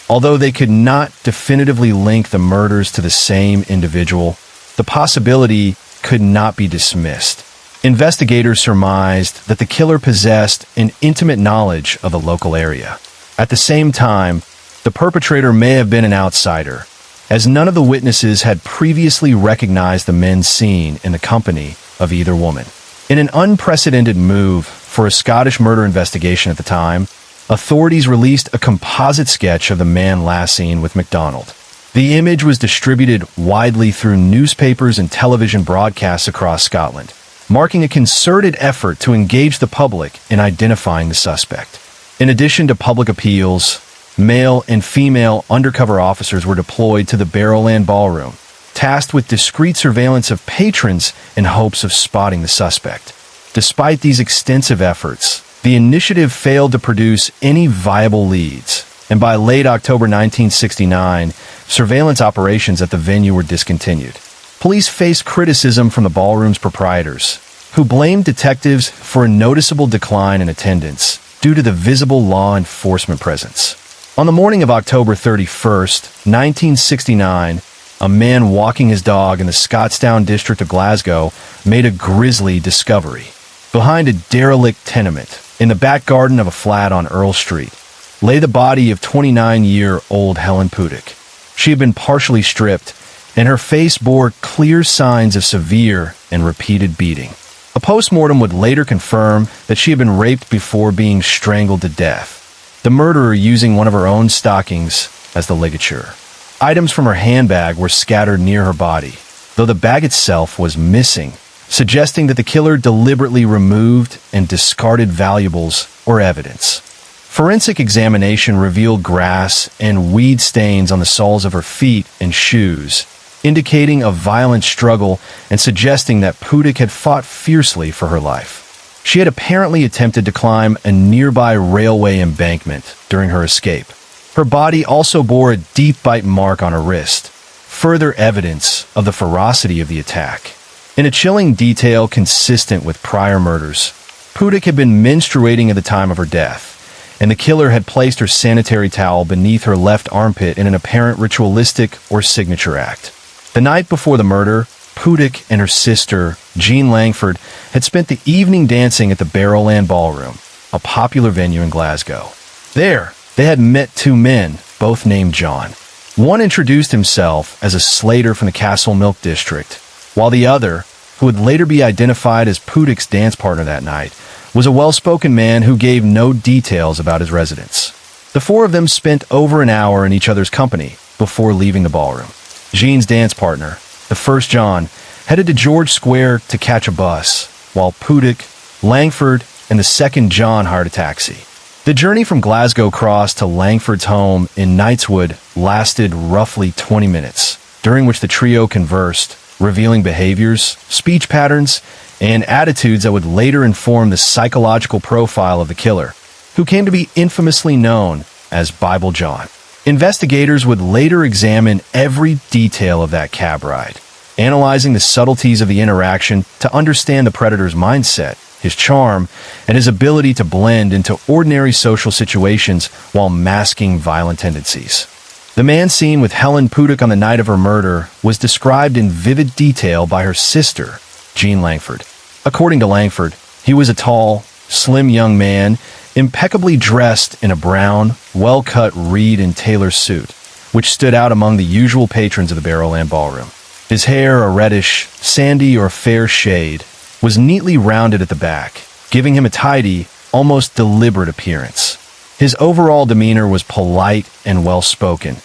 Although they could not definitively link the murders to the same individual, the possibility could not be dismissed. Investigators surmised that the killer possessed an intimate knowledge of the local area. At the same time, the perpetrator may have been an outsider, as none of the witnesses had previously recognized the men seen in the company of either woman. In an unprecedented move for a Scottish murder investigation at the time, authorities released a composite sketch of the man last seen with MacDonald. The image was distributed widely through newspapers and television broadcasts across Scotland, marking a concerted effort to engage the public in identifying the suspect. In addition to public appeals, male and female undercover officers were deployed to the Barrowland Ballroom, tasked with discreet surveillance of patrons in hopes of spotting the suspect. Despite these extensive efforts, the initiative failed to produce any viable leads, and by late October 1969, surveillance operations at the venue were discontinued. Police faced criticism from the ballroom's proprietors, who blamed detectives for a noticeable decline in attendance due to the visible law enforcement presence. On the morning of October 31st, 1969, a man walking his dog in the Scotstoun district of Glasgow made a grisly discovery. Behind a derelict tenement, in the back garden of a flat on Earl Street, lay the body of 29-year-old Helen Pudick. She had been partially stripped, and her face bore clear signs of severe and repeated beating. A postmortem would later confirm that she had been raped before being strangled to death, the murderer using one of her own stockings as the ligature. Items from her handbag were scattered near her body, though the bag itself was missing, suggesting that the killer deliberately removed and discarded valuables or evidence. Forensic examination revealed grass and weed stains on the soles of her feet and shoes, indicating a violent struggle and suggesting that Pudick had fought fiercely for her life. She had apparently attempted to climb a nearby railway embankment during her escape. Her body also bore a deep bite mark on her wrist, further evidence of the ferocity of the attack. In a chilling detail consistent with prior murders, Pudick had been menstruating at the time of her death, and the killer had placed her sanitary towel beneath her left armpit in an apparent ritualistic or signature act. The night before the murder, Pudick and her sister, Jean Langford, had spent the evening dancing at the Barrowland Ballroom, a popular venue in Glasgow. There, they had met two men, both named John. One introduced himself as a slater from the Castle Milk District, while the other, who would later be identified as Pudick's dance partner that night, was a well-spoken man who gave no details about his residence. The four of them spent over an hour in each other's company before leaving the ballroom. Jean's dance partner, the first John, headed to George Square to catch a bus, while Pudick, Langford, and the second John hired a taxi. The journey from Glasgow Cross to Langford's home in Knightswood lasted roughly 20 minutes, during which the trio conversed, revealing behaviors, speech patterns, and attitudes that would later inform the psychological profile of the killer, who came to be infamously known as Bible John. Investigators would later examine every detail of that cab ride, analyzing the subtleties of the interaction to understand the predator's mindset, his charm, and his ability to blend into ordinary social situations while masking violent tendencies. The man seen with Helen Pudick on the night of her murder was described in vivid detail by her sister, Jean Langford. According to Langford, he was a tall, slim young man, impeccably dressed in a brown, well-cut Reed and Taylor suit, which stood out among the usual patrons of the Barrowland Ballroom. His hair, a reddish, sandy or fair shade, was neatly rounded at the back, giving him a tidy, almost deliberate appearance. His overall demeanor was polite and well-spoken,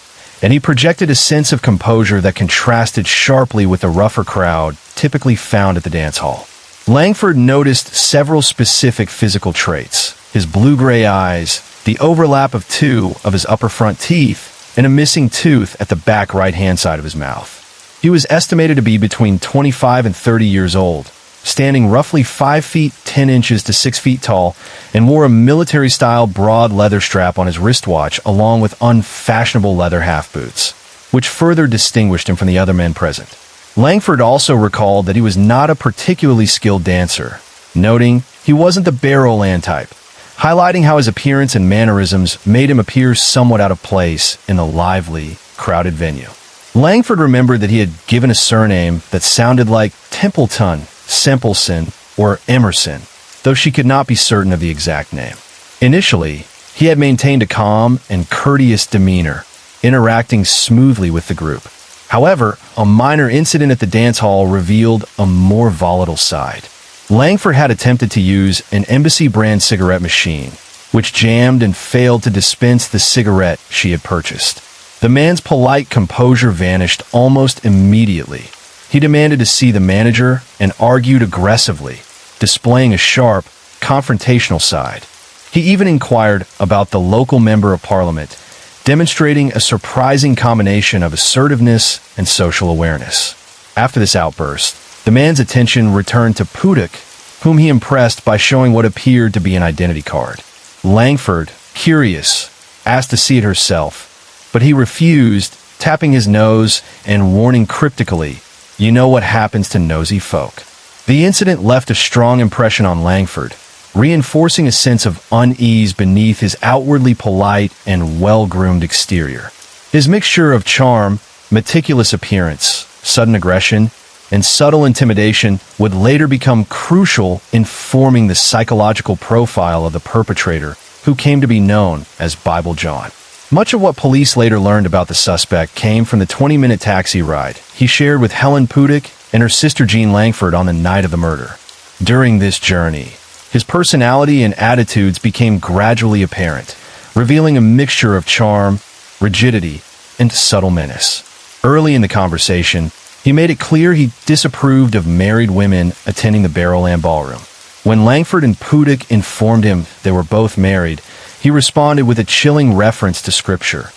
and he projected a sense of composure that contrasted sharply with the rougher crowd typically found at the dance hall. Langford noticed several specific physical traits: his blue-gray eyes, the overlap of two of his upper front teeth, and a missing tooth at the back right-hand side of his mouth. He was estimated to be between 25 and 30 years old, standing roughly 5 feet 10 inches to 6 feet tall, and wore a military-style broad leather strap on his wristwatch along with unfashionable leather half-boots, which further distinguished him from the other men present. Langford also recalled that he was not a particularly skilled dancer, noting he wasn't the Barrowland type, highlighting how his appearance and mannerisms made him appear somewhat out of place in the lively, crowded venue. Langford remembered that he had given a surname that sounded like Templeton, Sempleson, or Emerson, though she could not be certain of the exact name. Initially, he had maintained a calm and courteous demeanor, interacting smoothly with the group. However, a minor incident at the dance hall revealed a more volatile side. Langford had attempted to use an Embassy-brand cigarette machine, which jammed and failed to dispense the cigarette she had purchased. The man's polite composure vanished almost immediately. He demanded to see the manager and argued aggressively, displaying a sharp, confrontational side. He even inquired about the local member of parliament, demonstrating a surprising combination of assertiveness and social awareness. After this outburst, the man's attention returned to Pudik, whom he impressed by showing what appeared to be an identity card. Langford, curious, asked to see it herself, but he refused, tapping his nose and warning cryptically, "You know what happens to nosy folk." The incident left a strong impression on Langford, reinforcing a sense of unease beneath his outwardly polite and well-groomed exterior. His mixture of charm, meticulous appearance, sudden aggression, and subtle intimidation would later become crucial in forming the psychological profile of the perpetrator, who came to be known as Bible John. Much of what police later learned about the suspect came from the 20-minute taxi ride he shared with Helen Pudik and her sister Jean Langford on the night of the murder. During this journey, his personality and attitudes became gradually apparent, revealing a mixture of charm, rigidity, and subtle menace. Early in the conversation, he made it clear he disapproved of married women attending the Barrowland Ballroom. When Langford and Pudik informed him they were both married, he responded with a chilling reference to Scripture.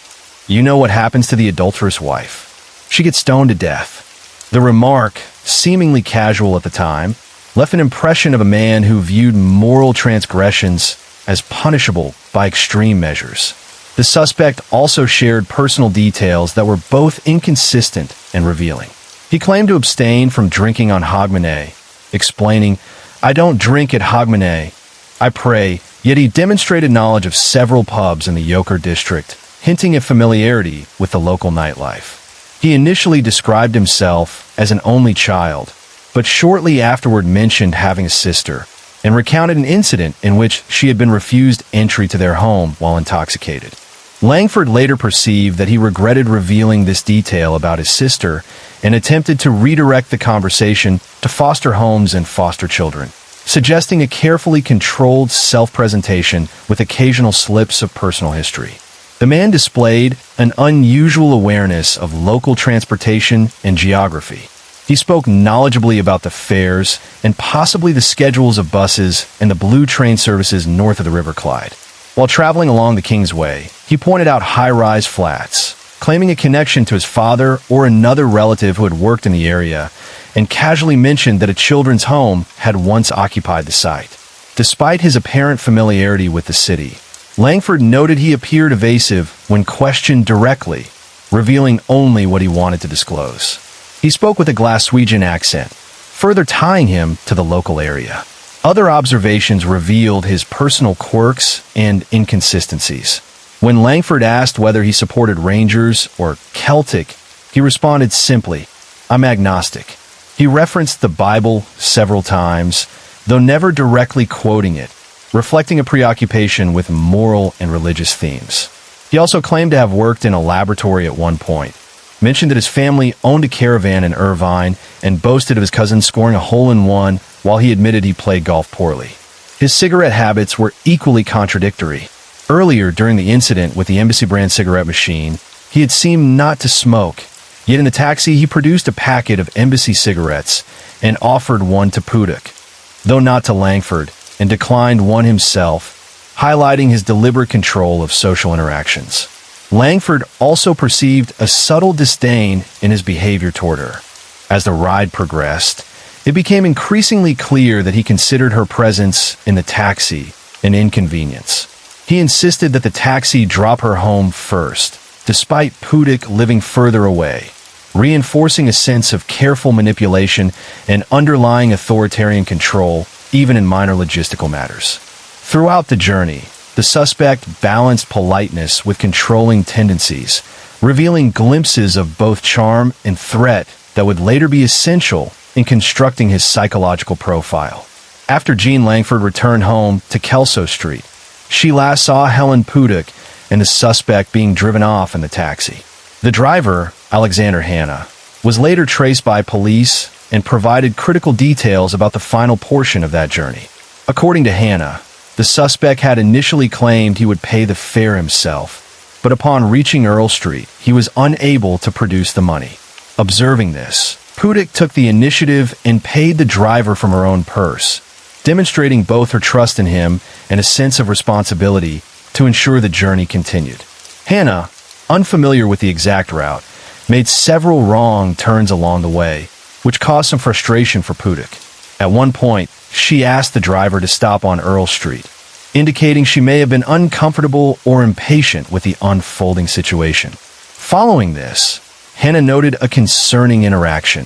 "You know what happens to the adulterous wife? She gets stoned to death." The remark, seemingly casual at the time, left an impression of a man who viewed moral transgressions as punishable by extreme measures. The suspect also shared personal details that were both inconsistent and revealing. He claimed to abstain from drinking on Hogmanay, explaining, "I don't drink at Hogmanay, I pray," yet he demonstrated knowledge of several pubs in the Yoker district, hinting at familiarity with the local nightlife. He initially described himself as an only child, but shortly afterward mentioned having a sister, and recounted an incident in which she had been refused entry to their home while intoxicated. Langford later perceived that he regretted revealing this detail about his sister and attempted to redirect the conversation to foster homes and foster children, suggesting a carefully controlled self-presentation with occasional slips of personal history. The man displayed an unusual awareness of local transportation and geography. He spoke knowledgeably about the fares and possibly the schedules of buses and the blue train services north of the River Clyde. While traveling along the Kingsway, he pointed out high-rise flats, claiming a connection to his father or another relative who had worked in the area, and casually mentioned that a children's home had once occupied the site. Despite his apparent familiarity with the city, Langford noted he appeared evasive when questioned directly, revealing only what he wanted to disclose. He spoke with a Glaswegian accent, further tying him to the local area. Other observations revealed his personal quirks and inconsistencies. When Langford asked whether he supported Rangers or Celtic, he responded simply, "I'm agnostic." He referenced the Bible several times, though never directly quoting it, reflecting a preoccupation with moral and religious themes. He also claimed to have worked in a laboratory at one point, mentioned that his family owned a caravan in Irvine, and boasted of his cousin scoring a hole-in-one while he admitted he played golf poorly. His cigarette habits were equally contradictory. Earlier, during the incident with the Embassy brand cigarette machine, he had seemed not to smoke. Yet in the taxi, he produced a packet of Embassy cigarettes and offered one to Pudic, though not to Langford, and declined one himself, highlighting his deliberate control of social interactions. Langford also perceived a subtle disdain in his behavior toward her. As the ride progressed, it became increasingly clear that he considered her presence in the taxi an inconvenience. He insisted that the taxi drop her home first, despite Pudic living further away, reinforcing a sense of careful manipulation and underlying authoritarian control, even in minor logistical matters. Throughout the journey, the suspect balanced politeness with controlling tendencies, revealing glimpses of both charm and threat that would later be essential in constructing his psychological profile. After Jean Langford returned home to Kelso Street, she last saw Helen Pudic and the suspect being driven off in the taxi. The driver, Alexander Hanna, was later traced by police and provided critical details about the final portion of that journey. According to Hanna, the suspect had initially claimed he would pay the fare himself, but upon reaching Earl Street, he was unable to produce the money. Observing this, Pudic took the initiative and paid the driver from her own purse, demonstrating both her trust in him and a sense of responsibility to ensure the journey continued. Hanna, unfamiliar with the exact route, made several wrong turns along the way, which caused some frustration for Pudic. At one point, she asked the driver to stop on Earl Street, indicating she may have been uncomfortable or impatient with the unfolding situation. Following this, Hanna noted a concerning interaction.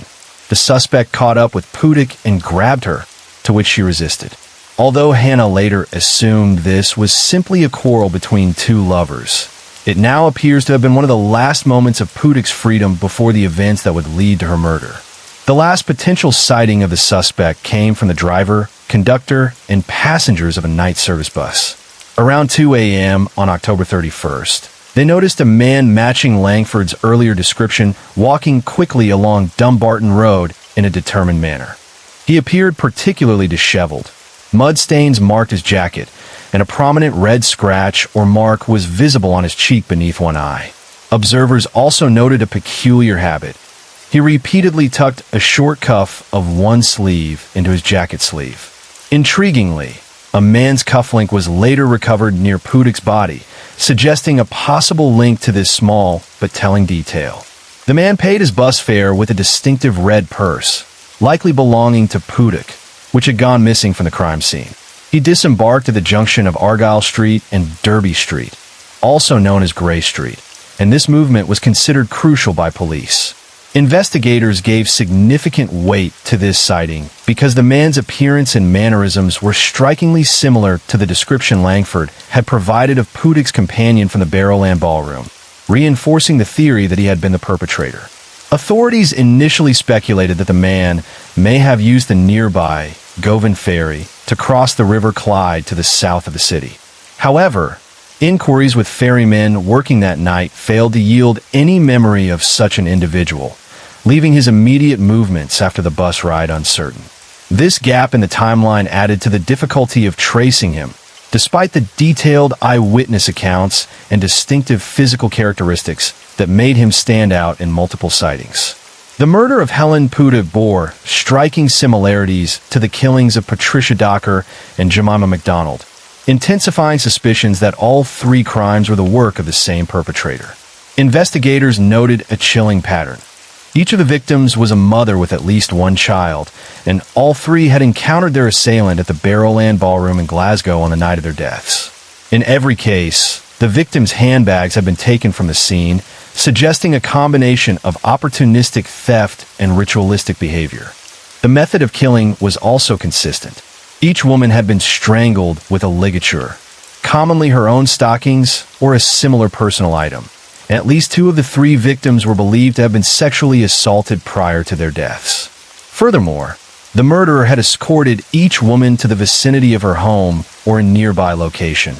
The suspect caught up with Pudic and grabbed her, to which she resisted. Although Hanna later assumed this was simply a quarrel between two lovers, it now appears to have been one of the last moments of Pudic's freedom before the events that would lead to her murder. The last potential sighting of the suspect came from the driver, conductor, and passengers of a night service bus. Around 2 a.m. on October 31st, they noticed a man matching Langford's earlier description walking quickly along Dumbarton Road in a determined manner. He appeared particularly disheveled. Mud stains marked his jacket, and a prominent red scratch or mark was visible on his cheek beneath one eye. Observers also noted a peculiar habit. He repeatedly tucked a short cuff of one sleeve into his jacket sleeve. Intriguingly, a man's cufflink was later recovered near Pudic's body, suggesting a possible link to this small but telling detail. The man paid his bus fare with a distinctive red purse, likely belonging to Pudic, which had gone missing from the crime scene. He disembarked at the junction of Argyle Street and Derby Street, also known as Gray Street, and this movement was considered crucial by police. Investigators gave significant weight to this sighting because the man's appearance and mannerisms were strikingly similar to the description Langford had provided of Pudic's companion from the Barrowland Ballroom, reinforcing the theory that he had been the perpetrator. Authorities initially speculated that the man may have used the nearby Govan Ferry to cross the River Clyde to the south of the city. However, inquiries with ferrymen working that night failed to yield any memory of such an individual, leaving his immediate movements after the bus ride uncertain. This gap in the timeline added to the difficulty of tracing him, despite the detailed eyewitness accounts and distinctive physical characteristics that made him stand out in multiple sightings. The murder of Helen Pudic bore striking similarities to the killings of Patricia Docker and Jemima McDonald, intensifying suspicions that all three crimes were the work of the same perpetrator. Investigators noted a chilling pattern. Each of the victims was a mother with at least one child, and all three had encountered their assailant at the Barrowland Ballroom in Glasgow on the night of their deaths. In every case, the victims' handbags had been taken from the scene, suggesting a combination of opportunistic theft and ritualistic behavior. The method of killing was also consistent. Each woman had been strangled with a ligature, commonly her own stockings or a similar personal item. At least two of the three victims were believed to have been sexually assaulted prior to their deaths. Furthermore, the murderer had escorted each woman to the vicinity of her home or a nearby location,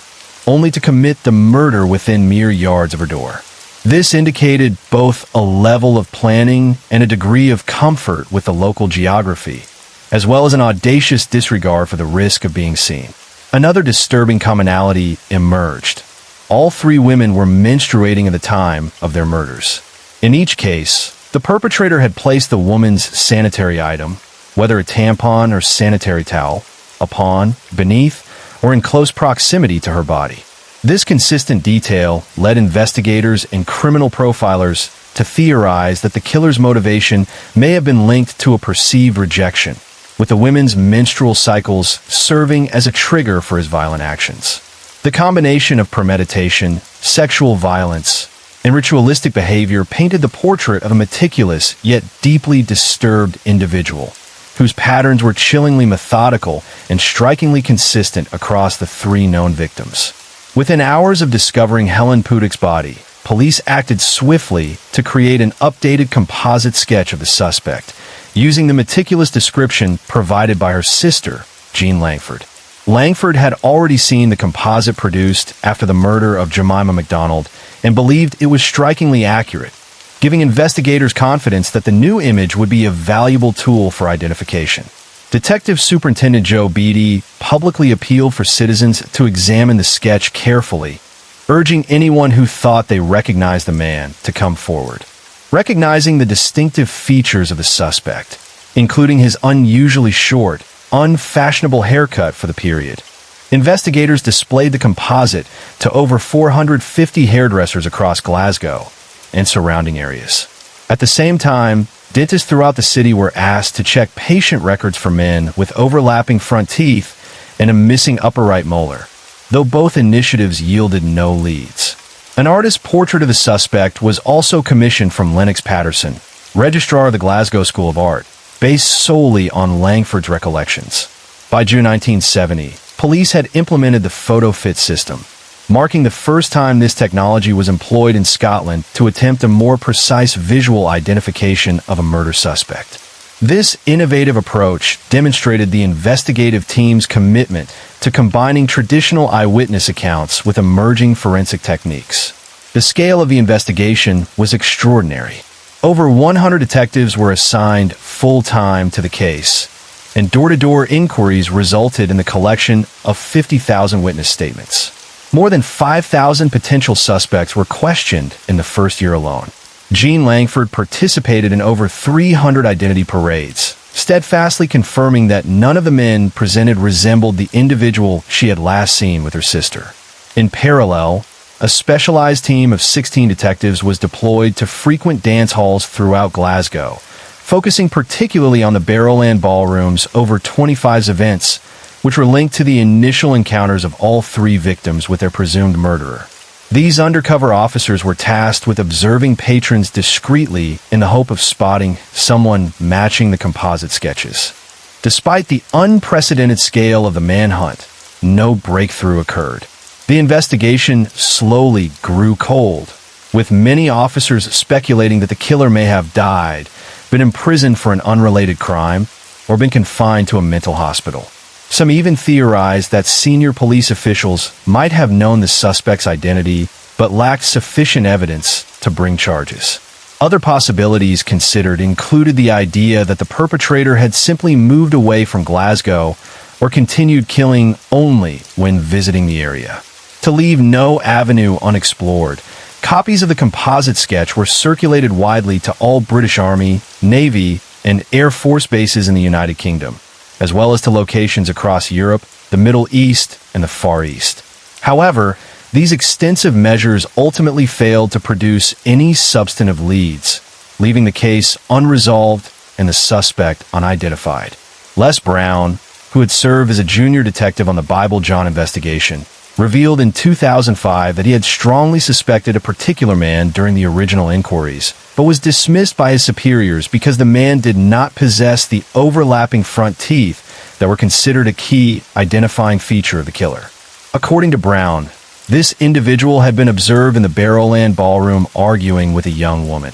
only to commit the murder within mere yards of her door. This indicated both a level of planning and a degree of comfort with the local geography, as well as an audacious disregard for the risk of being seen. Another disturbing commonality emerged. all three women were menstruating at the time of their murders. In each case, the perpetrator had placed the woman's sanitary item, whether a tampon or sanitary towel, upon, beneath, or in close proximity to her body. This consistent detail led investigators and criminal profilers to theorize that the killer's motivation may have been linked to a perceived rejection, with the women's menstrual cycles serving as a trigger for his violent actions. The combination of premeditation, sexual violence, and ritualistic behavior painted the portrait of a meticulous yet deeply disturbed individual, whose patterns were chillingly methodical and strikingly consistent across the three known victims. Within hours of discovering Helen Pudik's body, police acted swiftly to create an updated composite sketch of the suspect, using the meticulous description provided by her sister, Jean Langford. Langford had already seen the composite produced after the murder of Jemima McDonald and believed it was strikingly accurate, giving investigators confidence that the new image would be a valuable tool for identification. Detective Superintendent Joe Beatty publicly appealed for citizens to examine the sketch carefully, urging anyone who thought they recognized the man to come forward. Recognizing the distinctive features of the suspect, including his unusually short, unfashionable haircut for the period, investigators displayed the composite to over 450 hairdressers across Glasgow and surrounding areas. At the same time, dentists throughout the city were asked to check patient records for men with overlapping front teeth and a missing upper right molar, though both initiatives yielded no leads. An artist's portrait of the suspect was also commissioned from Lennox Patterson, registrar of the Glasgow School of Art, based solely on Langford's recollections. By June 1970, police had implemented the PhotoFit system, marking the first time this technology was employed in Scotland to attempt a more precise visual identification of a murder suspect. This innovative approach demonstrated the investigative team's commitment to combining traditional eyewitness accounts with emerging forensic techniques. The scale of the investigation was extraordinary. Over 100 detectives were assigned full-time to the case, and door-to-door inquiries resulted in the collection of 50,000 witness statements. More than 5,000 potential suspects were questioned in the first year alone. Jean Langford participated in over 300 identity parades, steadfastly confirming that none of the men presented resembled the individual she had last seen with her sister. In parallel, a specialized team of 16 detectives was deployed to frequent dance halls throughout Glasgow, focusing particularly on the Barrowland Ballroom's over 25 events, which were linked to the initial encounters of all three victims with their presumed murderer. These undercover officers were tasked with observing patrons discreetly in the hope of spotting someone matching the composite sketches. Despite the unprecedented scale of the manhunt, no breakthrough occurred. The investigation slowly grew cold, with many officers speculating that the killer may have died, been imprisoned for an unrelated crime, or been confined to a mental hospital. Some even theorized that senior police officials might have known the suspect's identity but lacked sufficient evidence to bring charges. Other possibilities considered included the idea that the perpetrator had simply moved away from Glasgow or continued killing only when visiting the area. To leave no avenue unexplored, copies of the composite sketch were circulated widely to all British Army, Navy, and Air Force bases in the United Kingdom, as well as to locations across Europe, the Middle East, and the Far East. However, these extensive measures ultimately failed to produce any substantive leads, leaving the case unresolved and the suspect unidentified. Les Brown, who had served as a junior detective on the Bible John investigation, revealed in 2005 that he had strongly suspected a particular man during the original inquiries, but was dismissed by his superiors because the man did not possess the overlapping front teeth that were considered a key identifying feature of the killer. According to Brown, this individual had been observed in the Barrowland Ballroom arguing with a young woman,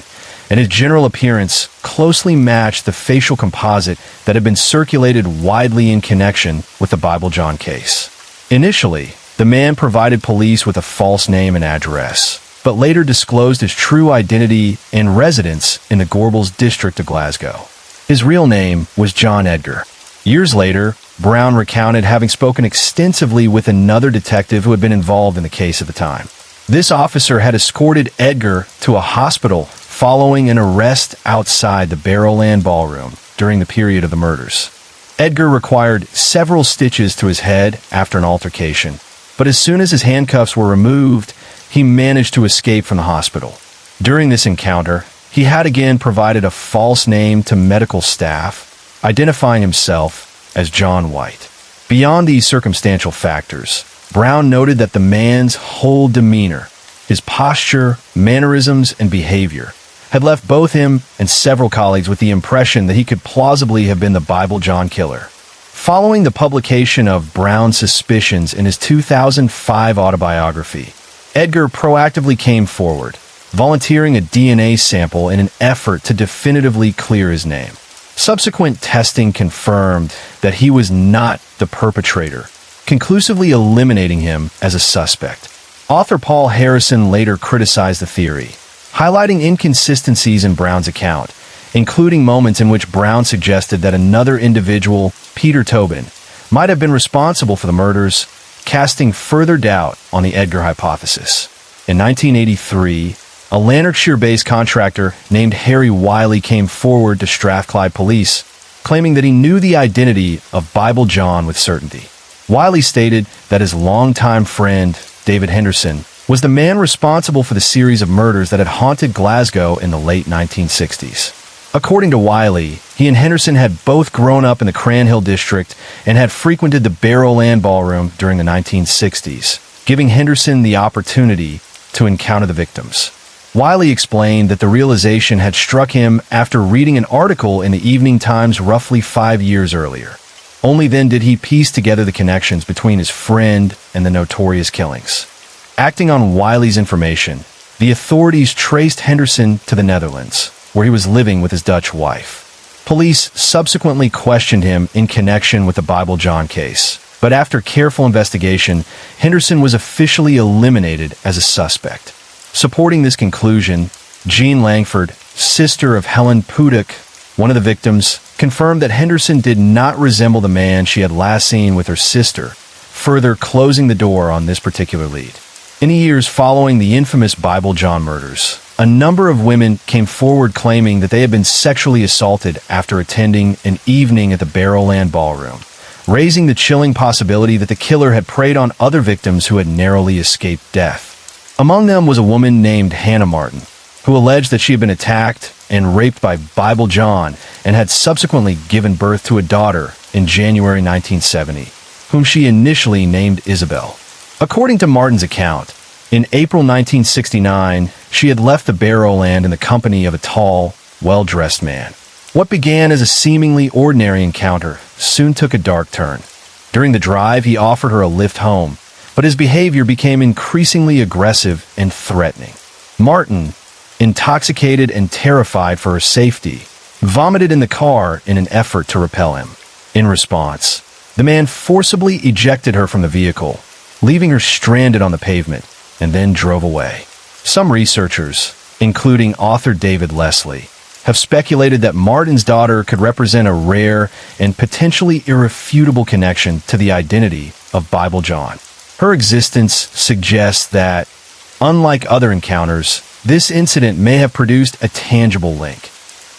and his general appearance closely matched the facial composite that had been circulated widely in connection with the Bible John case. Initially, the man provided police with a false name and address, but later disclosed his true identity and residence in the Gorbals district of Glasgow. His real name was John Edgar. Years later, Brown recounted having spoken extensively with another detective who had been involved in the case at the time. This officer had escorted Edgar to a hospital following an arrest outside the Barrowland Ballroom during the period of the murders. Edgar required several stitches to his head after an altercation, but as soon as his handcuffs were removed, he managed to escape from the hospital. During this encounter, he had again provided a false name to medical staff, identifying himself as John White. Beyond these circumstantial factors, Brown noted that the man's whole demeanor, his posture, mannerisms, and behavior had left both him and several colleagues with the impression that he could plausibly have been the Bible John killer. Following the publication of Brown's suspicions in his 2005 autobiography, Edgar proactively came forward, volunteering a DNA sample in an effort to definitively clear his name. Subsequent testing confirmed that he was not the perpetrator, conclusively eliminating him as a suspect. Author Paul Harrison later criticized the theory, highlighting inconsistencies in Brown's account, including moments in which Brown suggested that another individual, Peter Tobin, might have been responsible for the murders, casting further doubt on the Edgar hypothesis. In 1983, a Lanarkshire-based contractor named Harry Wiley came forward to Strathclyde police, claiming that he knew the identity of Bible John with certainty. Wiley stated that his longtime friend, David Henderson, was the man responsible for the series of murders that had haunted Glasgow in the late 1960s. According to Wiley, he and Henderson had both grown up in the Cranhill district and had frequented the Barrowland Ballroom during the 1960s, giving Henderson the opportunity to encounter the victims. Wiley explained that the realization had struck him after reading an article in the Evening Times roughly 5 years earlier. Only then did he piece together the connections between his friend and the notorious killings. Acting on Wiley's information, the authorities traced Henderson to the Netherlands, where he was living with his Dutch wife. Police subsequently questioned him in connection with the Bible John case, but after careful investigation, Henderson was officially eliminated as a suspect. Supporting this conclusion, Jean Langford, sister of Helen Puddock, one of the victims, confirmed that Henderson did not resemble the man she had last seen with her sister, further closing the door on this particular lead. In the years following the infamous Bible John murders, a number of women came forward claiming that they had been sexually assaulted after attending an evening at the Barrowland Ballroom, raising the chilling possibility that the killer had preyed on other victims who had narrowly escaped death. Among them was a woman named Hannah Martin, who alleged that she had been attacked and raped by Bible John and had subsequently given birth to a daughter in January 1970, whom she initially named Isabel. According to Martin's account, in April 1969, she had left the Barrowland in the company of a tall, well-dressed man. What began as a seemingly ordinary encounter soon took a dark turn. During the drive, he offered her a lift home, but his behavior became increasingly aggressive and threatening. Martin, intoxicated and terrified for her safety, vomited in the car in an effort to repel him. In response, the man forcibly ejected her from the vehicle, leaving her stranded on the pavement, and then drove away. Some researchers, including author David Leslie, have speculated that Martin's daughter could represent a rare and potentially irrefutable connection to the identity of Bible John. Her existence suggests that, unlike other encounters, this incident may have produced a tangible link,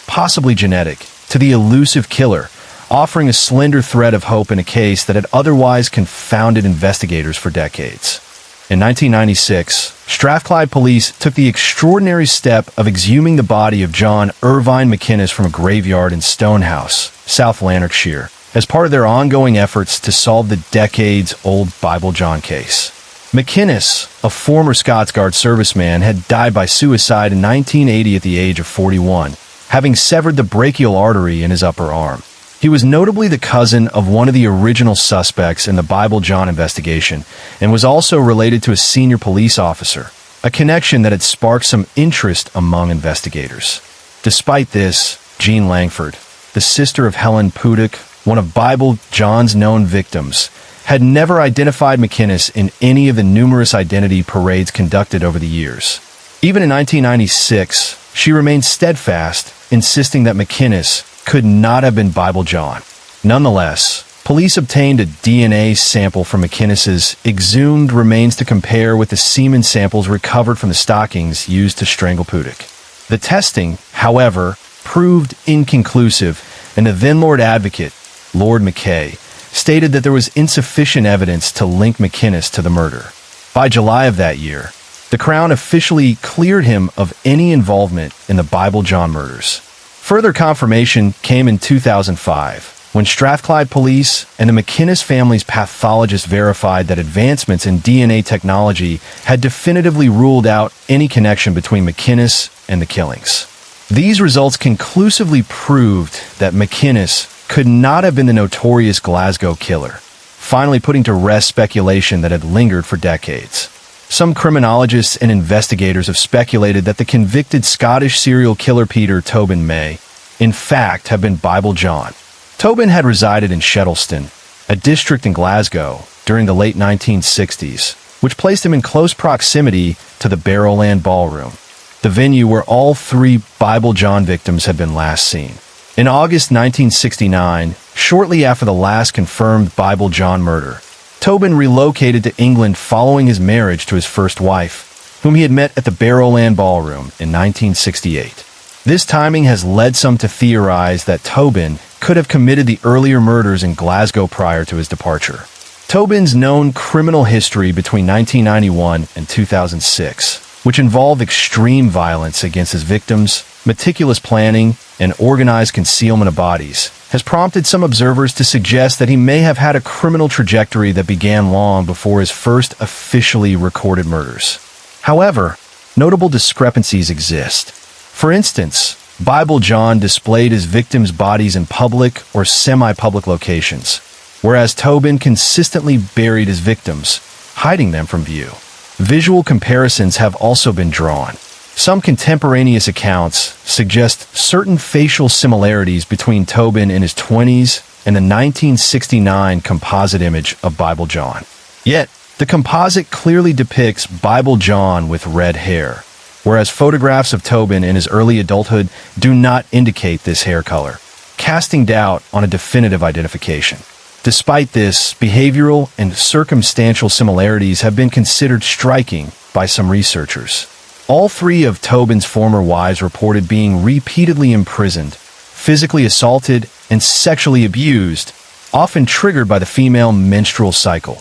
possibly genetic, to the elusive killer, offering a slender thread of hope in a case that had otherwise confounded investigators for decades. In 1996, Strathclyde police took the extraordinary step of exhuming the body of John Irvine McInnes from a graveyard in Stonehouse, South Lanarkshire, as part of their ongoing efforts to solve the decades-old Bible John case. McInnes, a former Scots Guard serviceman, had died by suicide in 1980 at the age of 41, having severed the brachial artery in his upper arm. He was notably the cousin of one of the original suspects in the Bible John investigation and was also related to a senior police officer, a connection that had sparked some interest among investigators. Despite this, Jean Langford, the sister of Helen Puddock, one of Bible John's known victims, had never identified McInnes in any of the numerous identity parades conducted over the years. Even in 1996, she remained steadfast, insisting that McInnes could not have been Bible John. Nonetheless, Police obtained a DNA sample from McInnes's exhumed remains to compare with the semen samples recovered from the stockings used to strangle Pudick. The testing, however, proved inconclusive, and the then Lord Advocate, Lord Mackay, stated that there was insufficient evidence to link McInnes to the murder. By July of that year, the Crown officially cleared him of any involvement in the Bible John murders. Further confirmation came in 2005, when Strathclyde Police and the McInnes family's pathologist verified that advancements in DNA technology had definitively ruled out any connection between McInnes and the killings. These results conclusively proved that McInnes could not have been the notorious Glasgow killer, finally putting to rest speculation that had lingered for decades. Some criminologists and investigators have speculated that the convicted Scottish serial killer Peter Tobin may, in fact, have been Bible John. Tobin had resided in Shettleston, a district in Glasgow, during the late 1960s, which placed him in close proximity to the Barrowland Ballroom, the venue where all three Bible John victims had been last seen. In August 1969, shortly after the last confirmed Bible John murder, Tobin relocated to England following his marriage to his first wife, whom he had met at the Barrowland Ballroom in 1968. This timing has led some to theorize that Tobin could have committed the earlier murders in Glasgow prior to his departure. Tobin's known criminal history between 1991 and 2006, which involved extreme violence against his victims, meticulous planning, and organized concealment of bodies, has prompted some observers to suggest that he may have had a criminal trajectory that began long before his first officially recorded murders. However, notable discrepancies exist. For instance, Bible John displayed his victims' bodies in public or semi-public locations, whereas Tobin consistently buried his victims, hiding them from view. Visual comparisons have also been drawn. Some contemporaneous accounts suggest certain facial similarities between Tobin in his 20s and the 1969 composite image of Bible John. Yet, the composite clearly depicts Bible John with red hair, whereas photographs of Tobin in his early adulthood do not indicate this hair color, casting doubt on a definitive identification. Despite this, behavioral and circumstantial similarities have been considered striking by some researchers. All three of Tobin's former wives reported being repeatedly imprisoned, physically assaulted, and sexually abused, often triggered by the female menstrual cycle,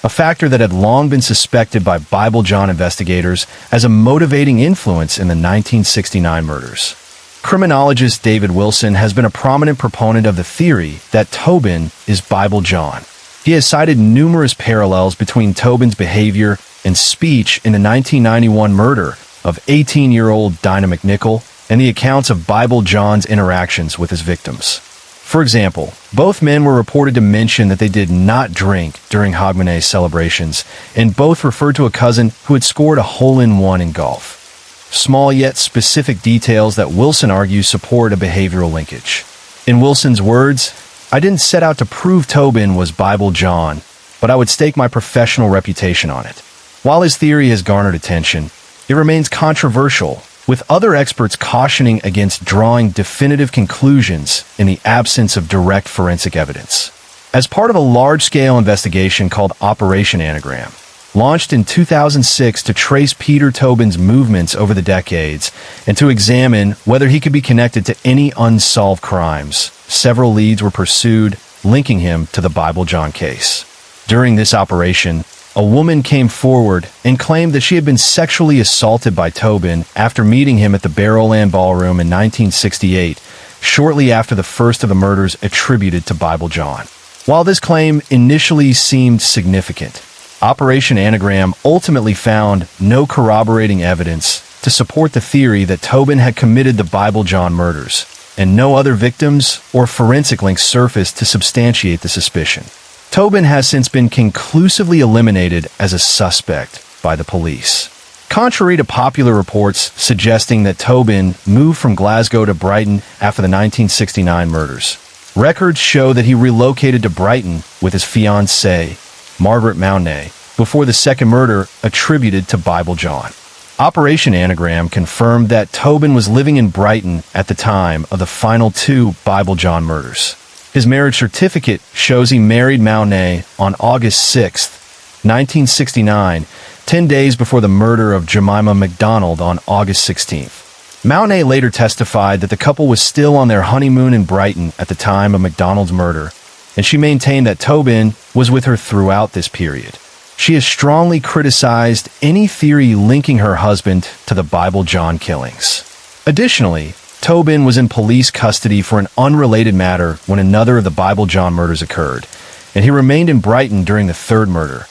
a factor that had long been suspected by Bible John investigators as a motivating influence in the 1969 murders. Criminologist David Wilson has been a prominent proponent of the theory that Tobin is Bible John. He has cited numerous parallels between Tobin's behavior and speech in the 1991 murder of 18-year-old Dinah McNichol and the accounts of Bible John's interactions with his victims. For example, both men were reported to mention that they did not drink during Hogmanay celebrations, and both referred to a cousin who had scored a hole-in-one in golf. Small yet specific details that Wilson argues support a behavioral linkage. In Wilson's words, "I didn't set out to prove Tobin was Bible John, but I would stake my professional reputation on it." While his theory has garnered attention, it remains controversial, with other experts cautioning against drawing definitive conclusions in the absence of direct forensic evidence. As part of a large-scale investigation called Operation Anagram, launched in 2006 to trace Peter Tobin's movements over the decades and to examine whether he could be connected to any unsolved crimes, several leads were pursued, linking him to the Bible John case. During this operation, a woman came forward and claimed that she had been sexually assaulted by Tobin after meeting him at the Barrowland Ballroom in 1968, shortly after the first of the murders attributed to Bible John. While this claim initially seemed significant, Operation Anagram ultimately found no corroborating evidence to support the theory that Tobin had committed the Bible John murders, and no other victims or forensic links surfaced to substantiate the suspicion. Tobin has since been conclusively eliminated as a suspect by the police. Contrary to popular reports suggesting that Tobin moved from Glasgow to Brighton after the 1969 murders, records show that he relocated to Brighton with his fiancée, Margaret Mounay, before the second murder attributed to Bible John. Operation Anagram confirmed that Tobin was living in Brighton at the time of the final two Bible John murders. His marriage certificate shows he married Moody on August 6, 1969, 10 days before the murder of Jemima McDonald on August 16th. Moody later testified that the couple was still on their honeymoon in Brighton at the time of McDonald's murder, and she maintained that Tobin was with her throughout this period. She has strongly criticized any theory linking her husband to the Bible John killings. Additionally, Tobin was in police custody for an unrelated matter when another of the Bible John murders occurred, and he remained in Brighton during the third murder,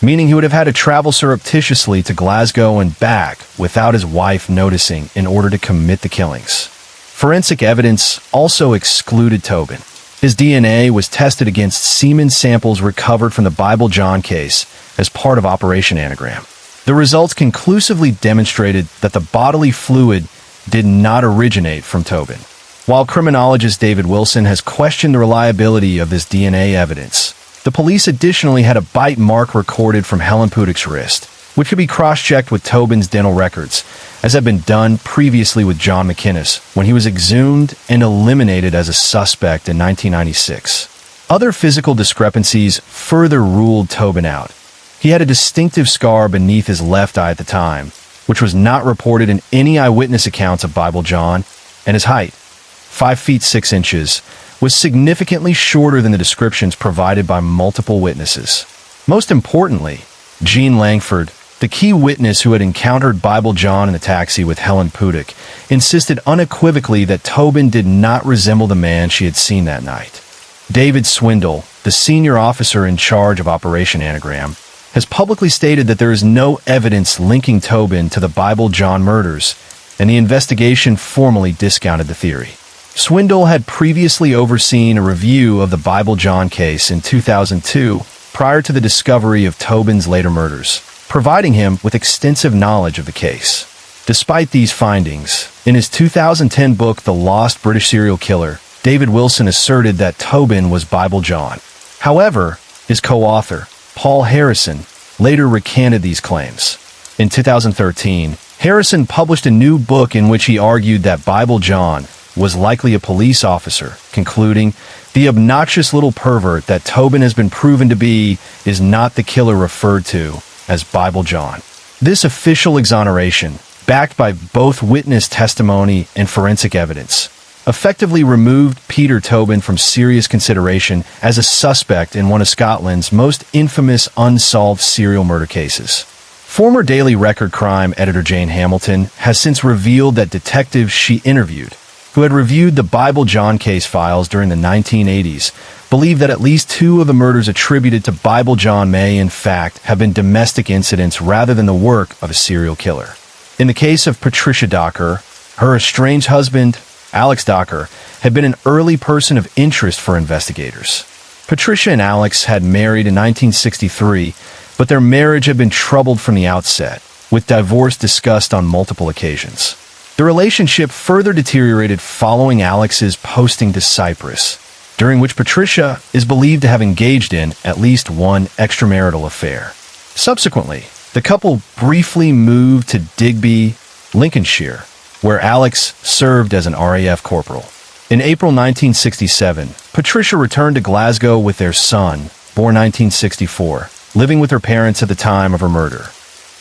meaning he would have had to travel surreptitiously to Glasgow and back without his wife noticing in order to commit the killings. Forensic evidence also excluded Tobin. His DNA was tested against semen samples recovered from the Bible John case as part of Operation Anagram. The results conclusively demonstrated that the bodily fluid did not originate from Tobin. While criminologist David Wilson has questioned the reliability of this DNA evidence, the police additionally had a bite mark recorded from Helen Pudik's wrist, which could be cross-checked with Tobin's dental records, as had been done previously with John McInnes when he was exhumed and eliminated as a suspect in 1996. Other physical discrepancies further ruled Tobin out. He had a distinctive scar beneath his left eye at the time, which was not reported in any eyewitness accounts of Bible John, and his height, 5 feet 6 inches, was significantly shorter than the descriptions provided by multiple witnesses. Most importantly, Jean Langford, the key witness who had encountered Bible John in the taxi with Helen Pudik, insisted unequivocally that Tobin did not resemble the man she had seen that night. David Swindle, the senior officer in charge of Operation Anagram, has publicly stated that there is no evidence linking Tobin to the Bible John murders, and the investigation formally discounted the theory. Swindle had previously overseen a review of the Bible John case in 2002 prior to the discovery of Tobin's later murders, providing him with extensive knowledge of the case. Despite these findings, in his 2010 book The Lost British Serial Killer, David Wilson asserted that Tobin was Bible John. However, his co-author, Paul Harrison, later recanted these claims. In 2013, Harrison published a new book in which he argued that Bible John was likely a police officer, concluding, "The obnoxious little pervert that Tobin has been proven to be is not the killer referred to as Bible John." This official exoneration, backed by both witness testimony and forensic evidence, effectively removed Peter Tobin from serious consideration as a suspect in one of Scotland's most infamous unsolved serial murder cases. Former Daily Record crime editor Jane Hamilton has since revealed that detectives she interviewed, who had reviewed the Bible John case files during the 1980s, believe that at least 2 of the murders attributed to Bible John may, in fact, have been domestic incidents rather than the work of a serial killer. In the case of Patricia Docker, her estranged husband, Alex Docker, had been an early person of interest for investigators. Patricia and Alex had married in 1963, but their marriage had been troubled from the outset, with divorce discussed on multiple occasions. The relationship further deteriorated following Alex's posting to Cyprus, during which Patricia is believed to have engaged in at least one extramarital affair. Subsequently, the couple briefly moved to Digby, Lincolnshire, where Alex served as an RAF corporal. In April 1967, Patricia returned to Glasgow with their son, born 1964, living with her parents at the time of her murder.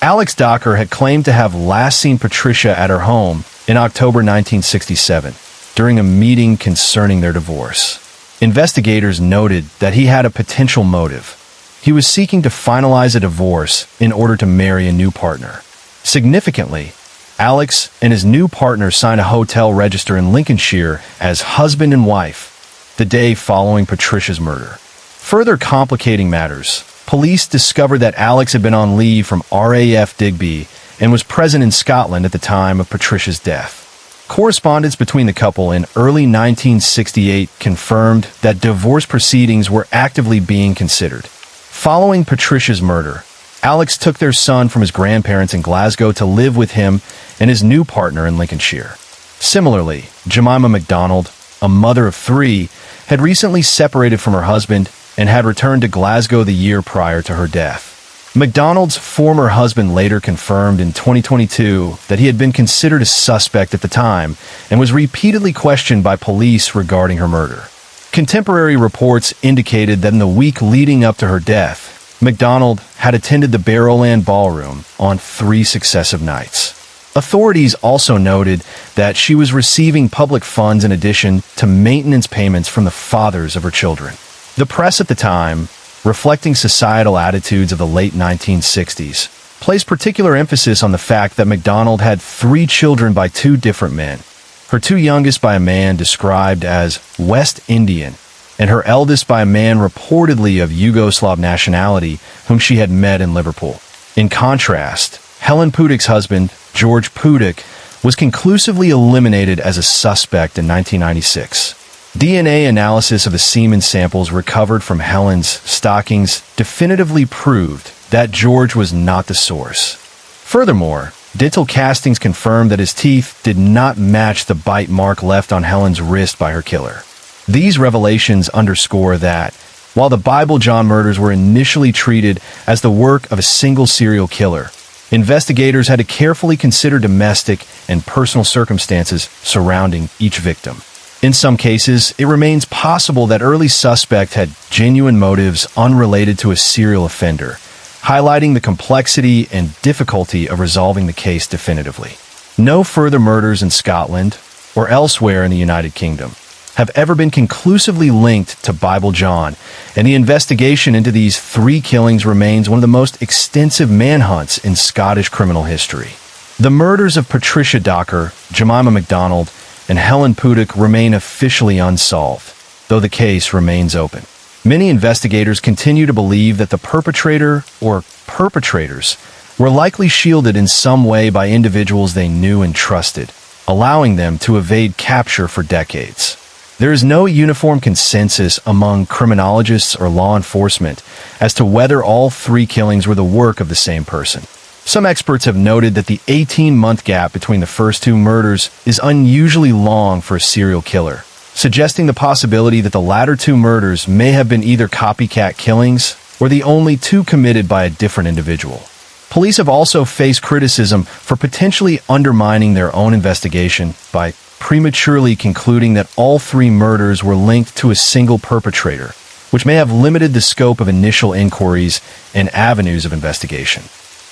Alex Docker had claimed to have last seen Patricia at her home in October 1967, during a meeting concerning their divorce. Investigators noted that he had a potential motive. He was seeking to finalize a divorce in order to marry a new partner. Significantly, Alex and his new partner signed a hotel register in Lincolnshire as husband and wife the day following Patricia's murder. Further complicating matters, police discovered that Alex had been on leave from RAF Digby and was present in Scotland at the time of Patricia's death. Correspondence between the couple in early 1968 confirmed that divorce proceedings were actively being considered. Following Patricia's murder, Alex took their son from his grandparents in Glasgow to live with him and his new partner in Lincolnshire. Similarly, Jemima McDonald, a mother of 3, had recently separated from her husband and had returned to Glasgow the year prior to her death. McDonald's former husband later confirmed in 2022 that he had been considered a suspect at the time and was repeatedly questioned by police regarding her murder. Contemporary reports indicated that in the week leading up to her death, MacDonald had attended the Barrowland Ballroom on 3 successive nights. Authorities also noted that she was receiving public funds in addition to maintenance payments from the fathers of her children. The press at the time, reflecting societal attitudes of the late 1960s, placed particular emphasis on the fact that MacDonald had 3 children by 2 different men, her 2 youngest by a man described as West Indian, and her eldest by a man reportedly of Yugoslav nationality whom she had met in Liverpool. In contrast, Helen Pudik's husband, George Pudik, was conclusively eliminated as a suspect in 1996. DNA analysis of the semen samples recovered from Helen's stockings definitively proved that George was not the source. Furthermore, dental castings confirmed that his teeth did not match the bite mark left on Helen's wrist by her killer. These revelations underscore that, while the Bible John murders were initially treated as the work of a single serial killer, investigators had to carefully consider domestic and personal circumstances surrounding each victim. In some cases, it remains possible that early suspects had genuine motives unrelated to a serial offender, highlighting the complexity and difficulty of resolving the case definitively. No further murders in Scotland or elsewhere in the United Kingdom have ever been conclusively linked to Bible John, and the investigation into these 3 killings remains one of the most extensive manhunts in Scottish criminal history. The murders of Patricia Docker, Jemima MacDonald, and Helen Pudik remain officially unsolved, though the case remains open. Many investigators continue to believe that the perpetrator or perpetrators were likely shielded in some way by individuals they knew and trusted, allowing them to evade capture for decades. There is no uniform consensus among criminologists or law enforcement as to whether all 3 killings were the work of the same person. Some experts have noted that the 18-month gap between the first 2 murders is unusually long for a serial killer, suggesting the possibility that the latter 2 murders may have been either copycat killings or the only 2 committed by a different individual. Police have also faced criticism for potentially undermining their own investigation by prematurely concluding that all 3 murders were linked to a single perpetrator, which may have limited the scope of initial inquiries and avenues of investigation.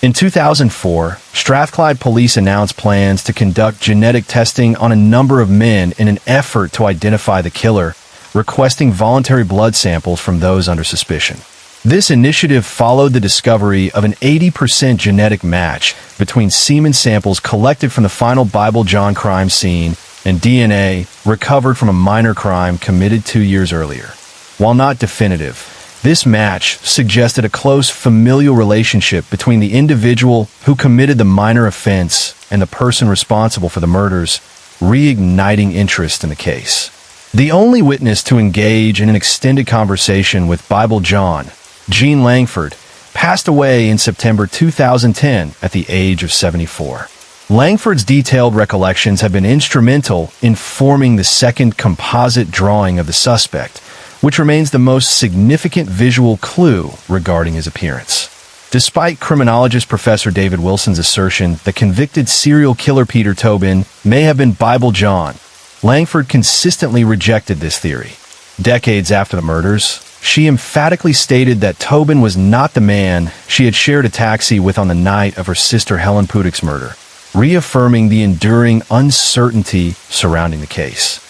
In 2004, Strathclyde police announced plans to conduct genetic testing on a number of men in an effort to identify the killer, requesting voluntary blood samples from those under suspicion. This initiative followed the discovery of an 80% genetic match between semen samples collected from the final Bible John crime scene and DNA recovered from a minor crime committed 2 years earlier. While not definitive, this match suggested a close familial relationship between the individual who committed the minor offense and the person responsible for the murders, reigniting interest in the case. The only witness to engage in an extended conversation with Bible John, Jean Langford, passed away in September 2010 at the age of 74. Langford's detailed recollections have been instrumental in forming the second composite drawing of the suspect, which remains the most significant visual clue regarding his appearance. Despite criminologist Professor David Wilson's assertion that convicted serial killer Peter Tobin may have been Bible John, Langford consistently rejected this theory. Decades after the murders, she emphatically stated that Tobin was not the man she had shared a taxi with on the night of her sister Helen Pudik's murder, reaffirming the enduring uncertainty surrounding the case.